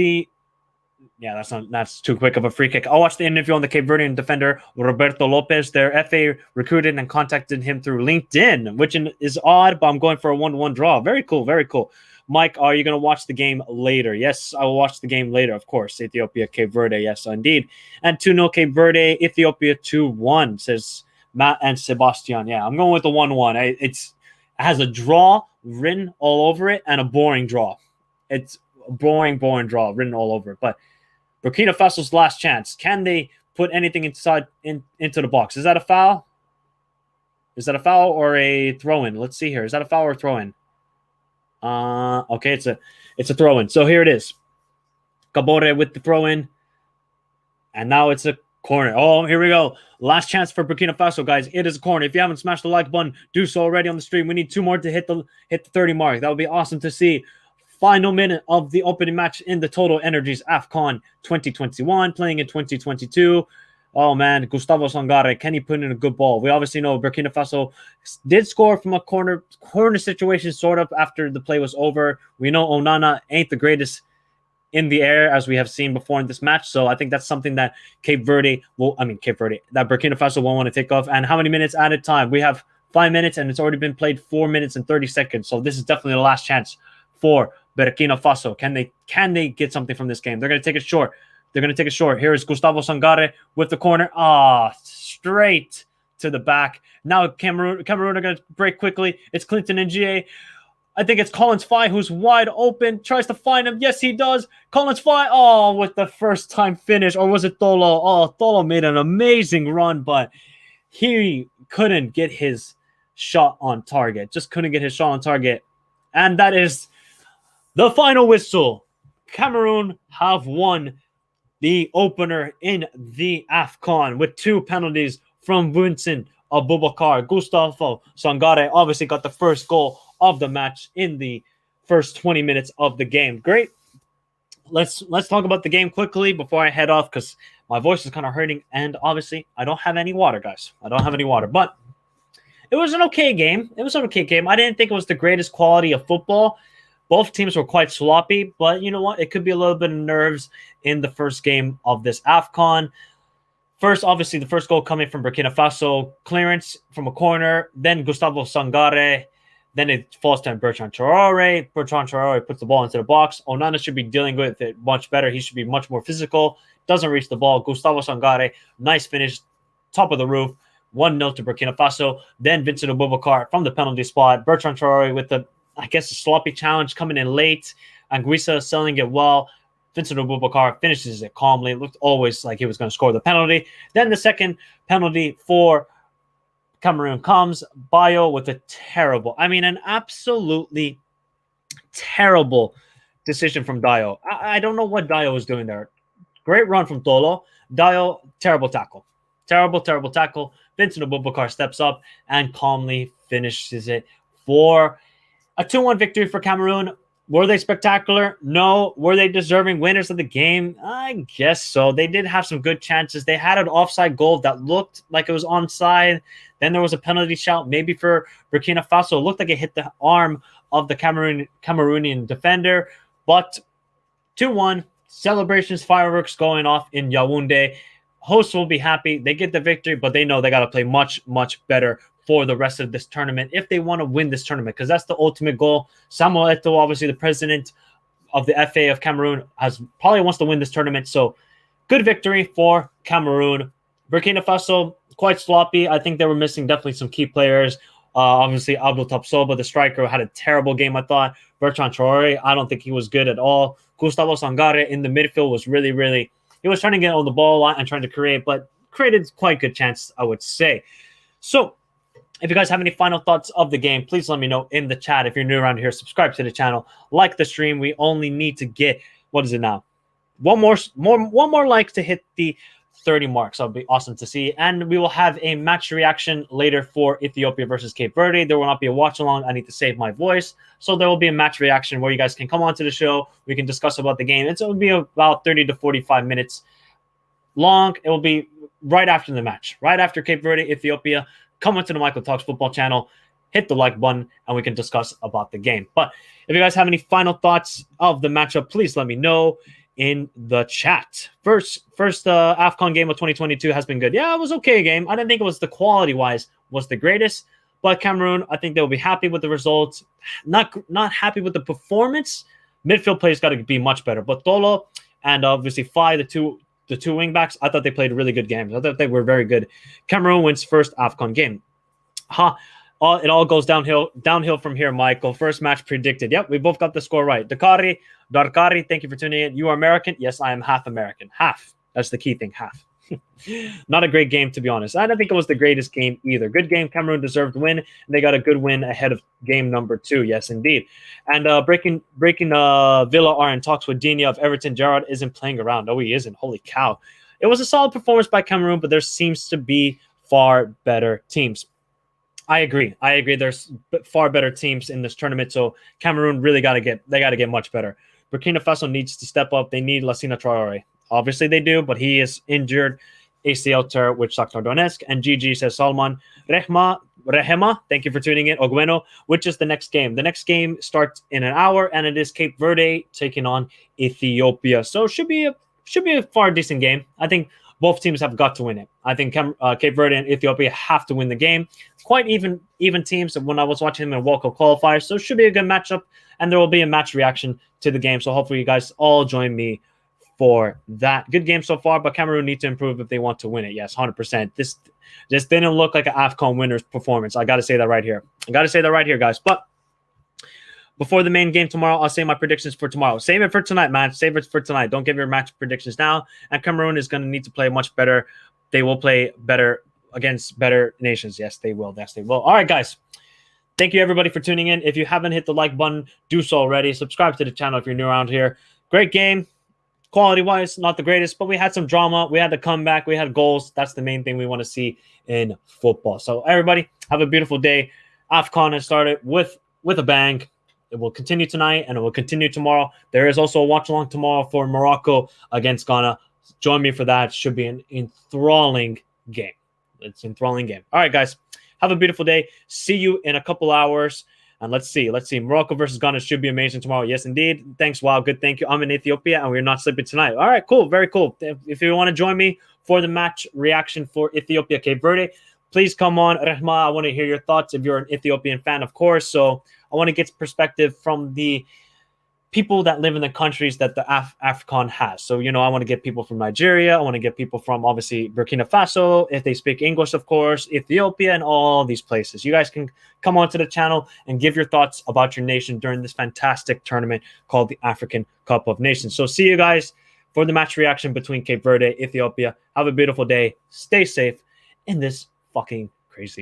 Speaker 1: that's too quick of a free kick. I watched the interview on the Cape Verdean defender, Roberto Lopez. Their FA recruited and contacted him through LinkedIn, which is odd, but I'm going for a 1-1 draw. Very cool, very cool. Mike, are you going to watch the game later? Yes, I will watch the game later, of course. Ethiopia, Cape Verde, yes, indeed. And 2-0 Cape Verde, Ethiopia 2-1, says Matt and Sebastian. Yeah, I'm going with the 1-1. It has a draw written all over it and a boring draw. It's a boring draw written all over it. But Burkina Faso's last chance. Can they put anything into the box? Is that a foul? Is that a foul or a throw-in? Let's see here. Is that a foul or a throw-in? Okay, it's a throw-in. So here it is. Kabore with the throw-in. And now it's a corner. Oh, here we go. Last chance for Burkina Faso, guys. It is a corner. If you haven't smashed the like button, do so already on the stream. We need 2 more to hit the 30 mark. That would be awesome to see. Final minute of the opening match in the Total Energies AFCON 2021, playing in 2022. Oh, man, Gustavo Sangare, can he put in a good ball? We obviously know Burkina Faso did score from a corner situation, sort of, after the play was over. We know Onana ain't the greatest in the air, as we have seen before in this match. So I think that's something that that Burkina Faso won't want to take off. And how many minutes added time? We have 5 minutes, and it's already been played 4 minutes and 30 seconds. So this is definitely the last chance for Burkina Faso. Can they get something from this game? They're going to take it short. Here is Gustavo Sangare with the corner. Straight to the back. Now Cameroon are going to break quickly. It's Clinton and GA. I think it's Collins Fye who's wide open. Tries to find him. Yes, he does. Collins Fye. With the first time finish. Or was it Tolo? Tolo made an amazing run, but he couldn't get his shot on target. And that is the final whistle. Cameroon have won the opener in the AFCON with 2 penalties from Vincent Abubakar. Gustavo Sangare obviously got the first goal of the match in the first 20 minutes of the game. Great. Let's talk about the game quickly before I head off, because my voice is kind of hurting, and obviously I don't have any water, guys. But it was an okay game. I didn't think it was the greatest quality of football. Both teams were quite sloppy, but you know what? It could be a little bit of nerves in the first game of this AFCON. First, obviously, the first goal coming from Burkina Faso, clearance from a corner, then Gustavo Sangare, then it falls to Bertrand Traore. Bertrand Traore puts the ball into the box. Onana should be dealing with it much better. He should be much more physical. Doesn't reach the ball. Gustavo Sangare, nice finish, top of the roof. 1-0 to Burkina Faso. Then Vincent Abubakar from the penalty spot. Bertrand Traore with a sloppy challenge coming in late. Anguissa selling it well. Vincent Abubakar finishes it calmly. It looked always like he was going to score the penalty. Then the second penalty for Cameroon comes. Bayo with an absolutely terrible decision from Dio. I don't know what Dio was doing there. Great run from Tolo. Dio, terrible tackle. Terrible tackle. Vincent Abubakar steps up and calmly finishes it for a 2-1 victory for Cameroon. Were they spectacular? No. Were they deserving winners of the game? I guess so. They did have some good chances. They had an offside goal that looked like it was onside. Then there was a penalty shout, maybe for Burkina Faso. It looked like it hit the arm of the Cameroonian defender. But 2-1, celebrations, fireworks going off in Yaoundé. Hosts will be happy. They get the victory, but they know they got to play much, much better for the rest of this tournament if they want to win this tournament, because that's the ultimate goal. Samuel Eto'o, obviously the president of the FA of Cameroon, probably wants to win this tournament. So good victory for Cameroon. Burkina Faso, quite sloppy. I think they were missing definitely some key players. Obviously, Abdul Tapsoba, the striker, had a terrible game, I thought. Bertrand Traore, I don't think he was good at all. Gustavo Sangare in the midfield was really, he was trying to get on the ball a lot and trying to create, but created quite good chances, I would say. So, if you guys have any final thoughts of the game, please let me know in the chat. If you're new around here, subscribe to the channel, like the stream. We only need to get, what is it now? One more like to hit the 30 marks. That'll be awesome to see. And we will have a match reaction later for Ethiopia versus Cape Verde. There will not be a watch along. I need to save my voice. So there will be a match reaction where you guys can come onto the show. We can discuss about the game. It will be about 30 to 45 minutes long. It will be right after the match, right after Cape Verde, Ethiopia. Come onto the Michael Talks Football channel, hit the like button, and we can discuss about the game. But if you guys have any final thoughts of the matchup, please let me know in the chat. First AFCON game of 2022 has been good. Yeah, it was okay game. I didn't think it was the quality-wise was the greatest, but Cameroon, I think they'll be happy with the results. Not happy with the performance. Midfield play's got to be much better. But Tolo and obviously Fai, the two wingbacks, I thought they played really good games. I thought they were very good. Cameroon wins first AFCON game. It all goes downhill from here, Michael. First match predicted. Yep, we both got the score right. Darkari, thank you for tuning in. You are American? Yes, I am half American. Half. That's the key thing, half. Not a great game, to be honest. I don't think it was the greatest game either. Good game. Cameroon deserved win, and they got a good win ahead of game number 2. Yes, indeed. And breaking Villa are in talks with Dina of Everton. Gerrard isn't playing around. No, he isn't. Holy cow. It was a solid performance by Cameroon, but there seems to be far better teams. I agree. There's far better teams in this tournament, so Cameroon really got to get much better. Burkina Faso needs to step up. They need Lassina Traore. Obviously they do, but he is injured. ACL tear with Shakhtar Donetsk. And GG says Salman. Rehema, thank you for tuning in. Ogweno, which is the next game? The next game starts in an hour, and it is Cape Verde taking on Ethiopia. So it should be a far decent game. I think both teams have got to win it. I think Cape Verde and Ethiopia have to win the game. Quite even teams when I was watching them in World Cup qualifiers. So it should be a good matchup, and there will be a match reaction to the game. So hopefully you guys all join me for that. Good game so far, but Cameroon need to improve if they want to win it. Yes, 100%. This didn't look like an AFCON winner's performance. I got to say that right here. Guys. But before the main game tomorrow, I'll say my predictions for tomorrow. Save it for tonight, man. Save it for tonight. Don't give your match predictions now. And Cameroon is going to need to play much better. They will play better against better nations. Yes, they will. All right, guys. Thank you, everybody, for tuning in. If you haven't hit the like button, do so already. Subscribe to the channel if you're new around here. Great game. Quality-wise, not the greatest, but we had some drama. We had the comeback. We had goals. That's the main thing we want to see in football. So, everybody, have a beautiful day. AFCON has started with a bang. It will continue tonight, and it will continue tomorrow. There is also a watch-along tomorrow for Morocco against Ghana. Join me for that. It should be an enthralling game. It's an enthralling game. All right, guys. Have a beautiful day. See you in a couple hours. And let's see. Morocco versus Ghana should be amazing tomorrow. Yes, indeed. Thanks. Wow. Good. Thank you. I'm in Ethiopia, and we're not sleeping tonight. All right. Cool. Very cool. If you want to join me for the match reaction for Ethiopia, Cape Verde, please come on. Rehma, I want to hear your thoughts if you're an Ethiopian fan, of course. So I want to get perspective from the people that live in the countries that the AFCON has. So, I want to get people from Nigeria. I want to get people from, obviously, Burkina Faso, if they speak English, of course, Ethiopia, and all these places. You guys can come onto the channel and give your thoughts about your nation during this fantastic tournament called the African Cup of Nations. So see you guys for the match reaction between Cape Verde, Ethiopia. Have a beautiful day. Stay safe in this fucking crazy